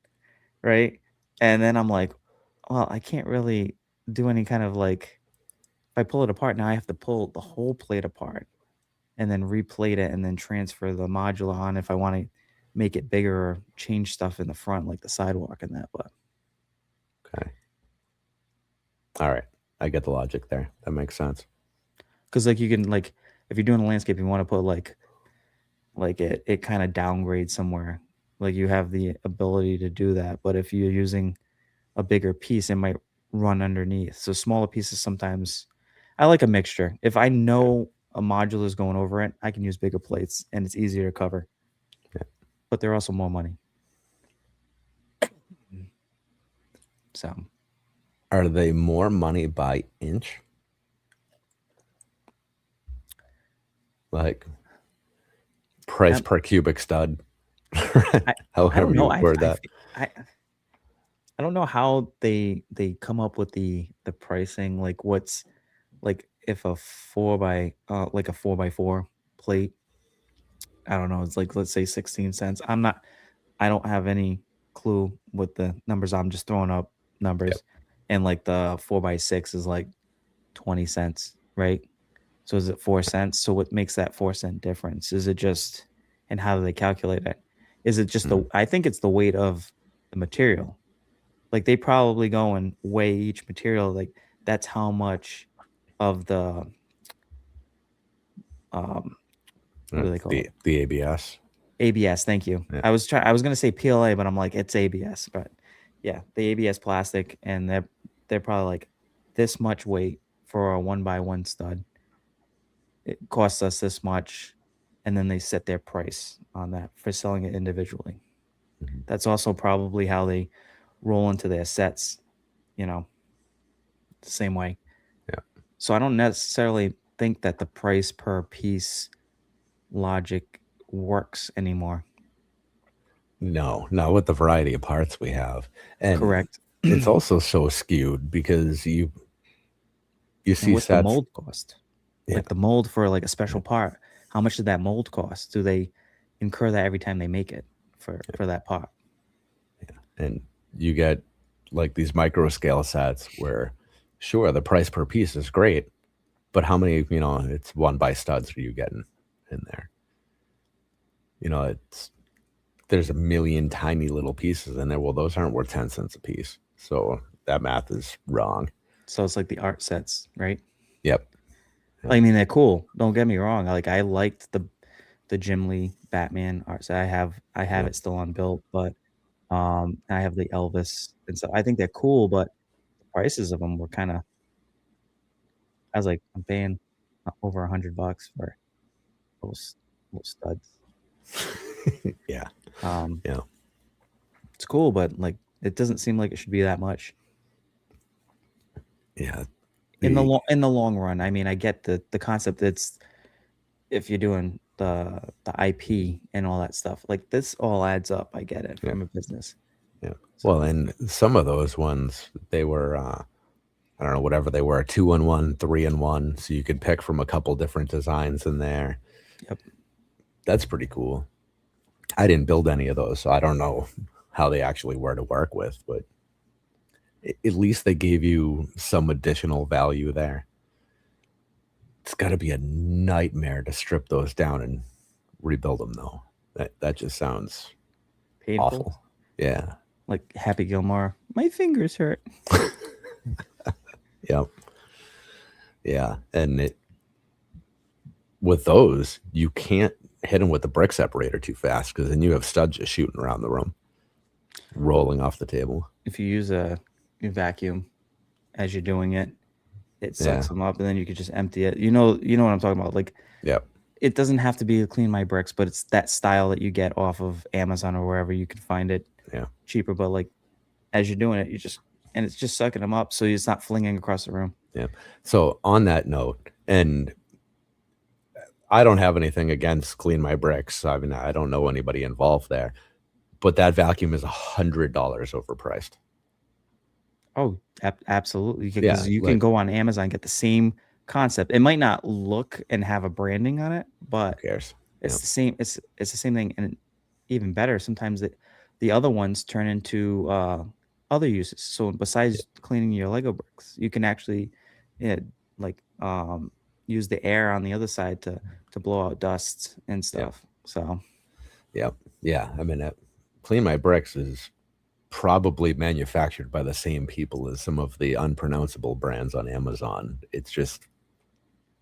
S2: right? And then I'm like, well, I can't really do any kind of like if I pull it apart now, I have to pull the whole plate apart and then replate it and then transfer the modular on if I want to make it bigger or change stuff in the front, like the sidewalk and that. But
S1: Okay. All right. I get the logic there. That makes sense.
S2: because like you can like if you're doing a landscape, you want to put like it kind of downgrades somewhere. Like you have the ability to do that, but if you're using a bigger piece, it might run underneath. So smaller pieces sometimes. I like a mixture. If I
S1: Yeah.
S2: know a modular is going over it, I can use bigger plates and it's easier to cover.
S1: Yeah.
S2: But they're also more money. So
S1: Are they more money by inch? Like price
S2: um,
S1: per cubic stud?
S2: I I don't
S1: However
S2: know.
S1: you word that.
S2: I don't know how they come up with the pricing. Like what's like if a like a 4x4 plate. I don't know. It's like let's say 16 cents. I don't have any clue what the numbers. I'm just throwing up
S1: Yep.
S2: numbers, and like the 4x6 is like 20 cents, right? So is it 4 cents? So what makes that 4 cent difference? Is it just and how do they calculate it? Is it just
S1: Mm.
S2: the I think it's the weight of the material. Like they probably go and weigh each material. Like that's how much of the um What do they call it?
S1: The ABS.
S2: ABS. Thank you.
S1: Yeah.
S2: I was gonna say PLA, but I'm like it's ABS. But yeah, the ABS plastic, and they're probably like this much weight for a 1x1 stud. It costs us this much, and then they set their price on that for selling it individually.
S1: Mhm.
S2: That's also probably how they roll into their sets, you know, the same way.
S1: Yeah.
S2: So I don't necessarily think that the price per piece logic works anymore.
S1: No, not with the variety of parts we have. And
S2: Correct.
S1: it's also so skewed because you
S2: And
S1: see
S2: what's the
S1: sets.
S2: mold cost?
S1: Yeah.
S2: Like the mold for like a
S1: Yeah.
S2: special part, how much did that mold cost? Do they incur that every time they make it for that part?
S1: And you get like these micro scale sets where sure the price per piece is great, but how many, it's one by studs are you getting in there? There's a million tiny little pieces in there. Well, those aren't worth 10 cents a piece. So that math is wrong.
S2: So it's like the art sets, right?
S1: Yep.
S2: I mean, they're cool. Don't get me wrong. I liked the Jim Lee Batman art set. I have
S1: Yep.
S2: it still on built, but I have the Elvis, and so I think they're cool, but the prices of them were kind of. I was like, I'm paying over $100 for those studs.
S1: Yeah.
S2: Um,
S1: Yeah.
S2: it's cool, but like it doesn't seem like it should be that much
S1: Yeah.
S2: in the long run. I mean, I get the concept. It's if you're doing the IP and all that stuff, like this all adds up. I get it
S1: Yeah.
S2: from a business.
S1: Yeah.
S2: So,
S1: Well, and some of those ones, they were, I don't know, whatever they were, 2-in-1, 3-in-1. So you could pick from a couple different designs in there.
S2: yep.
S1: That's pretty cool. I didn't build any of those, so I don't know how they actually were to work with, but at least they gave you some additional value there. It's got to be a nightmare to strip those down and rebuild them, though. That just sounds
S2: Painful.
S1: awful. Yeah.
S2: Like Happy Gilmore, my fingers hurt.
S1: Yep. Yeah, and with those, you can't hit them with the brick separator too fast because then you have studs just shooting around the room, rolling off the table.
S2: If you use a vacuum as you're doing it, it sucks them up, and then you could just empty it. You know what I'm talking about. Like,
S1: Yep.
S2: it doesn't have to be Clean My Bricks, but it's that style that you get off of Amazon or wherever you can find it cheaper. But like, as you're doing it, and it's just sucking them up, so it's not flinging across the room.
S1: Yeah. So on that note, and I don't have anything against Clean My Bricks. I mean, I don't know anybody involved there, but that vacuum is $100 overpriced.
S2: Oh, absolutely. Because you can
S1: like,
S2: go on Amazon and get the same concept. It might not look and have a branding on it, but
S1: who cares?
S2: it's the same. It's the same thing, and even better. Sometimes the other ones turn into other uses. So besides cleaning your Lego bricks, you can actually, like use the air on the other side to blow out dust and stuff. So,
S1: yeah. I mean, Clean My Bricks is probably manufactured by the same people as some of the unpronounceable brands on Amazon. It's just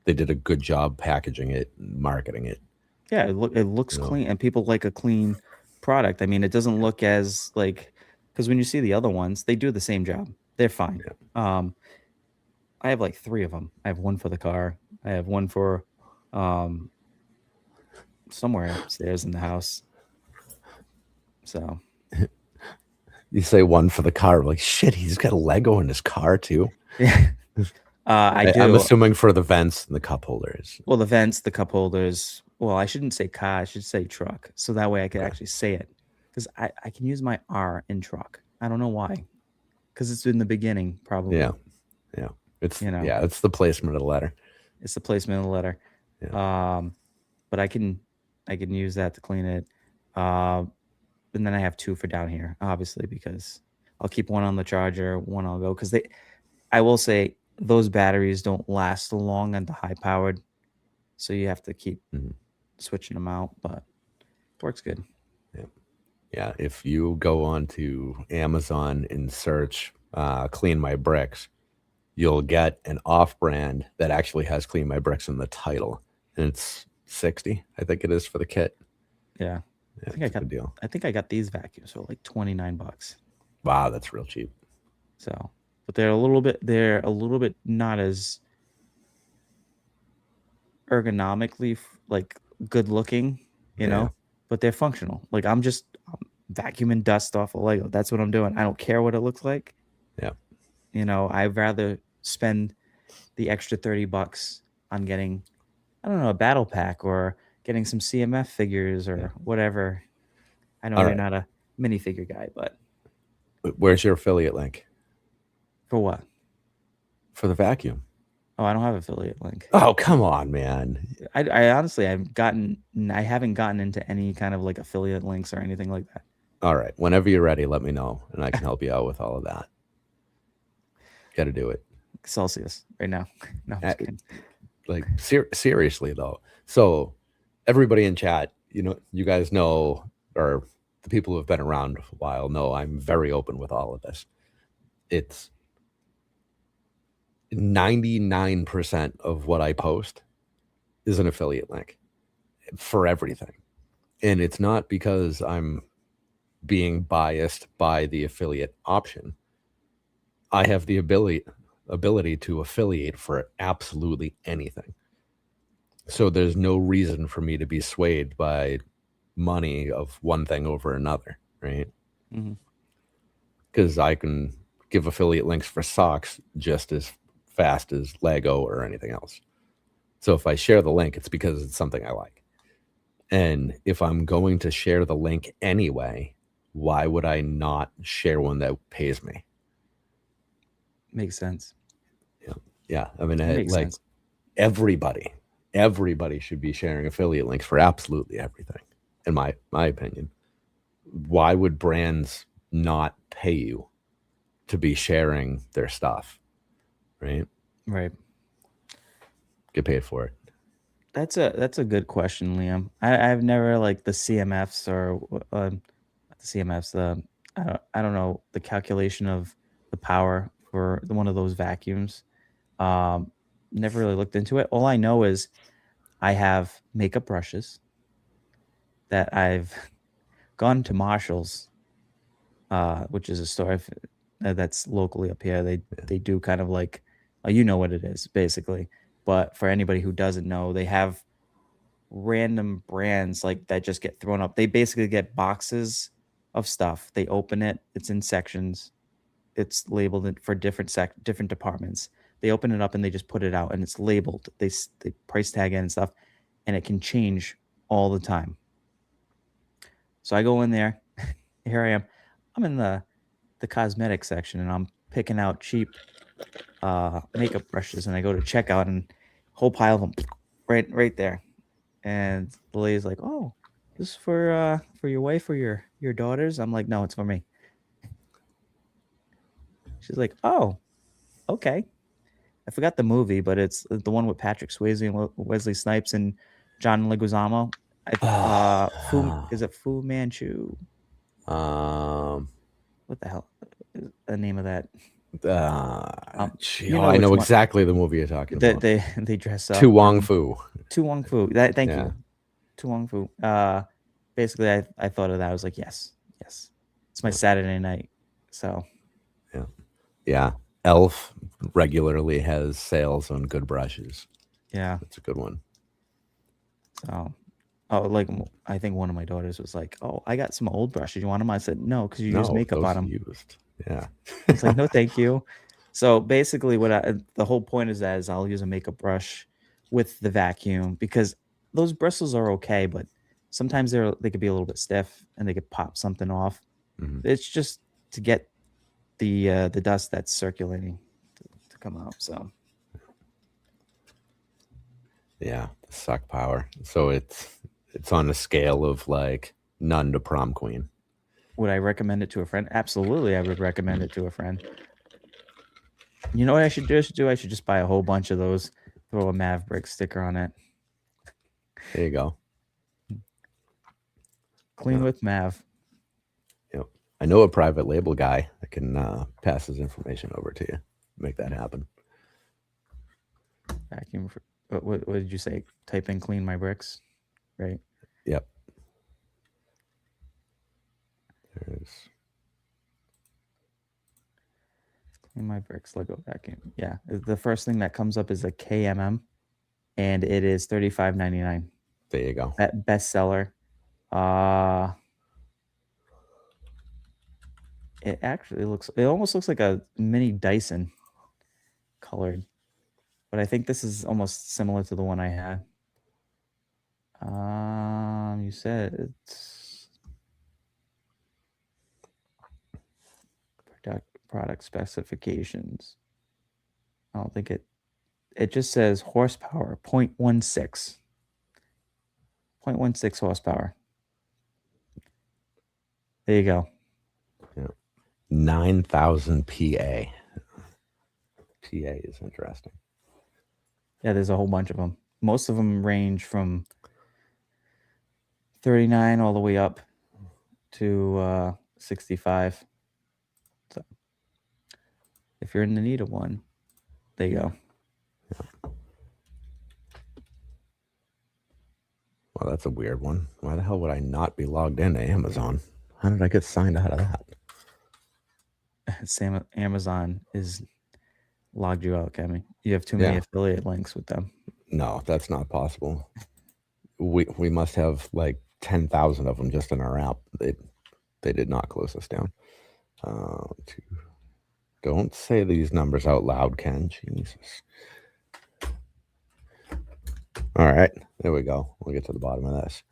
S1: they did a good job packaging it and marketing it.
S2: Yeah, it looks clean, and people like a clean product. I mean, it doesn't look as like because when you see the other ones, they do the same job. They're fine. I have like 3 of them. I have one for the car. I have one for somewhere upstairs in the house. So
S1: you say one for the car, like shit, he's got a Lego in his car too.
S2: Yeah. I do.
S1: I'm assuming for the vents and the cup holders.
S2: Well, the vents, the cup holders. Well, I shouldn't say car. I should say truck. So that way I could actually say it. Because I can use my R in truck. I don't know why. Because it's in the beginning, probably.
S1: Yeah. It's it's the placement of the letter.
S2: It's the placement of the letter.
S1: Yeah.
S2: But I can use that to clean it. And then I have 2 for down here, obviously, because I'll keep one on the charger, one I'll go. Because I will say those batteries don't last long on the high powered. So you have to keep switching them out, but it works good.
S1: Yeah. If you go on to Amazon and search Clean My Bricks, you'll get an off-brand that actually has Clean My Bricks in the title. And it's 60, I think it is for the kit.
S2: Yeah.
S1: Yeah, it's a good deal.
S2: I think I got these vacuums for like $29.
S1: Wow, that's real cheap.
S2: So, but they're a little bit not as ergonomically like good looking, you
S1: Yeah,
S2: know, but they're functional. Like I'm vacuuming dust off a Lego. That's what I'm doing. I don't care what it looks like.
S1: yeah,
S2: You know, I'd rather spend the extra $30 on getting, I don't know, a battle pack or getting some CMF figures
S1: yeah.
S2: or whatever. I know
S1: All
S2: you're
S1: right.
S2: not a minifigure guy, but
S1: Where's your affiliate link
S2: for what?
S1: for the vacuum?
S2: Oh, I don't have affiliate link.
S1: Oh, come on, man.
S2: I honestly I haven't gotten into any kind of like affiliate links or anything like that.
S1: All right. Whenever you're ready, let me know and I can help you out with all of that. Got to do it.
S2: Celsius right now. No, I'm
S1: Uh,
S2: just kidding.
S1: Like seriously though. So everybody in chat, you guys know, or the people who have been around a while know, I'm very open with all of this. It's 99% of what I post is an affiliate link for everything. And it's not because I'm being biased by the affiliate option. I have the ability to affiliate for absolutely anything. So there's no reason for me to be swayed by money of one thing over another, right?
S2: Mhm.
S1: Because I can give affiliate links for socks just as fast as Lego or anything else. So if I share the link, it's because it's something I like. And if I'm going to share the link anyway, why would I not share one that pays me?
S2: Makes sense.
S1: Yeah. Yeah. I mean,
S2: Makes
S1: like
S2: sense.
S1: everybody should be sharing affiliate links for absolutely everything, in my opinion. Why would brands not pay you to be sharing their stuff, right?
S2: Right.
S1: Get paid for it.
S2: That's a good question, Liam. I've never like the CMFs or not the CMFs. I don't know the calculation of the power for one of those vacuums. Um, Never really looked into it. All I know is I have makeup brushes that I've gone to Marshalls, which is a store that's locally up here.
S1: Yeah.
S2: They do kind of like, you know what it is basically. But for anybody who doesn't know, they have random brands like that just get thrown up. They basically get boxes of stuff. They open it. It's in sections. It's labeled for different departments. They open it up and they just put it out and it's labeled. They price tag it and stuff, and it can change all the time. So I go in there. Here I am. I'm in the cosmetic section and I'm picking out cheap makeup brushes and I go to checkout and whole pile of them right there. And the lady's like, "Oh, this is for your wife or your daughters?" I'm like, "No, it's for me." She's like, "Oh, okay." I forgot the movie, but it's the one with Patrick Swayze and Wesley Snipes and John Leguizamo. Fu is it Fu Manchu?
S1: um,
S2: What the hell is the name of that?
S1: Gee,
S2: You
S1: oh,
S2: know
S1: I
S2: which
S1: know
S2: one.
S1: exactly the movie you're talking
S2: That
S1: about.
S2: they dress
S1: Tu
S2: up.
S1: Wong Fu.
S2: Tu Wong Fu. Thank
S1: Yeah,
S2: you. Tu Wong Fu. Basically, I thought of that. I was like, yes, yes. It's my
S1: yeah,
S2: Saturday night. So
S1: yeah, yeah. Elf regularly has sales on good brushes.
S2: yeah.
S1: That's a good one.
S2: So oh, like I think one of my daughters was like, "Oh, I got some old brushes. You want them?" I said, "No, because you use
S1: No,
S2: makeup on
S1: those
S2: them."
S1: used. Yeah,
S2: I was like, "No, thank you." So basically, the whole point is I'll use a makeup brush with the vacuum because those bristles are okay, but sometimes they could be a little bit stiff and they could pop something off.
S1: hmm,
S2: It's just to get the dust that's circulating to come out. So
S1: yeah. Suck power. So it's on a scale of like none to prom queen.
S2: would I recommend it to a friend? Absolutely, I would recommend it to a friend. You know what I should do? I should just buy a whole bunch of those, throw a Mav Bricks sticker on it.
S1: There you go.
S2: Clean
S1: Yeah,
S2: with Mav.
S1: yep. I know a private label guy that can pass his information over to you. Make that happen.
S2: Vacuum. What did you say? Type in "clean my bricks," right?
S1: Yep. There's
S2: "Clean my bricks" Lego vacuum. Yeah, the first thing that comes up is a KMM, and it is $35.99.
S1: there you go.
S2: Bestseller. Uh it actually looks. It almost looks like a mini Dyson colored, but I think this is almost similar to the one I had. You said it's product specifications. I don't think it just says horsepower 0.16. 0.16 horsepower. There you go.
S1: Yeah. 9,000 PA. PA is interesting.
S2: Yeah, there's a whole bunch of them. Most of them range from 39 all the way up to 65. So if you're in the need of one, there you go.
S1: Well, that's a weird one. Why the hell would I not be logged into Amazon? How did I get signed out of that?
S2: Amazon is logged you out, Kemi. You have too many affiliate links with them.
S1: No, that's not possible. We must have like 10,000 of them just in our app. They did not close us down. Don't say these numbers out loud, Ken. Jesus. All right, there we go. We'll get to the bottom of this.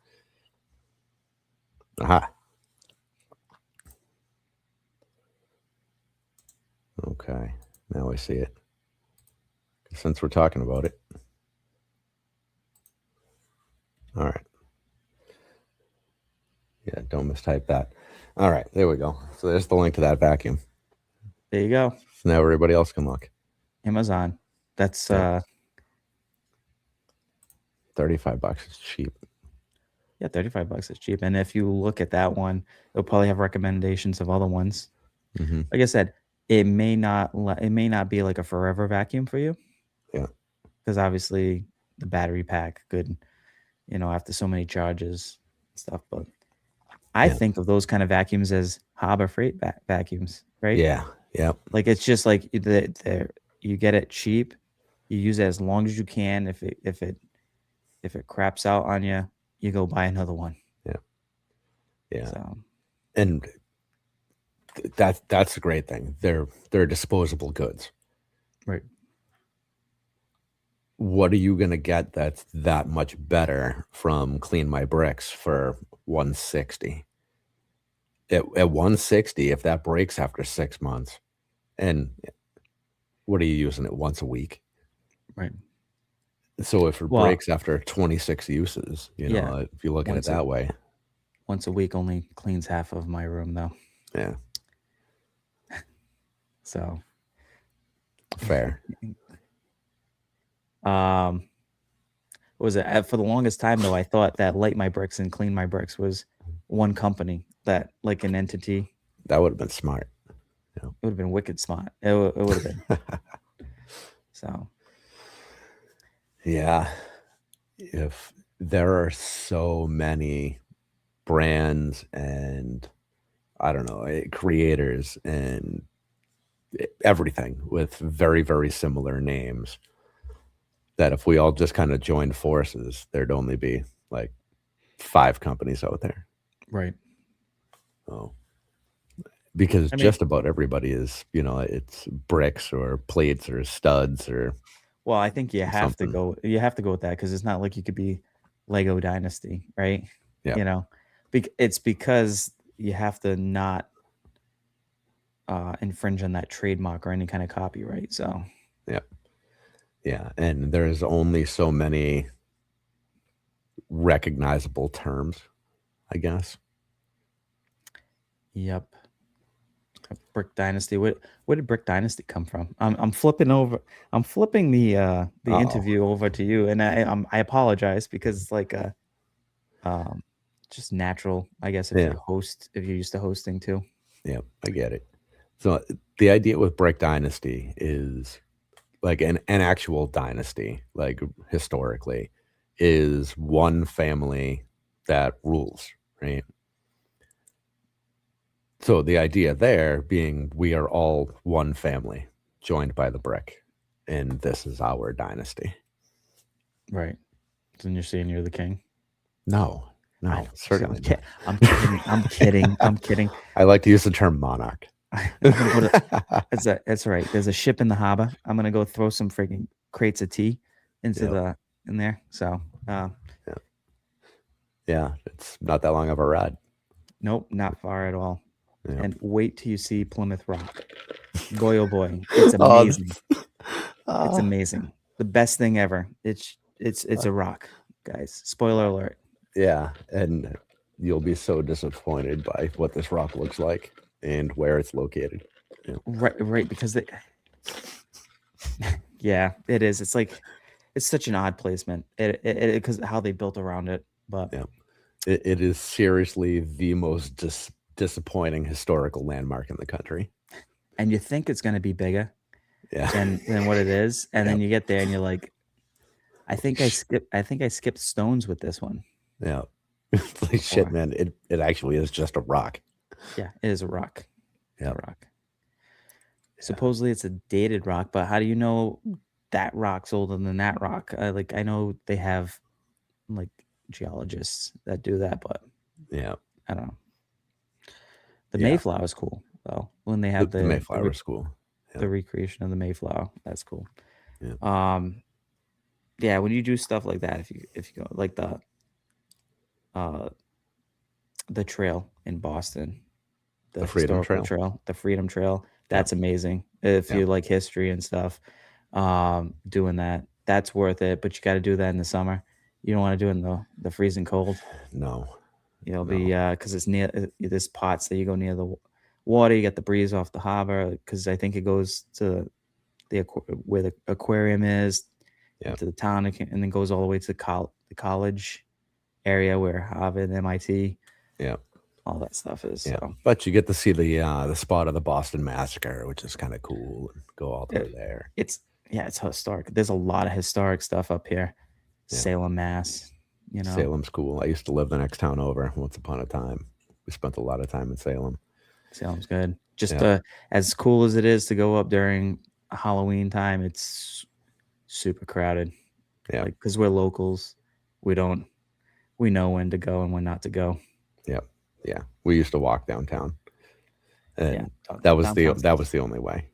S1: Aha. Okay, now I see it. Since we're talking about it. All right. Yeah, don't mistype that. All right, there we go. So there's the link to that vacuum.
S2: There you go.
S1: So now everybody else can look.
S2: Amazon. That's
S1: $35 is cheap.
S2: Yeah, $35 is cheap. And if you look at that one, it'll probably have recommendations of other ones.
S1: Mm-hmm.
S2: Like I said, it may not be like a forever vacuum for you.
S1: Yeah.
S2: Because obviously the battery pack could, after so many charges and stuff. But I think of those kind of vacuums as Harbor Freight vacuums, right?
S1: Yeah. Yep.
S2: Like it's just like you get it cheap, you use it as long as you can. If it craps out on you, you go buy another one.
S1: Yeah. Yeah.
S2: So.
S1: And that's a great thing. They're disposable goods.
S2: Right.
S1: What are you gonna get that's that much better from Clean My Bricks for 160? At 160, if that breaks after 6 months, and what are you using it once a week?
S2: Right.
S1: So if it breaks after 26 uses, if you look at it that way.
S2: Once a week only cleans half of my room, though.
S1: Yeah.
S2: So.
S1: Fair.
S2: What was it? For the longest time, though, I thought that Light My Bricks and Clean My Bricks was one company, that like an entity.
S1: That would have been smart.
S2: It would have been wicked smart. It would have been. So.
S1: Yeah. If there are so many brands and I don't know, creators and everything with very, very similar names, that if we all just kind of joined forces, there'd only be like 5 companies out there.
S2: Right.
S1: Oh. Because just about everybody is, it's bricks or plates or studs or.
S2: Well, I think you have to go with that, because it's not like you could be Lego Dynasty, right?
S1: Yeah.
S2: It's because you have to not infringe on that trademark or any kind of copyright. So.
S1: Yeah. Yeah, and there's only so many recognizable terms, I guess.
S2: Yep. Brick Dynasty. Where did Brick Dynasty come from? I'm flipping the interview over to you, and I apologize, because it's like just natural, I guess, if you're used to hosting too.
S1: Yeah, I get it. So the idea with Brick Dynasty is like an actual dynasty, like historically, is one family that rules, right? So the idea there being we are all one family joined by the brick, and this is our dynasty.
S2: Right. Then you're saying you're the king.
S1: No, no,
S2: I'm
S1: certainly not.
S2: I'm kidding. I'm kidding. I'm kidding.
S1: I like to use the term monarch.
S2: I'm gonna go to. That's right. There's a ship in the harbor. I'm gonna go throw some freaking crates of tea into
S1: Yep.
S2: in there. So,
S1: Yeah. Yeah, it's not that long of a ride.
S2: nope, not far at all.
S1: Yeah.
S2: And wait till you see Plymouth Rock. Boy, oh boy, it's
S1: Oh,
S2: amazing. It's
S1: uh,
S2: amazing. The best thing ever. It's a rock, guys. Spoiler alert.
S1: yeah, and you'll be so disappointed by what this rock looks like and where it's located. Yeah.
S2: Right, because yeah, it is. It's like it's such an odd placement. It because how they built around it, but
S1: Yeah. It is seriously the most disappointing historical landmark in the country.
S2: and you think it's gonna be bigger
S1: Yeah.
S2: than what it is, and then
S1: Yep.
S2: you get there and you're like, I think I skipped stones with this one.
S1: Yeah. It's like shit,
S2: Or
S1: man. It actually is just a rock.
S2: yeah, it is a rock. It's
S1: Yeah.
S2: a rock. Supposedly it's a dated rock, but how do you know that rock's older than that rock? Like I know they have like geologists that do that, but
S1: Yeah.
S2: I don't know. The
S1: Yeah.
S2: Mayflower is cool though. When they have
S1: The Mayflower School. Yeah.
S2: the recreation of the Mayflower, that's cool.
S1: Yeah.
S2: Yeah, when you do stuff like that, if you go like uh the trail in Boston, the
S1: The Freedom
S2: historical
S1: Trail.
S2: trail, the Freedom Trail,
S1: Yeah.
S2: that's amazing. If
S1: Yeah.
S2: you like history and stuff, doing that, that's worth it. But you got to do that in the summer. You don't want to do it in the freezing cold.
S1: No.
S2: You'll
S1: No.
S2: be because it's near this pot, so you go near the water. You get the breeze off the harbor because I think it goes to where the aquarium is,
S1: Yeah.
S2: into the town, and then goes all the way to the college area where Harvard, MIT,
S1: Yeah.
S2: all that stuff is.
S1: Yeah.
S2: So
S1: But you get to see the spot of the Boston Massacre, which is kind of cool, and go all through
S2: it,
S1: there.
S2: it's yeah, it's historic. There's a lot of historic stuff up here.
S1: Yeah.
S2: Salem, Mass. You know,
S1: Salem's cool. I used to live the next town over once upon a time. We spent a lot of time in Salem.
S2: Salem's good. Just
S1: Yeah.
S2: as cool as it is to go up during Halloween time, it's super crowded.
S1: Yeah.
S2: Like because we're locals, we know when to go and when not to go.
S1: Yeah. Yeah. We used to walk downtown. And
S2: Yeah,
S1: that was
S2: downtown's
S1: the only way.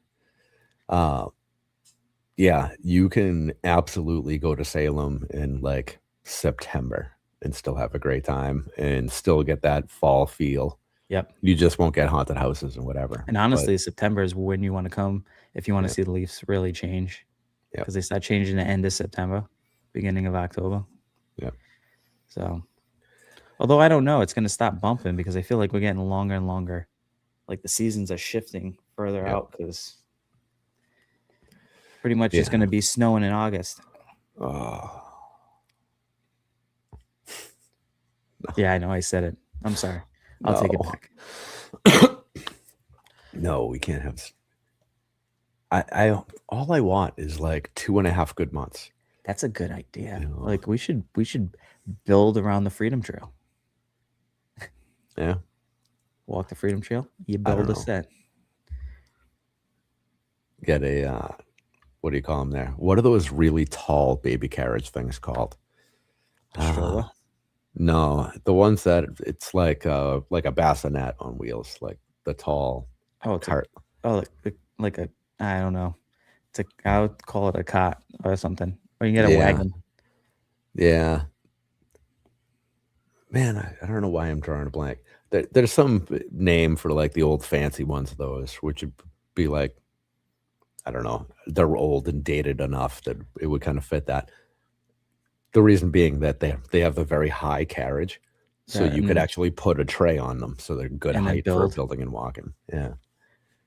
S1: Yeah, you can absolutely go to Salem in like September and still have a great time and still get that fall feel.
S2: Yep.
S1: You just won't get haunted houses and whatever.
S2: And honestly, September is when you want to come if you want to
S1: Yeah.
S2: see the leaves really change.
S1: Yep.
S2: Because they start changing the end of September, beginning of October.
S1: Yeah.
S2: So, although I don't know, it's going to stop bumping because I feel like we're getting longer and longer. Like the seasons are shifting further
S1: Yep.
S2: out because pretty much it's going to be snowing in August.
S1: Oh.
S2: Yeah, I know. I said it. I'm sorry. I'll take it back.
S1: No, we can't have. I all I want is like 2.5 good months.
S2: That's a good idea.
S1: You know.
S2: Like we should build around the Freedom Trail.
S1: Yeah.
S2: Walk the Freedom Trail. You
S1: I don't
S2: build a
S1: know.
S2: set.
S1: Get a what do you call them there? What are those really tall baby carriage things called?
S2: A stroller.
S1: No, the ones that it's like a bassinet on wheels, like the tall
S2: Oh, it's
S1: cart.
S2: like a I don't know. I would call it a cot or something. Or you can get a
S1: Yeah.
S2: wagon.
S1: Yeah. Man, I don't know why I'm drawing a blank. There's some name for like the old fancy ones of those, which would be like, I don't know, they're old and dated enough that it would kind of fit that. The reason being that they have a very high carriage, so
S2: Yeah,
S1: you could
S2: and-
S1: actually put a tray on them, so they're good
S2: And then
S1: height for
S2: build.
S1: building and walking. Yeah.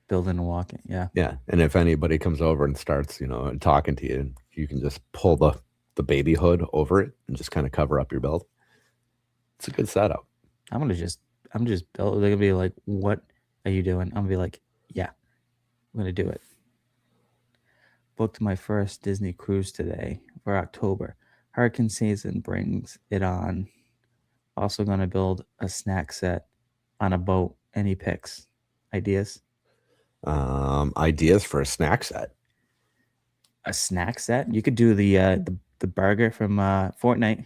S2: Building and walking. Yeah.
S1: Yeah, and if anybody comes over and starts, talking to you, you can just pull the baby hood over it and just kind of cover up your belt. It's a good setup.
S2: I'm just build. They're gonna be like, "What are you doing?" I'm gonna be like, "Yeah, I'm gonna do it." booked my first Disney cruise today for October. Hurricane season brings it on. Also gonna build a snack set on a boat. Any picks? Ideas?
S1: Ideas for a snack set.
S2: A snack set? You could do the burger from Fortnite.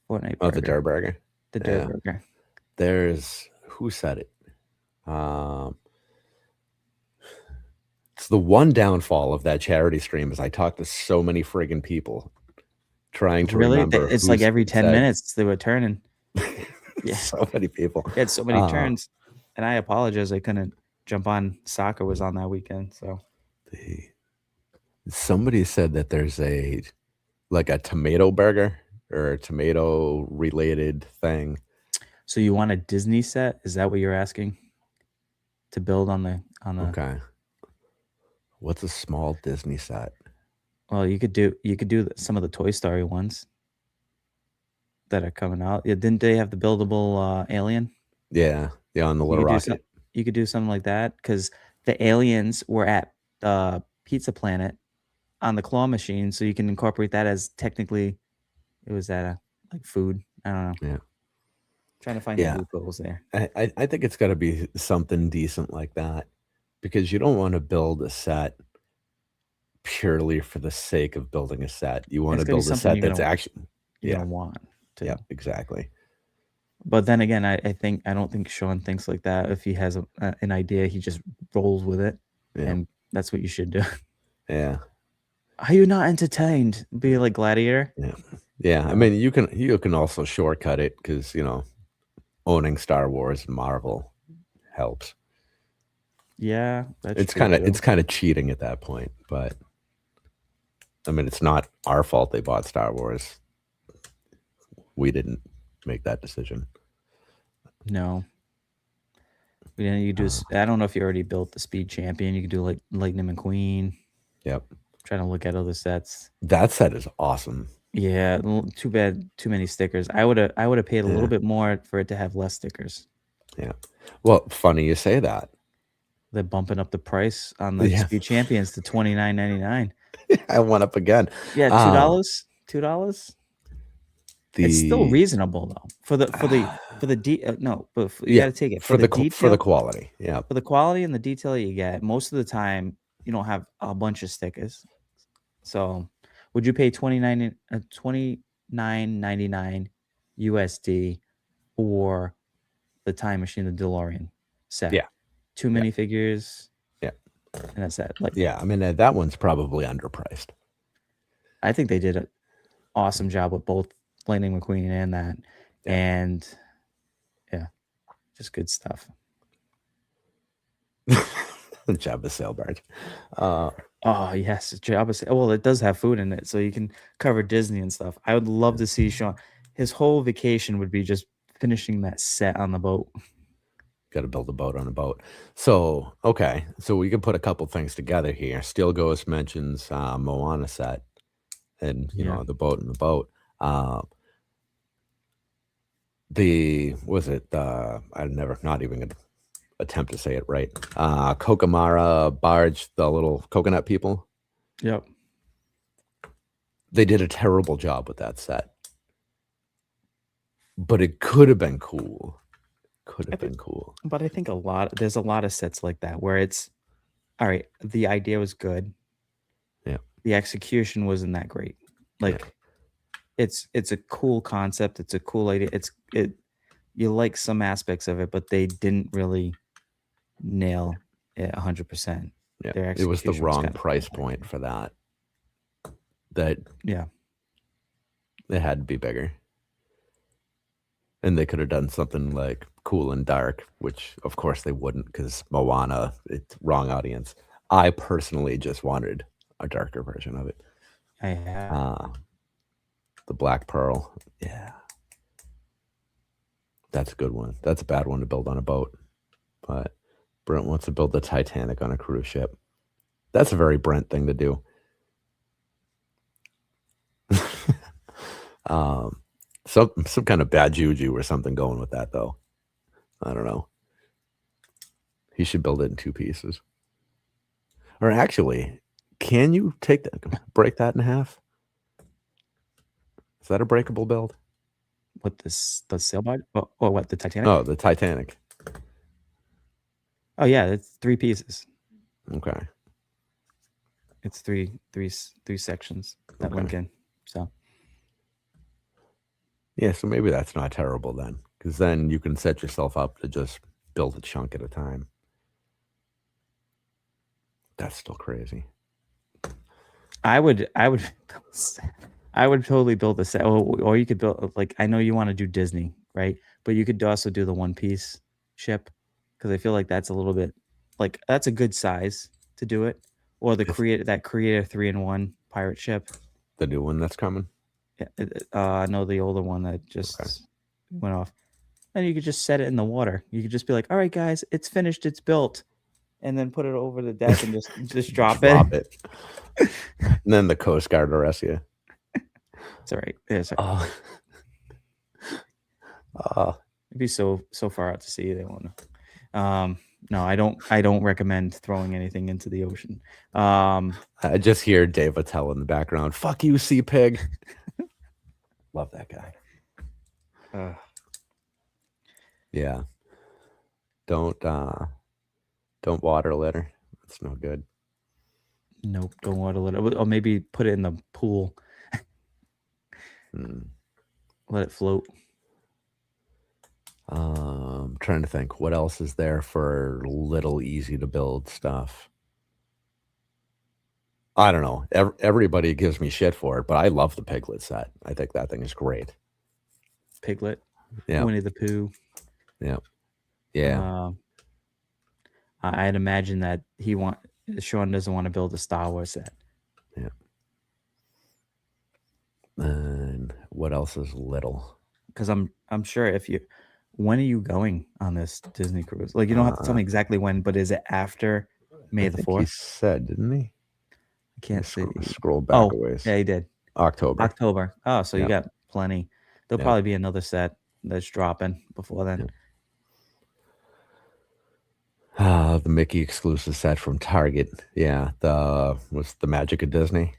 S2: Fortnite
S1: Oh, the
S2: burger.
S1: Durr Burger.
S2: The Durr
S1: Yeah.
S2: burger.
S1: There's who said it? It's the one downfall of that charity stream is I talked to so many friggin' people trying to
S2: Really?
S1: remember
S2: It's
S1: who
S2: like every 10
S1: said
S2: minutes they were turning. Yeah.
S1: so many people.
S2: It had so many turns. And I apologize I couldn't jump on. Soccer was on that weekend, so
S1: Somebody said that there's a tomato burger or a tomato related thing.
S2: So you want a Disney set? Is that what you're asking? To build on the
S1: Okay. What's a small Disney set?
S2: Well, you could do some of the Toy Story ones that are coming out. Yeah, didn't they have the buildable alien?
S1: Yeah. Yeah, on the
S2: You
S1: little
S2: could do some
S1: rocket.
S2: you could do something like that because the aliens were at Pizza Planet on the claw machine, so you can incorporate that as technically it was at a like food. I don't know.
S1: Yeah.
S2: Trying to find the
S1: Yeah.
S2: loopholes there.
S1: I think it's gotta be something decent like that because you don't want to build a set purely for the sake of building a set. You want
S2: It's
S1: to
S2: gonna be
S1: build a
S2: something
S1: set that's actually
S2: you're
S1: yeah,
S2: gonna want to.
S1: yeah, exactly.
S2: But then again, I don't think Sean thinks like that. If he has an idea, he just rolls with it,
S1: Yeah.
S2: and that's what you should do.
S1: Yeah.
S2: Are you not entertained? Be like Gladiator.
S1: Yeah. Yeah. I mean, you can also shortcut it because, owning Star Wars and Marvel helps.
S2: Yeah, that's
S1: It's
S2: true
S1: kind of
S2: too.
S1: it's kind of cheating at that point, but I mean, it's not our fault they bought Star Wars. We didn't make that decision.
S2: No. Yeah, you do. I don't know if you already built the Speed Champion. You could do like Lightning McQueen.
S1: Yep.
S2: Trying to look at other sets.
S1: That set is awesome.
S2: Yeah, too bad. Too many stickers. I would have paid a little bit more for it to have less stickers.
S1: Yeah. Well, funny you say that.
S2: They're bumping up the price on the Speed Champions to $29.99.
S1: I went up again.
S2: Yeah, $2. $2. It's still reasonable though for the no, but you got to take it
S1: for the
S2: detail,
S1: for the quality. Yeah,
S2: for the quality and the detail you get. Most of the time, you don't have a bunch of stickers. So, would you pay $29.99 USD or the Time Machine, the DeLorean set?
S1: Yeah.
S2: Two minifigures.
S1: Yeah.
S2: And that's that. Like,
S1: yeah, I mean that one's probably underpriced.
S2: I think they did an awesome job with both Lightning McQueen and that, and yeah, just good stuff.
S1: Jabba sail barge.
S2: Oh yes, Jabba. Well, it does have food in it, so you can cover Disney and stuff. I would love to see Sean. His whole vacation would be just finishing that set on the boat.
S1: Got to build a boat on a boat. So okay, so we can put a couple things together here. Steel Ghost mentions Moana set, and the boat and the boat. Not even gonna attempt to say it right. Kokomara barge, the little coconut people.
S2: Yep.
S1: They did a terrible job with that set. But it could have been cool.
S2: But I think there's a lot of sets like that where it's all right, the idea was good.
S1: Yeah.
S2: The execution wasn't that great. Like it's a cool concept, it's a cool idea. You like some aspects of it, but they didn't really nail it 100%.
S1: Yeah. It was the wrong price point for that.
S2: Yeah.
S1: It had to be bigger. And they could have done something like cool and dark, which of course they wouldn't because Moana, it's wrong audience. I personally just wanted a darker version of it. The Black Pearl. Yeah. That's a good one. That's a bad one to build on a boat. But Brent wants to build the Titanic on a cruise ship. That's a very Brent thing to do. Some kind of bad juju or something going with that, though. I don't know. He should build it in 2 pieces. Or actually, Can you break that in half? Is that a breakable build?
S2: What this the sailboat? Or what, the Titanic?
S1: Oh, the Titanic.
S2: Oh yeah, it's 3 pieces.
S1: Okay.
S2: It's three sections that link
S1: Okay.
S2: in. So
S1: Yeah, so maybe that's not terrible then, because then you can set yourself up to just build a chunk at a time. That's still crazy.
S2: I would I would totally build a set, or you could build like I know you want to do Disney, right? But you could also do the One Piece ship because I feel like that's a little bit like that's a good size to do it, or the
S1: It's
S2: creator 3-in-1 pirate ship.
S1: the new one that's coming.
S2: Yeah, no, the older one that
S1: Okay.
S2: just went off. And you could just set it in the water. You could just be like, "All right, guys, it's finished, it's built," and then put it over the deck and just drop it.
S1: Drop it. And then the Coast Guard arrests you.
S2: It's all right. Yeah, it's all right. It'd be so far out to sea they won't know. No, I don't recommend throwing anything into the ocean.
S1: I just hear Dave Attell in the background. Fuck you, sea pig. Love that guy. Yeah. Don't water litter. That's no good.
S2: Nope, don't water it. Or maybe put it in the pool. Let it float.
S1: I'm trying to think what else is there for little easy to build stuff. I don't know. Everybody gives me shit for it, but I love the Piglet set. I think that thing is great.
S2: Piglet.
S1: Yeah.
S2: Winnie the Pooh.
S1: Yeah. Yeah.
S2: I'd imagine that Sean doesn't want to build a Star Wars set.
S1: Yeah. And what else is little?
S2: Because I'm sure when are you going on this Disney cruise? Like you don't have to tell me exactly when, but is it after May the 4th?
S1: He said, didn't he?
S2: I can't see.
S1: Scroll back a ways.
S2: Yeah, he did.
S1: October.
S2: Oh, so you got plenty. There'll probably be another set that's dropping before then.
S1: The Mickey exclusive set from Target. Yeah, was the Magic of Disney.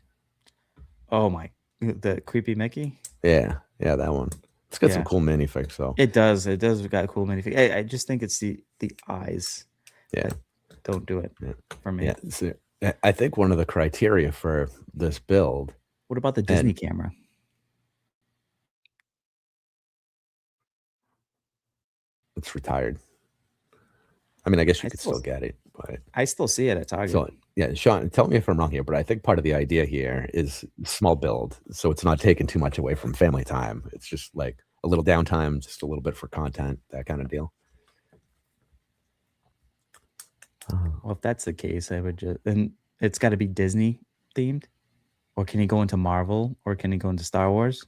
S2: Oh my, the creepy Mickey.
S1: Yeah, that one. It's got some cool minifigs though.
S2: It does. It does got a cool minifig. I just think it's the eyes.
S1: Yeah,
S2: don't do it for me.
S1: Yeah, so I think one of the criteria for this build.
S2: What about the Disney camera?
S1: It's retired. I mean, I guess you could still get it, but
S2: I still see it at Target.
S1: So, yeah, Sean, tell me if I'm wrong here, but I think part of the idea here is small build, so it's not taking too much away from family time. It's just like a little downtime, just a little bit for content, that kind of deal.
S2: Well, if that's the case, I would then it's got to be Disney themed, or can he go into Marvel, or can he go into Star Wars?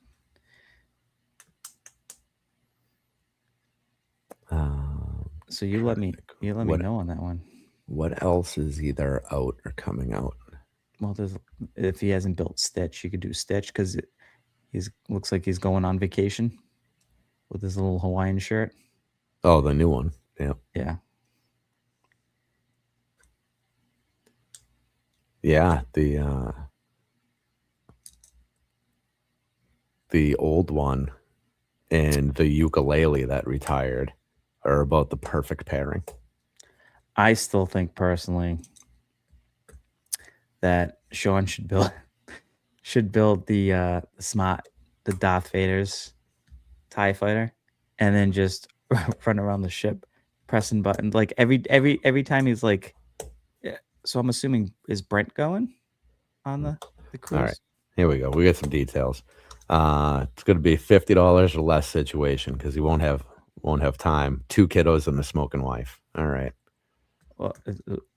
S2: So you let me know on that one.
S1: What else is either out or coming out?
S2: Well, if he hasn't built Stitch, you could do Stitch because looks like he's going on vacation with his little Hawaiian shirt.
S1: Oh, the new one. Yeah.
S2: Yeah.
S1: Yeah, the old one and the ukulele that retired are about the perfect pairing.
S2: I still think personally that Sean should build the Darth Vader's TIE fighter and then just run around the ship pressing buttons like every time he's like. Yeah. So I'm assuming, is Brent going on the cruise?
S1: All right, here we go. We get some details. It's going to be $50 or less situation because he won't have time. 2 kiddos and a smoking wife. All right.
S2: Well,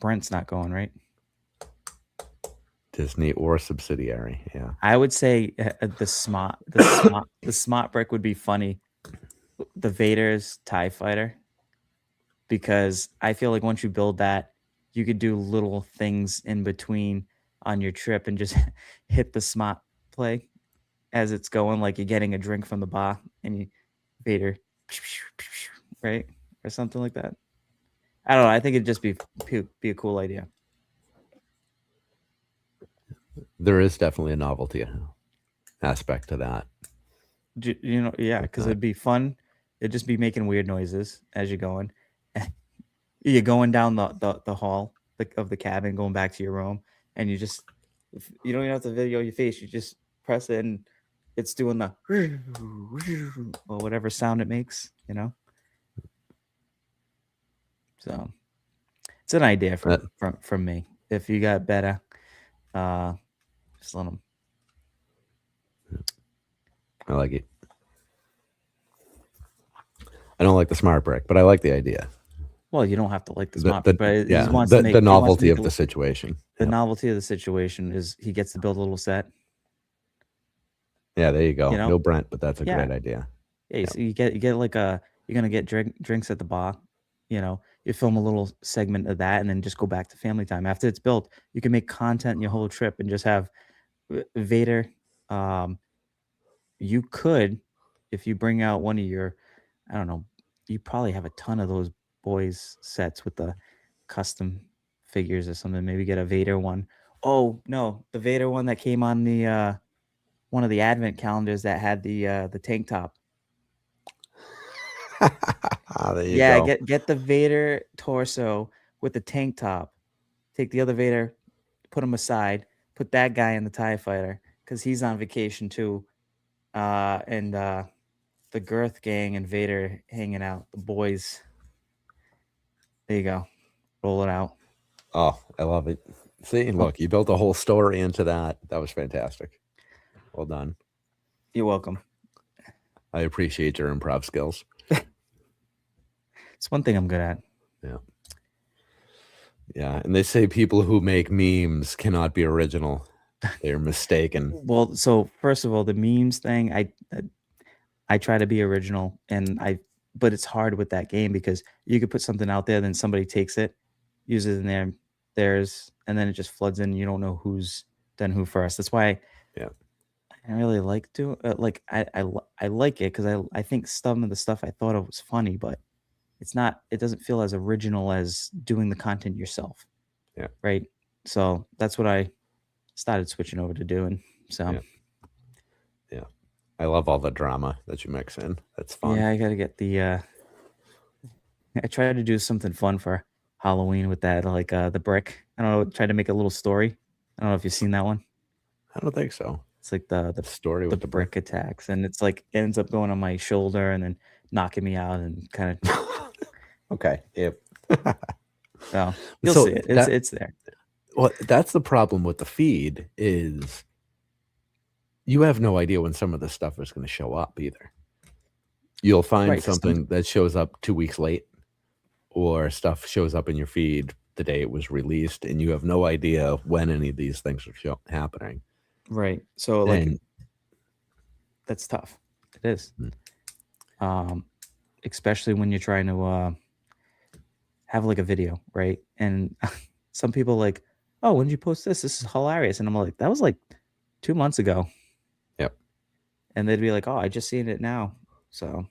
S2: Brent's not going, right?
S1: Disney or subsidiary. Yeah.
S2: I would say the smart brick would be funny. The Vader's TIE fighter, because I feel like once you build that, you could do little things in between on your trip and just hit the smart play as it's going, like you're getting a drink from the bar and Vader, right? Or something like that. I don't know. I think it'd just be a cool idea.
S1: There is definitely a novelty aspect to that
S2: You know, yeah,
S1: with
S2: because
S1: that.
S2: it'd be fun. It'd just be making weird noises as you're going. You're going down the hall of the cabin, going back to your room, and you don't even have to video your face. You just press it, and it's doing the or whatever sound it makes. You know, so it's an idea
S1: That
S2: from me. If you got better, uh, just let them.
S1: I like it. I don't like the smart brick, but I like the idea.
S2: Well, you don't have to like the
S1: The
S2: smart,
S1: the
S2: but he
S1: yeah,
S2: wants to
S1: the
S2: make
S1: novelty of the situation.
S2: the
S1: Yep.
S2: novelty of the situation is he gets to build a little set.
S1: Yeah, there you
S2: You
S1: go.
S2: know,
S1: No Brent, but that's a
S2: yeah,
S1: great idea.
S2: yeah.
S1: Yep.
S2: So you get like a you're gonna get drinks at the bar. You know, you film a little segment of that, and then just go back to family time. After it's built, you can make content your whole trip and just have Vader. Um, you could, if you bring out one of your, I don't know, you probably have a ton of those boys sets with the custom figures or something. Maybe get a Vader one. Oh no, the Vader one that came on the one of the advent calendars that had the tank top.
S1: There you
S2: Yeah,
S1: go.
S2: get the Vader torso with the tank top. Take the other Vader, put him aside, put that guy in the TIE fighter because he's on vacation too. And the Girth gang and Vader hanging out. The boys. There you go. Roll it out.
S1: Oh, I love it. See,
S2: Oh,
S1: look, you built a whole story into that. That was fantastic. Well done.
S2: you're welcome.
S1: I appreciate your improv skills.
S2: It's one thing I'm good at.
S1: Yeah. Yeah. And they say people who make memes cannot be original. They're mistaken.
S2: Well, so first of all, the memes thing, I try to be original, but it's hard with that game because you could put something out there, then somebody takes it, uses it in theirs, and then it just floods in. And you don't know who's done who first. That's why
S1: Yeah.
S2: I really like to like I like it because I think some of the stuff I thought of was funny, but it's not. It doesn't feel as original as doing the content yourself,
S1: Yeah.
S2: right? So that's what I started switching over to doing. So
S1: Yeah. Yeah. I love all the drama that you mix in. That's fun.
S2: yeah, I gotta get the I tried to do something fun for Halloween with that, like, the brick. I don't know, try to make a little story. I don't know if you've seen that one.
S1: I don't think so.
S2: It's like
S1: Story
S2: the
S1: with the brick.
S2: brick attacks, and it's like ends up going on my shoulder and then knocking me out and kinda
S1: Okay. Yep.
S2: oh, you'll
S1: So
S2: see it.
S1: that
S2: It's there.
S1: well, that's the problem with the feed is you have no idea when some of this stuff is going to show up either. You'll find
S2: Right? Because
S1: something that shows up 2 weeks late, or stuff shows up in your feed the day it was released, and you have no idea when any of these things are happening.
S2: right. So, like,
S1: And
S2: that's tough. It is.
S1: mm,
S2: Um, especially when you're trying to, have, like, a video, right? And some people like, "Oh, when did you post this? This is hilarious." And I'm like, "That was, like, 2 months ago."
S1: yep,
S2: And they'd be like, "Oh, I just seen it now." So,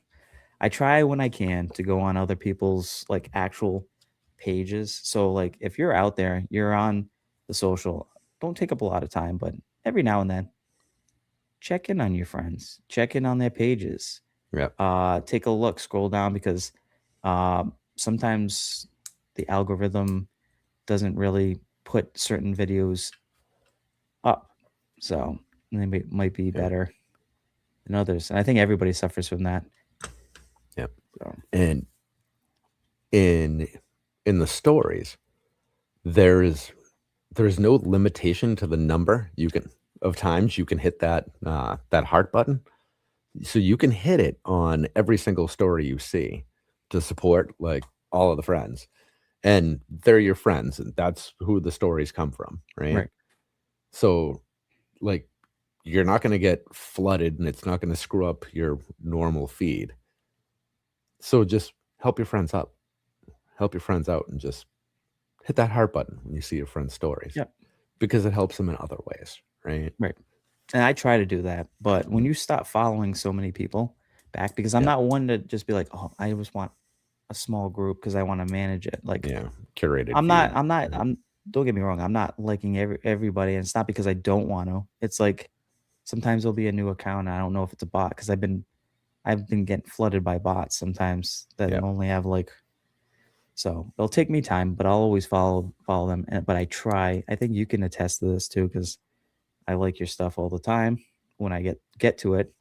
S2: I try when I can to go on other people's, like, actual pages. So, like, if you're out there, you're on the social, don't take up a lot of time, but every now and then, check in on your friends, check in on their pages.
S1: yep,
S2: Take a look, scroll down because, sometimes the algorithm doesn't really put certain videos up. So, they might be
S1: yep,
S2: better than others, and I think everybody suffers from that.
S1: yep.
S2: So
S1: And in the stories, there's there's no limitation to the number you can of times you can hit that heart button. So you can hit it on every single story you see to support like all of the friends. And they're your friends, and that's who the stories come from, right?
S2: right.
S1: So like you're not going to get flooded and it's not going to screw up your normal feed. So just help your friends up. Help your friends out and just hit that heart button when you see your friends' stories
S2: Yep.
S1: because it helps them in other ways, right?
S2: Right. And I try to do that, but when
S1: Mm,
S2: you stop following so many people back, because I'm
S1: yeah,
S2: not one to just be like, "Oh, I just want a small group because I wanna manage it." Like,
S1: yeah, curated feed, right?
S2: don't get me wrong, I'm not liking everybody, and it's not because I don't want to. It's like sometimes there'll be a new account, and I don't know if it's a bot because I've been getting flooded by bots sometimes that
S1: Yeah.
S2: only have like, so it'll take me time, but I'll always follow them. But I try. I think you can attest to this too because I like your stuff all the time when I get to it.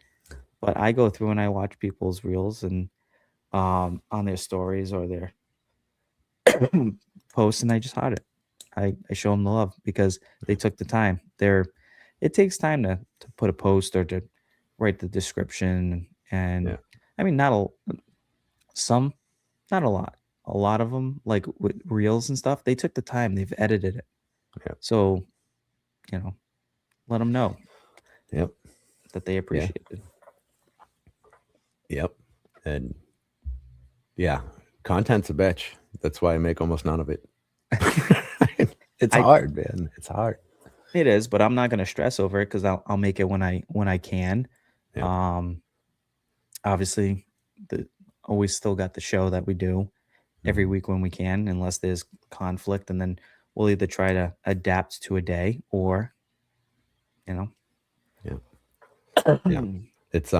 S2: But I go through and I watch people's reels and on their stories or their posts, and I just heart it. I show them the love because they took the time. It takes time to put a post or to write the description, and
S1: Yeah.
S2: I mean not some, not a lot. A lot of them, like with reels and stuff, they took the time. They've edited it,
S1: Yeah.
S2: so you know, let them know
S1: Yep.
S2: that they
S1: Yeah.
S2: appreciate it.
S1: Yep. And yeah, content's a bitch. That's why I make almost none of it. It's
S2: I
S1: hard, man. It's hard.
S2: It is, but I'm not gonna stress over it because I'll make it when I can.
S1: Yep.
S2: Um, obviously, the always still got the show that we do every
S1: Mhm.
S2: week when we can, unless there's conflict, and then we'll either try to adapt to a day or you know.
S1: Yeah. Yeah. It's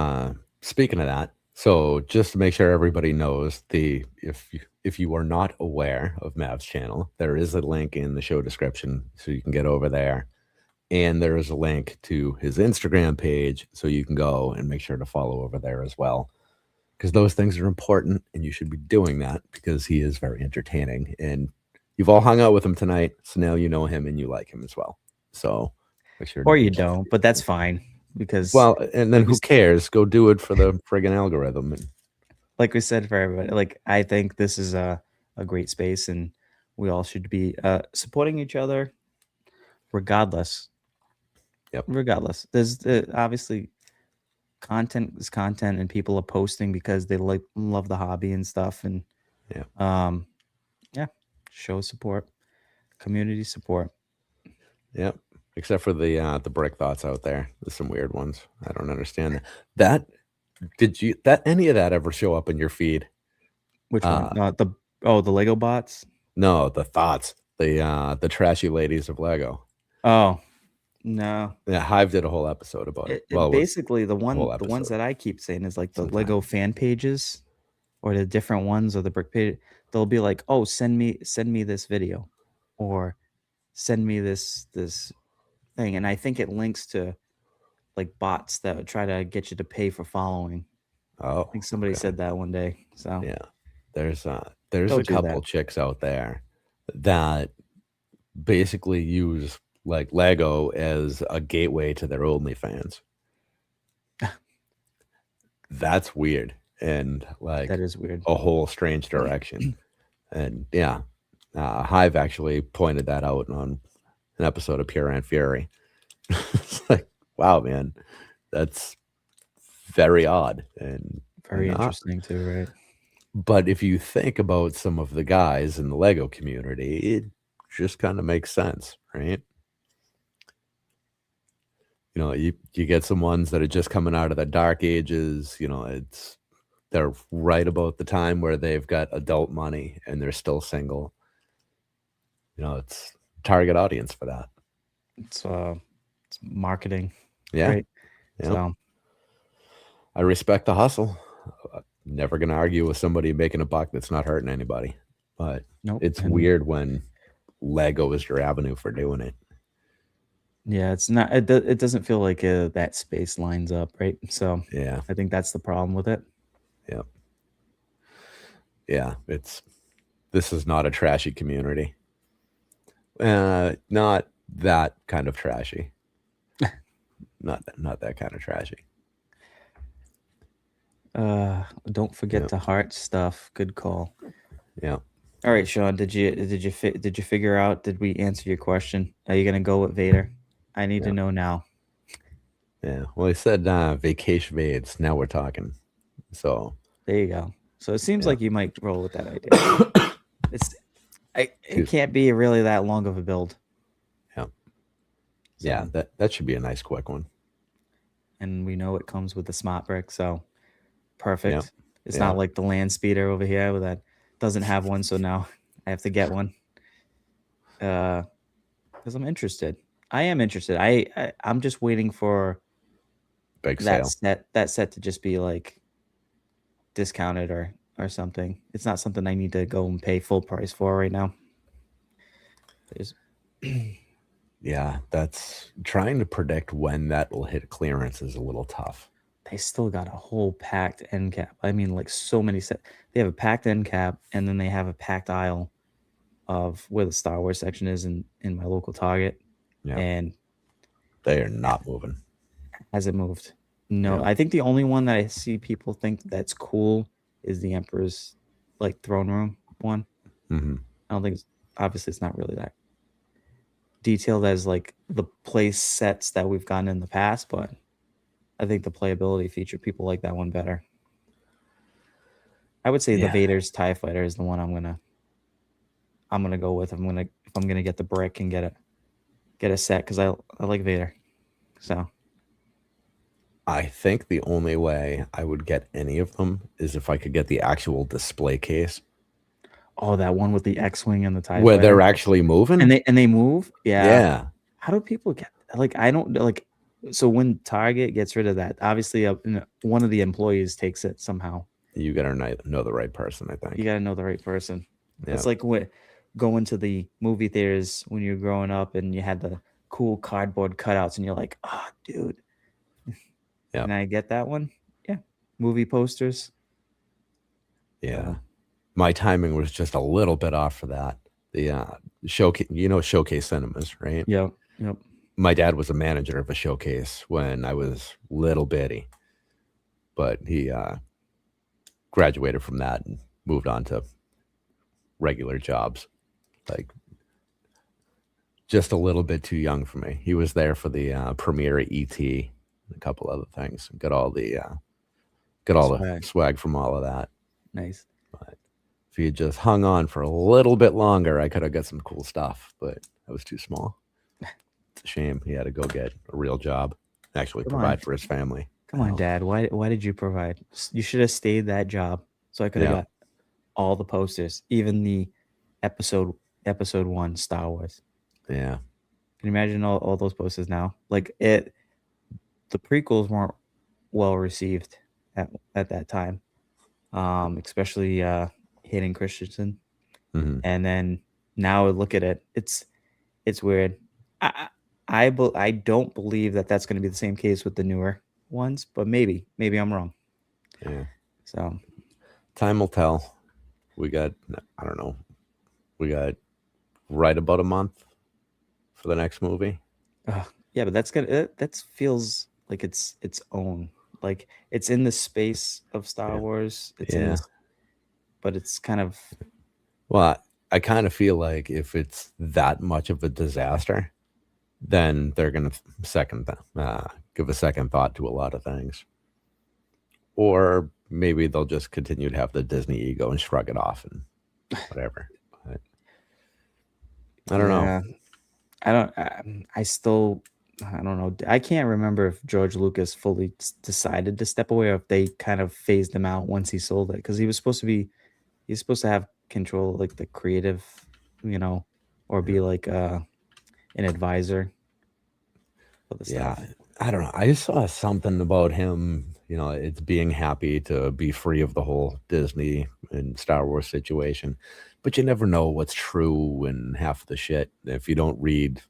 S1: speaking of that, so just to make sure everybody knows, the if you are not aware of Mav's channel, there is a link in the show description so you can get over there. And there is a link to his Instagram page so you can go and make sure to follow over there as well. Because those things are important and you should be doing that because he is very entertaining. And you've all hung out with him tonight. So now you know him and you like him as well. So make sure to
S2: Or
S1: do
S2: you
S1: that.
S2: don't, but that's fine because
S1: Well, and then
S2: like we
S1: who cares? Go do it for the friggin' algorithm. And
S2: like we said for everybody, like I think this is a great space, and we all should be supporting each other regardless.
S1: yep,
S2: Regardless, there's obviously content is content, and people are posting because they like love the hobby and stuff, and
S1: yep,
S2: um, yeah, show support, community support.
S1: yep. Except for the brick thoughts out there. There's some weird ones. I don't understand that. That did you that any of that ever show up in your feed?
S2: Which one?
S1: Uh
S2: The Lego bots.
S1: no, the thoughts. The trashy ladies of Lego.
S2: Oh no,
S1: Yeah, Hive did a whole episode about it.
S2: it
S1: Well, it was
S2: basically
S1: a whole
S2: the ones
S1: episode
S2: that I keep saying is like the
S1: sometime.
S2: Lego fan pages or the different ones or the brick page. They'll be like, oh, send me this video, or send me this thing, and I think it links to like bots that would try to get you to pay for following. I
S1: Oh,
S2: think somebody
S1: okay.
S2: said that one day. So
S1: Yeah. There's a
S2: don't do
S1: couple
S2: that.
S1: chicks out there that basically use like Lego as a gateway to their OnlyFans. That's weird and
S2: That
S1: like
S2: is weird.
S1: a whole strange direction. And yeah, Hive actually pointed that out on an episode of Pure and Fury. It's like, wow, man, that's very odd and
S2: Very
S1: not.
S2: interesting too, right?
S1: But if you think about some of the guys in the Lego community, it just kind of makes sense, right? You get some ones that are just coming out of the dark ages. They're right about the time where they've got adult money and they're still single. It's target audience for that.
S2: It's it's marketing,
S1: Yeah,
S2: right?
S1: yeah.
S2: So
S1: I respect the hustle. Never gonna argue with somebody making a buck that's not hurting anybody. But
S2: nope.
S1: it's
S2: And
S1: weird when Lego is your avenue for doing it.
S2: yeah, it's not. It doesn't feel like that space lines up, right? So
S1: Yeah,
S2: I think that's the problem with it.
S1: yeah, yeah. This is not a trashy community. Not that kind of trashy. Not that kind of trashy.
S2: Don't forget
S1: Yeah,
S2: to heart stuff. Good call.
S1: yeah,
S2: All right, Sean, did you figure out? Did we answer your question? Are you gonna go with Vader? I need to
S1: yeah,
S2: know now.
S1: yeah. Well, I said vacation aids. Now we're talking. So
S2: There you go. So it seems
S1: yeah.
S2: like you might roll with that idea. It's it
S1: Excuse me.
S2: can't be really that long of a build.
S1: Yeah, yeah.
S2: So,
S1: That should be a nice quick one.
S2: and we know it comes with the smart brick, so
S1: Yeah,
S2: perfect. It's
S1: yeah,
S2: not like the land speeder over here that doesn't have one, so now I have to get one. because I'm interested. I am interested. I'm just waiting for
S1: Big sale.
S2: that set to just be like discounted or something. It's not something I need to go and pay full price for right now. There's
S1: Yeah, that's trying to predict when that will hit clearance is a little tough.
S2: they still got a whole packed end cap. I mean, like so many set. They have a packed end cap, and then they have a packed aisle of where the Star Wars section is in my local Target,
S1: Yeah,
S2: and
S1: they are not moving.
S2: has it moved? No,
S1: Yeah.
S2: I think the only one that I see people think that's cool is the Emperor's like throne room one.
S1: Hmm.
S2: I don't think it's obviously it's not really that detailed as like the play sets that we've gotten in the past, but I think the playability feature people like that one better. I would say the
S1: Yeah,
S2: Vader's TIE Fighter is the one I'm gonna go with. If I'm gonna get the brick and get a set because I like Vader. So
S1: I think the only way I would get any of them is if I could get the actual display case
S2: oh, that one with the X-wing and the TIE
S1: where
S2: Fighter,
S1: they're actually moving.
S2: and they move. Yeah,
S1: Yeah,
S2: how do people get like I don't like. So when Target gets rid of that, obviously one of the employees takes it somehow.
S1: you gotta know the right person, I
S2: You
S1: think.
S2: got to know the right person.
S1: Yeah,
S2: It's like what going to the movie theaters when you're growing up and you had the cool cardboard cutouts and you're like, oh, dude,
S1: yeah,
S2: can I get that one? Yeah, movie posters.
S1: yeah.
S2: So
S1: My timing was just a little bit off for that. The showcase, Showcase Cinemas, right?
S2: yep, yep.
S1: My dad was a manager of a showcase when I was little bitty, but he graduated from that and moved on to regular jobs. Like just a little bit too young for me. He was there for the premiere of ET, and a couple other things. Got all the
S2: Swag,
S1: swag from all of that.
S2: nice.
S1: But if he had just hung on for a little bit longer, I could have got some cool stuff. But I was too small. It's a shame. He had to go get a real job, actually
S2: Come on,
S1: provide for his family.
S2: come on, Dad. Why did you provide? You should have stayed that job so I could have
S1: Yeah,
S2: got all the posters, even the episode episode one Star Wars.
S1: yeah,
S2: Can you imagine all those posters now? Like it, the prequels weren't well received at that time, especially Hayden Christensen.
S1: hmm,
S2: And then now look at it, it's weird. I don't believe that that's going to be the same case with the newer ones, but maybe I'm wrong.
S1: yeah.
S2: So
S1: Time will tell. We got, I don't know, we got right about a month for the next movie.
S2: yeah, but that feels like it's its own. Like it's in the space of Star
S1: Yeah,
S2: Wars. It's in
S1: yeah.
S2: this, but it's kind of
S1: Well, I kind of feel like if it's that much of a disaster, then they're going to give a second thought to a lot of things. Or maybe they'll just continue to have the Disney ego and shrug it off and whatever. But I don't know.
S2: yeah. I don't. I still. I don't know. I can't remember if George Lucas fully decided to step away or if they kind of phased him out once he sold it because he was supposed to be. He's supposed to have control, like the creative, you know, or
S1: Yeah.
S2: be like an advisor for the
S1: Yeah,
S2: stuff.
S1: I don't know. I just saw something about him, it's being happy to be free of the whole Disney and Star Wars situation. But you never know what's true in half the shit if you don't read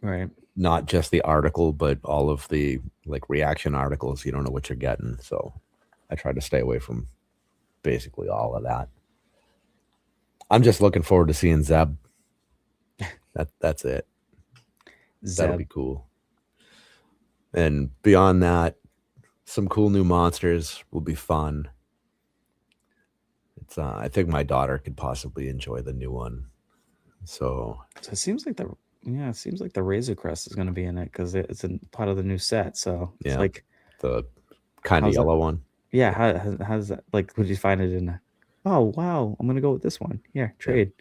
S2: Right.
S1: not just the article, but all of the like reaction articles. You don't know what you're getting. So I try to stay away from basically all of that. I'm just looking forward to seeing Zeb. That's it. That'll
S2: Zeb.
S1: be cool. And beyond that, some cool new monsters will be fun. It's I think my daughter could possibly enjoy the new one. So
S2: So it seems like it seems like the Razor Crest is going to be in it because it's a part of the new set. So it's
S1: yeah,
S2: like,
S1: the kind of
S2: how's that?
S1: yellow one.
S2: Yeah. How's that? Like, would you find it in? Oh wow, I'm gonna go with this one. Here,
S1: Yeah,
S2: trade.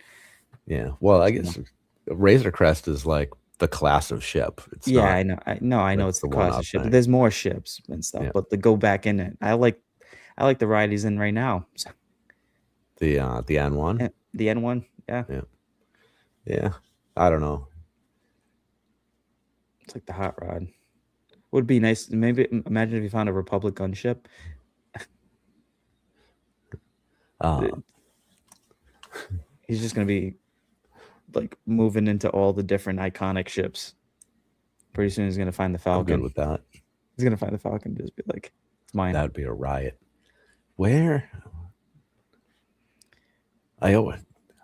S1: yeah. Well, I
S2: So,
S1: guess Razor Crest is like the class of ship. It's
S2: yeah,
S1: not
S2: I know. I know
S1: like
S2: it's
S1: the
S2: the
S1: one
S2: class of
S1: up
S2: ship, but
S1: thing.
S2: there's more ships and stuff.
S1: Yeah,
S2: But to go back in it, I like the ride he's in right now. So,
S1: the N one.
S2: the N one, yeah.
S1: Yeah, yeah. I don't know.
S2: It's like the hot rod. Would be nice. Maybe imagine if you found a Republic gunship.
S1: Uh,
S2: It- He's just gonna be like moving into all the different iconic ships. Pretty soon he's gonna find the
S1: I'm good
S2: Falcon.
S1: with that.
S2: He's gonna find the Falcon and just be like, "It's mine."
S1: That would be a riot. Where I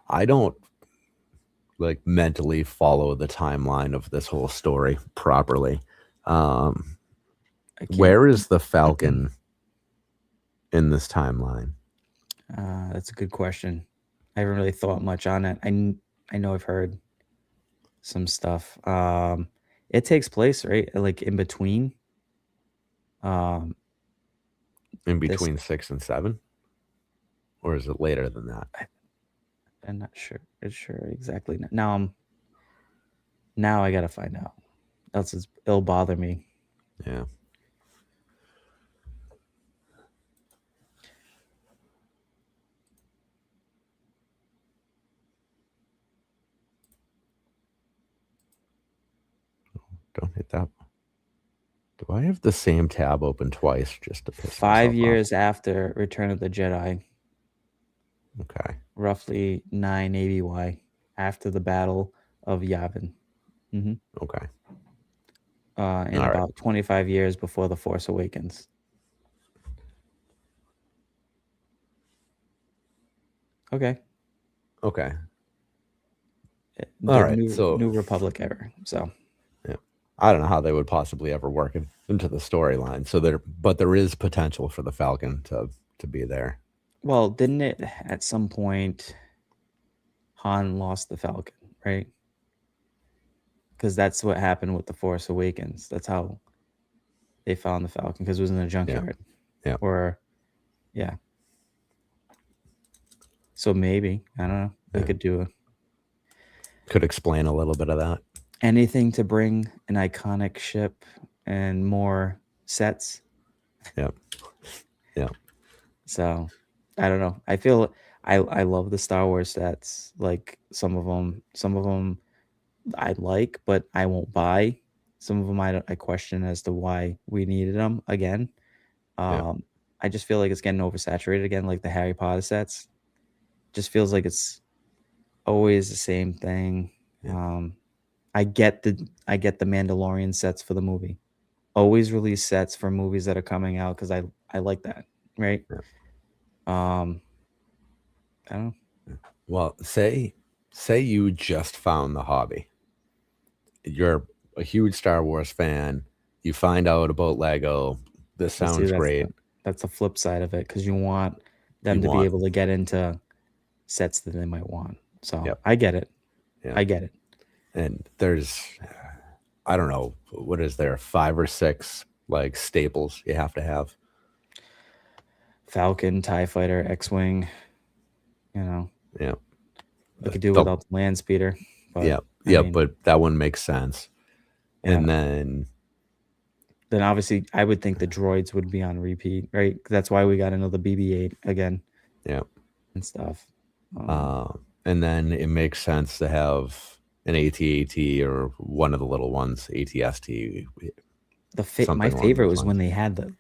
S1: I don't like mentally follow the timeline of this whole story properly. Um,
S2: I can't.
S1: where is the Falcon in this timeline?
S2: That's a good question. I haven't really thought much on it. I know I've heard some stuff. It takes place right like in between. Um,
S1: In
S2: this
S1: between 6 and 7, or is it later than that?
S2: I'm not sure exactly. Now I gotta find out. Else it'll bother me.
S1: Yeah. Don't hit that. Do I have the same tab open twice just to piss
S2: 5
S1: myself off?
S2: years after Return of the Jedi,
S1: Okay.
S2: roughly 980 after the Battle of Yavin.
S1: Okay.
S2: And
S1: All right.
S2: about 25 years before The Force Awakens. Okay.
S1: Okay.
S2: The
S1: All right. So
S2: New Republic era. So
S1: yeah, I don't know how they would possibly ever work it into the storyline. So there is potential for the Falcon to be there.
S2: well, didn't it at some point Han lost the Falcon, right? Because that's what happened with The Force Awakens. That's how they found the Falcon, because it was in the junkyard.
S1: Yeah.
S2: Or yeah. So maybe, I don't know. They
S1: Yeah.
S2: could do
S1: Could explain a little bit of that.
S2: anything to bring an iconic ship and more sets.
S1: Yeah. Yeah.
S2: So I don't know. I feel I love the Star Wars sets. Like some of them I like, but I won't buy. Some of them I question as to why we needed them again.
S1: Yeah.
S2: I just feel like it's getting oversaturated again, like the Harry Potter sets. Just feels like it's always the same thing.
S1: Yeah.
S2: I get the Mandalorian sets for the movie. Always release sets for movies that are coming out because I like that, right?
S1: Yeah.
S2: Um, I don't know.
S1: Well, say you just found the hobby. You're a huge Star Wars fan. You find out about Lego. This
S2: But see,
S1: sounds great.
S2: that's the flip side of it because you want them
S1: You
S2: to be
S1: want,
S2: able to get into sets that they might want. So
S1: yep.
S2: I get it.
S1: Yeah.
S2: I get it.
S1: And there's, I don't know, what is there, 5 or 6 like staples you have to have?
S2: Falcon, TIE Fighter, X-Wing, you know.
S1: Yeah.
S2: We could do without the land speeder. But
S1: Yeah.
S2: I
S1: Yeah,
S2: mean,
S1: but that one makes sense.
S2: yeah.
S1: And then
S2: obviously I would think the droids would be on repeat, right? That's why we got another BB-8 again.
S1: yeah.
S2: And stuff.
S1: And then it makes sense to have an AT-AT or one of the little ones, AT-ST.
S2: My favorite was when they had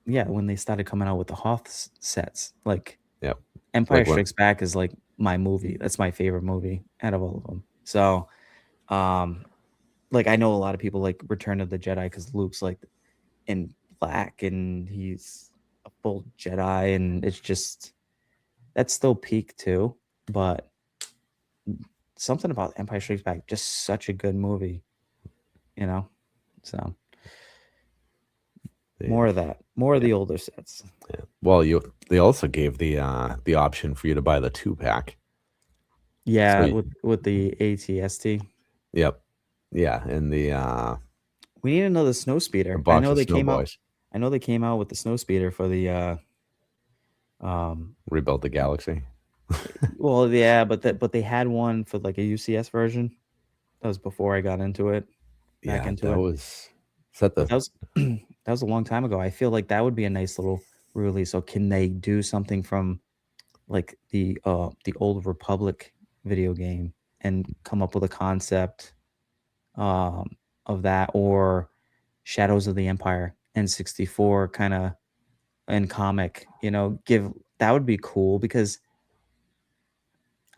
S2: when they started coming out with the Hoth sets. Like,
S1: yeah,
S2: Empire
S1: like
S2: Strikes Back is like my movie. That's my favorite movie out of all of them. So, like I know a lot of people like Return of the Jedi because Luke's like in black and he's a full Jedi, and it's just that's still peak too. But something about Empire Strikes Back, just such a good movie, you know. So more of that, more of the older sets.
S1: Yeah. Well, they also gave the option for you to buy the 2-pack.
S2: Yeah, so with the ATST.
S1: Yep. Yeah, and the
S2: we need another snow speeder.
S1: I know they came out.
S2: I know they came out with the snow speeder for the
S1: Rebuild the Galaxy.
S2: well, yeah, but they had one for like a UCS version. That was before I got into it.
S1: Was
S2: that was that was a long time ago. I feel like that would be a nice little release. So can they do something from like the old Republic video game and come up with a concept of that, or Shadows of the Empire N64 kind of in comic, give that would be cool because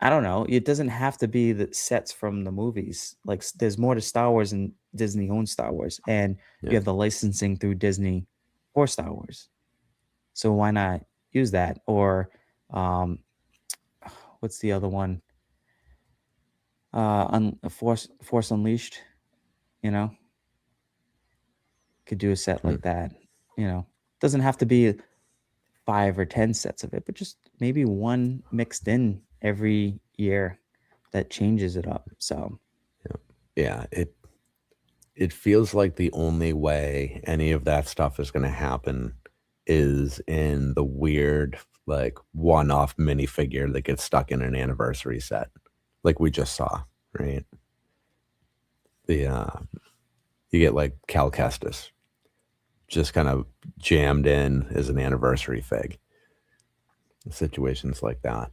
S2: I don't know, it doesn't have to be the sets from the movies. Like there's more to Star Wars and Disney owns Star Wars and you
S1: Yeah.
S2: have the licensing through Disney for Star Wars. So why not use that? Or um what's the other one? Force Unleashed, you know, could do a set
S1: Hmm.
S2: like that, Doesn't have to be 5 or 10 sets of it, but just maybe one mixed in every year that changes it up. So,
S1: Yeah. Yeah. It feels like the only way any of that stuff is going to happen is in the weird, like one-off minifigure that gets stuck in an anniversary set, like we just saw, right? The You get like Cal Kestis just kind of jammed in as an anniversary fig. Situations like that.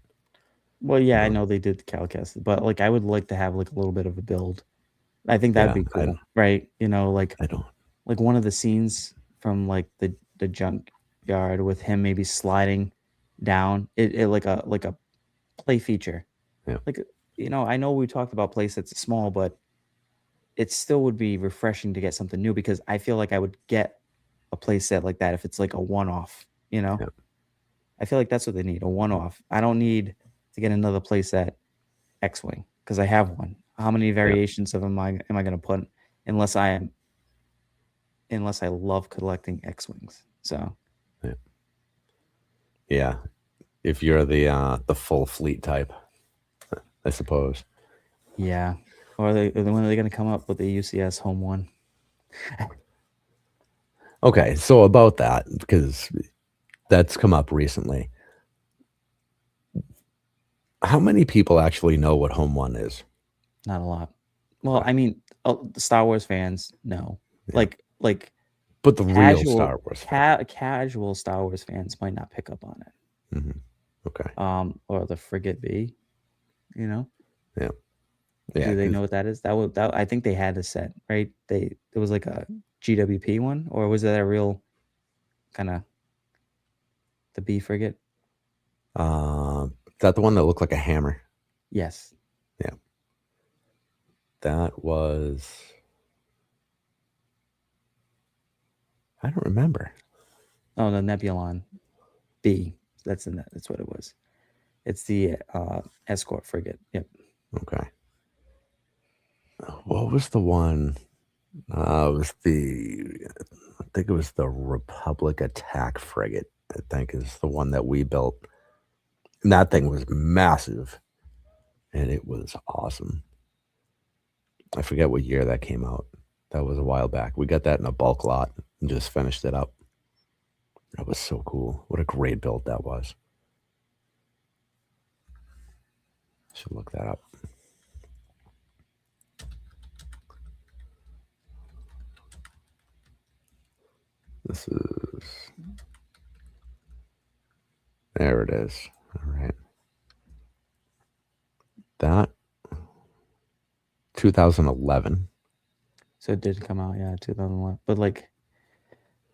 S2: well, yeah, I
S1: Um,
S2: know they did the Calcast, but like I would like to have like a little bit of a build. I think that'd
S1: yeah,
S2: be cool, right?
S1: I don't.
S2: Like one of the scenes from like the junk yard with him maybe sliding down it like a play feature.
S1: Yeah,
S2: Like I know we talked about play sets small, but it still would be refreshing to get something new because I feel like I would get a play set like that if it's like a one off,
S1: yeah,
S2: I feel like that's what they need, a one off. I don't need to get another play set X-wing because I have one. How many
S1: yeah,
S2: variations of am I going to put unless I am unless I love collecting X-wings. So,
S1: yeah. Yeah. If you're the full fleet type, I suppose.
S2: yeah. Or when are they going to come up with the UCS home one?
S1: Okay, so about that, because that's come up recently. How many people actually know what Home One is?
S2: Not a lot. Well,
S1: Okay,
S2: I mean, the Star Wars fans no.
S1: yeah,
S2: Like
S1: but the real
S2: casual
S1: Star Wars fan.
S2: casual Star Wars fans might not pick up on it.
S1: Hmm. Okay,
S2: Or the Frigate B, you know?
S1: yeah, yeah,
S2: Do they
S1: because
S2: know what that is? That I think they had a set, right? It was like a GWP one, or was that a real kind of the B frigate?
S1: is that the one that looked like a hammer?
S2: Yes.
S1: Yeah, that was. I don't remember.
S2: Oh, the Nebulon B. That's what it was. It's the escort frigate. Yep.
S1: Okay, what was the one? It was I think it was the Republic Attack Frigate. I think is the one that we built. And that thing was massive, and it was awesome. I forget what year that came out. That was a while back. We got that in a bulk lot and just finished it up. That was so cool. What a great build that was. Should look that up. This is there. It is. All right. That 2011.
S2: So it did come out, yeah, 2011. But like,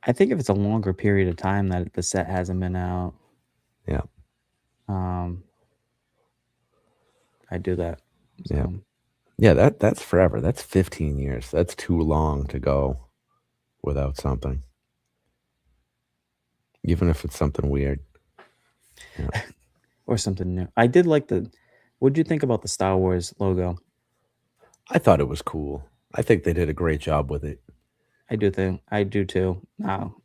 S2: I think if it's a longer period of time that the set hasn't been out,
S1: Yeah.
S2: um, I do that.
S1: Yeah.
S2: So
S1: Yeah. That's forever. That's 15 years. That's too long to go without something, even if it's something weird. Yeah.
S2: or something new. I did like the. What'd you think about the Star Wars logo?
S1: I thought it was cool. I think they did a great job with it.
S2: I do too. Now,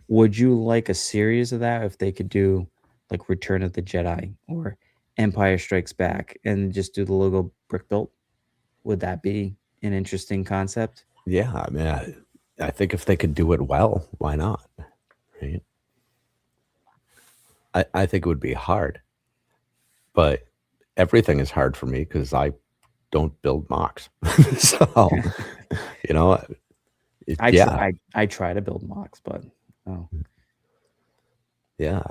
S2: would you like a series of that if they could do like Return of the Jedi or Empire Strikes Back and just do the logo brick built? Would that be an interesting concept?
S1: Yeah, I mean, I think if they could do it well, why not? Right? I think it would be hard, but everything is hard for me because I don't build mocks. So, you know, yeah,
S2: I try to build mocks, but oh,
S1: yeah.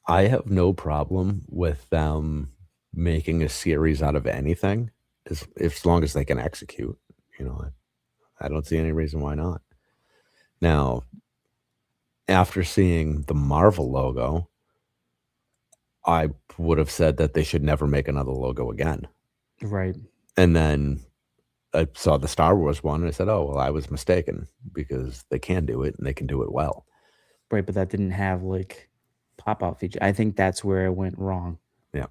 S1: I have no problem with them making a series out of anything as long as they can execute, you know. I don't see any reason why not. Now, after seeing the Marvel logo, I would have said that they should never make another logo again.
S2: Right.
S1: And then I saw the Star Wars one and I said, "Oh, well, I was mistaken because they can do it and they can do it well."
S2: Right, but that didn't have, like, pop-out feature. I think that's where it went wrong.
S1: Yeah.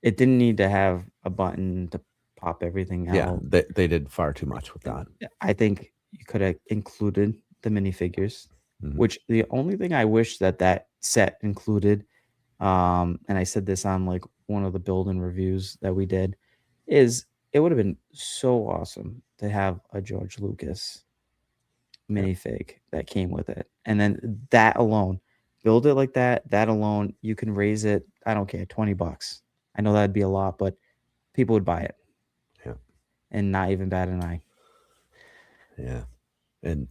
S2: It didn't need to have a button to pop everything
S1: Yeah,
S2: out,
S1: they did far too much with
S2: and
S1: that.
S2: I think you coulda included the minifigures,
S1: Mhm.
S2: which the only thing I wish that that set included, and I said this on, like, one of the build-in reviews that we did, is it would've been so awesome to have a George Lucas
S1: Yeah,
S2: minifig that came with it, and then that alone, build it like that, that alone, you can raise it, I don't care, 20 bucks. I know that'd be a lot, but people would buy it
S1: yeah,
S2: and not even bat an eye.
S1: yeah, and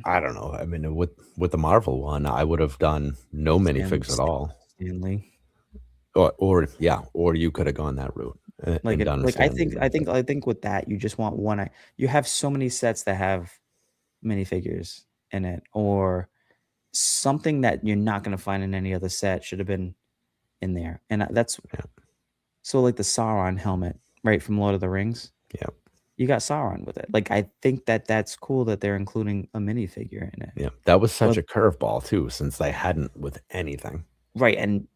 S1: I don't know, I mean, with the Marvel one, I would have done no
S2: Stan
S1: minifigs at all.
S2: Stanley.
S1: Or yeah, or you coulda gone that route a
S2: Like
S1: and
S2: it
S1: done a
S2: like, I
S1: Stanley
S2: think I
S1: minifig.
S2: think I think with that, you just want one I you have so many sets that have minifigures in it, or something that you're not gonna find in any other set should have been in there, and, that's
S1: Yeah,
S2: so, like, the Sauron helmet, right, from Lord of the Rings,
S1: yeah,
S2: you got Sauron with it. Like, I think that that's cool that they're including a minifigure in it.
S1: yeah. That was such
S2: But
S1: a curveball too, since they hadn't with anything.
S2: right, and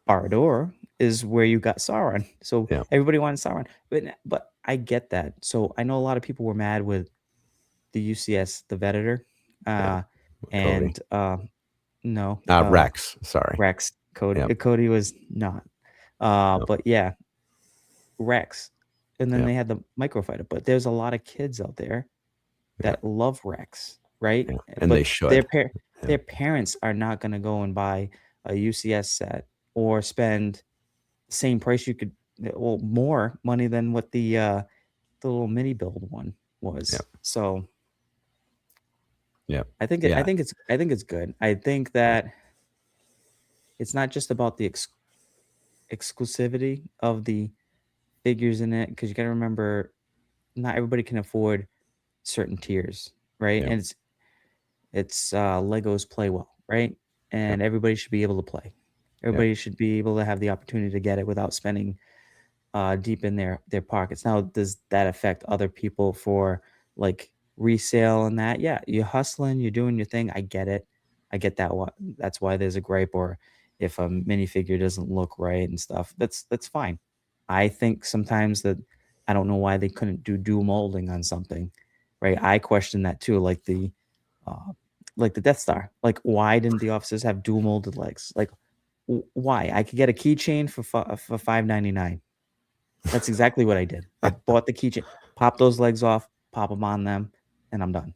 S2: Barad-dûr is where you got Sauron, so
S1: Yeah,
S2: everybody wanted Sauron, but I get that. So, I know a lot of people were mad with the UCS, the Venator,
S1: yeah,
S2: uh,
S1: with Cody.
S2: and, no,
S1: Rex, sorry.
S2: Rex, Cody
S1: Yep,
S2: Cody was not,
S1: yep,
S2: but yeah, Rex, and then
S1: yep,
S2: they had the Microfighter, but there's a lot of kids out there
S1: yep,
S2: that love Rex, right?
S1: yeah, and they
S2: But
S1: should. Yeah,
S2: their parents are not gonna go and buy a UCS set or spend the same price you could well, more money than what the little mini build one was.
S1: yep,
S2: So,
S1: yep,
S2: I
S1: yeah,
S2: think it's good. I think
S1: yeah,
S2: that it's not just about the exclusivity of the figures in it, because you gotta remember, not everybody can afford certain tiers, right?
S1: yep,
S2: And Legos play well, right?
S1: yep,
S2: And everybody should be able to play.
S1: yep,
S2: Everybody should be able to have the opportunity to get it without spending deep in their pockets. Now, does that affect other people for like resale and that? Yeah, you're hustling, you're doing your thing. I get it. I get that. That's why there's a gripe, or if a minifigure doesn't look right and stuff. That's fine. I think sometimes that I don't know why they couldn't do dual molding on something, right? I question that too, uh, like the Death Star. Like, why didn't the officers have dual molded legs? Like, why? I could get a keychain for 5.99. That's exactly what I did. I bought the keychain, pop those legs off, pop them on them, and I'm done.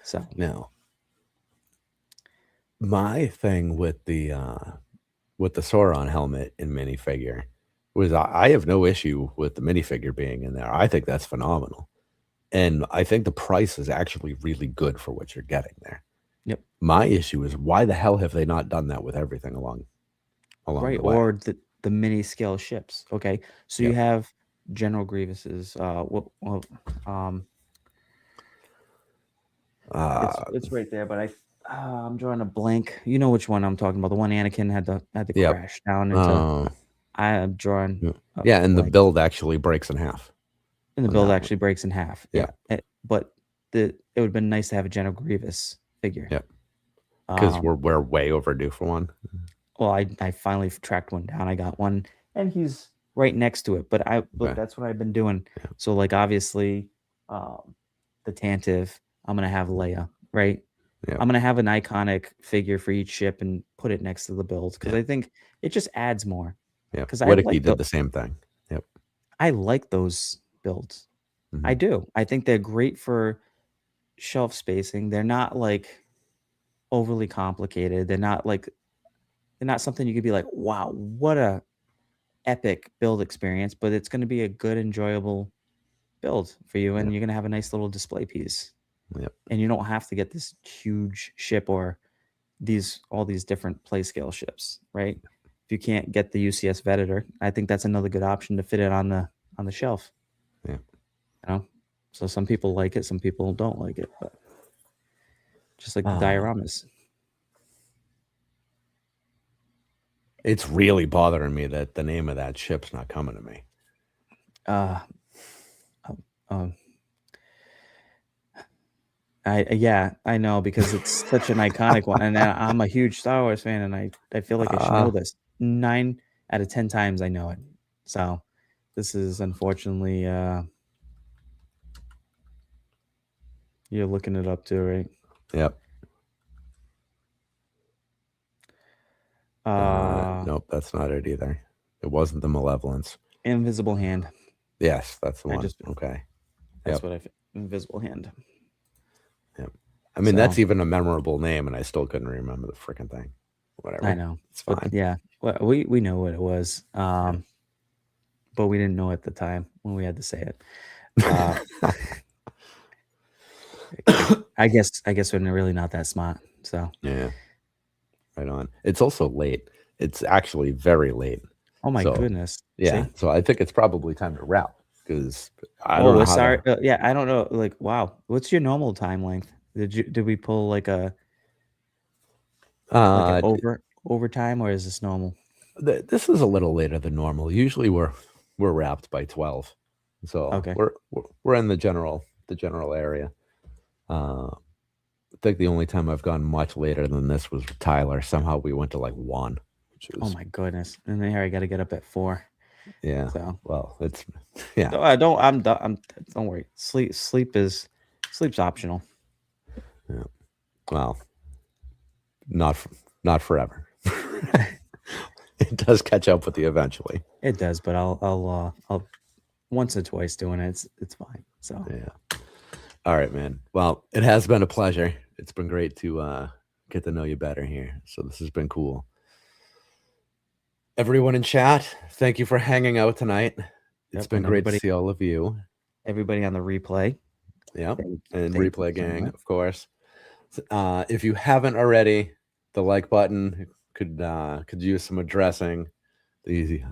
S2: So,
S1: now, my thing with the Sauron helmet and minifigure was I have no issue with the minifigure being in there. I think that's phenomenal, and I think the price is actually really good for what you're getting there.
S2: yep,
S1: My issue is why the hell have they not done that with everything along
S2: right.
S1: the way?
S2: Or the mini scale ships. Okay, so you
S1: Yep.
S2: have General Grievous's. Um,
S1: Uh,
S2: it's right there, but I'm drawing a blank. You know which one I'm talking about? The one Anakin had to
S1: yep.
S2: crash down into.
S1: Um,
S2: I am drawing
S1: yeah,
S2: a
S1: yeah, and the
S2: blank.
S1: build actually breaks in half
S2: And the
S1: on
S2: build
S1: that one.
S2: actually breaks in half. Yeah,
S1: Yep,
S2: but it would've been nice to have a General Grievous figure.
S1: yep. Because
S2: Um,
S1: we're way overdue for one.
S2: well, I finally tracked one down. I got one, and he's right next to it. But
S1: Okay.
S2: that's what I've been doing.
S1: Yeah,
S2: So like obviously, um, the Tantive, I'm gonna have Leia, right?
S1: yep,
S2: I'm gonna have an iconic figure for each ship and put it next to the build because
S1: yep,
S2: I think it just adds more.
S1: yep.
S2: Because
S1: Witticky did the same thing. Yep.
S2: I like those builds. I
S1: Mhm.
S2: do. I think they're great for shelf spacing. They're not like overly complicated. They're not something you could be like, wow, what a epic build experience, but it's gonna be a good, enjoyable build for you, and
S1: Yep,
S2: you're gonna have a nice little display piece.
S1: yep,
S2: And you don't have to get this huge ship or all these different play scale ships, right? If you can't get the UCS Venator, I think that's another good option to fit it on the shelf,
S1: yep.
S2: you know? So some people like it, some people don't like it, but just like the
S1: Uh,
S2: dioramas.
S1: it's really bothering me that the name of that ship's not coming to me.
S2: Uh, um, um, yeah, I know because it's such an iconic one, and I'm a huge Star Wars fan, and I feel like I should know
S1: Uh,
S2: this. 9 out of 10 times I know it. So this is unfortunately you're looking it up too, right?
S1: yep.
S2: Uh,
S1: Nope, that's not it either. It wasn't the Malevolence.
S2: Invisible Hand.
S1: Yes, that's the
S2: I
S1: one.
S2: just
S1: Okay.
S2: that's
S1: Yep.
S2: what Invisible Hand.
S1: Yep. I mean,
S2: So
S1: that's even a memorable name, and I still couldn't remember the freaking thing.
S2: I
S1: Whatever.
S2: know,
S1: It's
S2: but
S1: fine.
S2: yeah, well, we know what it was,
S1: Yeah.
S2: but we didn't know at the time when we had to say it. Uh, I guess we're really not that smart. So,
S1: Yeah. Right on. It's also late. It's actually very late.
S2: oh my
S1: So,
S2: goodness.
S1: yeah.
S2: See?
S1: So I think it's probably time to wrap because I
S2: Oh,
S1: don't know
S2: we're
S1: how
S2: sorry.
S1: to.
S2: Yeah, I don't know. Like, wow, what's your normal time length? Did we pull like an
S1: Uh,
S2: overtime, or is this normal?
S1: this is a little later than normal. Usually we're wrapped by 12. So
S2: Okay.
S1: we're in the general area. I think the only time I've gone much later than this was with Tyler. Somehow we went to like 1, which
S2: Oh
S1: was
S2: my goodness. And then here I got to get up at 4.
S1: yeah.
S2: So
S1: Well, it's yeah.
S2: no, I don't. I'm done. Don't worry. Sleep's optional.
S1: Yeah. Well, not not forever. It does catch up with you eventually.
S2: It does, but I'll once or twice doing it. It's fine. So
S1: Yeah. All right, man. Well, it has been a pleasure. It's been great to get to know you better here. So this has been cool. Everyone in chat, thank you for hanging out tonight. It's
S2: yep,
S1: been
S2: and
S1: great to see all of you.
S2: everybody on the replay.
S1: Yep. And
S2: Thank you
S1: replay
S2: so
S1: gang,
S2: much.
S1: of course. If you haven't already, the like button could use some addressing. The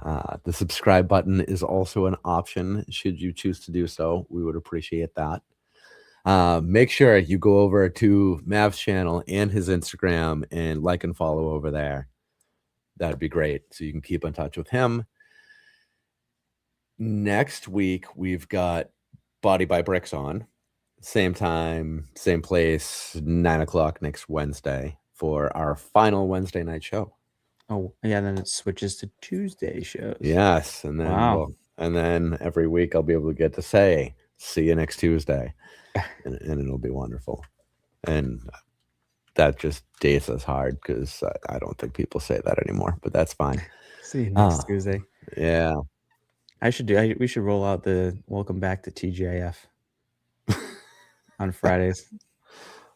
S1: subscribe button is also an option should you choose to do so. We would appreciate that. Make sure you go over to Mav's channel and his Instagram and like and follow over there. That'd be great. So you can keep in touch with him. Next week, we've got Body by Bricks on. Same time, same place, 9 o'clock next Wednesday for our final Wednesday night show.
S2: Oh yeah, then it switches to Tuesday shows.
S1: Yes. And then
S2: Wow.
S1: every week I'll be able to get to say, see you next Tuesday. and it'll be wonderful. And that just dates us hard because I don't think people say that anymore, but that's fine.
S2: See you next Tuesday.
S1: Yeah.
S2: We should roll out the welcome back to TGIF on Fridays.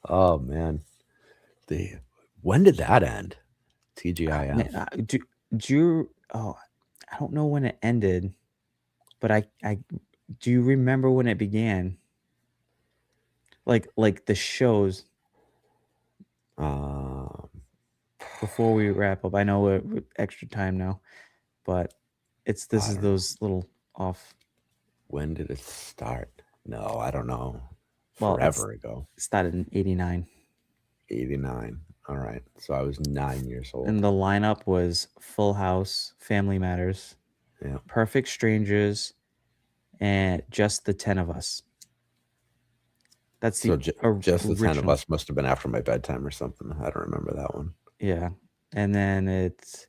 S1: Oh man. When did that end? TGIF.
S2: Man, do you? Oh, I don't know when it ended, but I do you remember when it began? Like the shows
S1: Um,
S2: before we wrap up. I know we're extra time now, but this
S1: I
S2: is
S1: don't
S2: those little off.
S1: when did it start? No, I don't know.
S2: Well,
S1: Forever ago.
S2: it started in '89,
S1: 89. All right. So I was 9 years old.
S2: and the lineup was Full House, Family Matters,
S1: Yeah.
S2: Perfect Strangers, and Just the 10 of Us. That's
S1: So
S2: the
S1: just the 10 of
S2: original.
S1: us must have been after my bedtime or something. I don't remember that one.
S2: Yeah, and then it's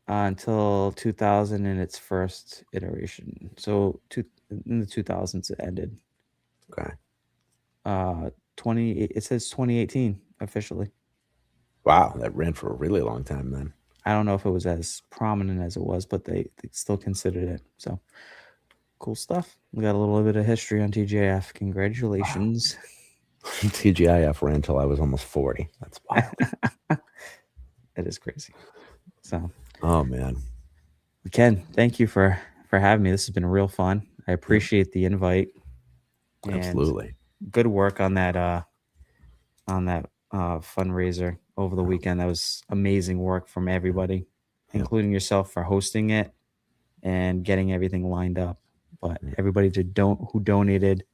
S2: until 2000 in its first iteration. So in the 2000s it ended.
S1: Okay.
S2: It says 2018 officially.
S1: Wow, that ran for a really long time then.
S2: I don't know if it was as prominent as it was, but they still considered it. So cool stuff. We got a little bit of history on TJF. Congratulations.
S1: Wow. TGIF ran until I was almost 40. That's wild.
S2: That is crazy. So,
S1: oh man,
S2: Ken, thank you for having me. This has been real fun. I appreciate the invite. And
S1: absolutely.
S2: good work on that fundraiser over the weekend. That was amazing work from everybody, including yourself for hosting it and getting everything lined up. but everybody who donated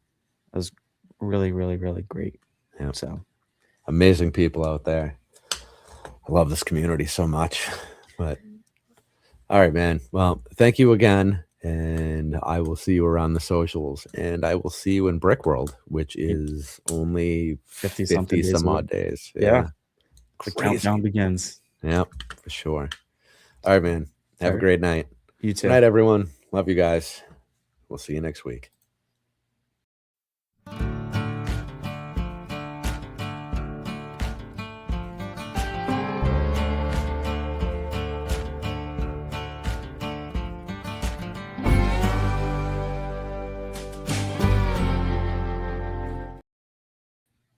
S2: was really, really, really great.
S1: Yep.
S2: So
S1: Amazing people out there. I love this community so much. But all right, man. Well, thank you again. And I will see you around the socials. And I will see you in Brick World, which is only
S2: 50
S1: 50
S2: something days
S1: some
S2: away.
S1: odd days.
S2: Yeah. The
S1: Crazy.
S2: countdown begins.
S1: Yep, for sure. All right, man. Have
S2: All
S1: a
S2: right.
S1: great night.
S2: You
S1: Good
S2: too.
S1: night, everyone. Love you guys. We'll see you next week.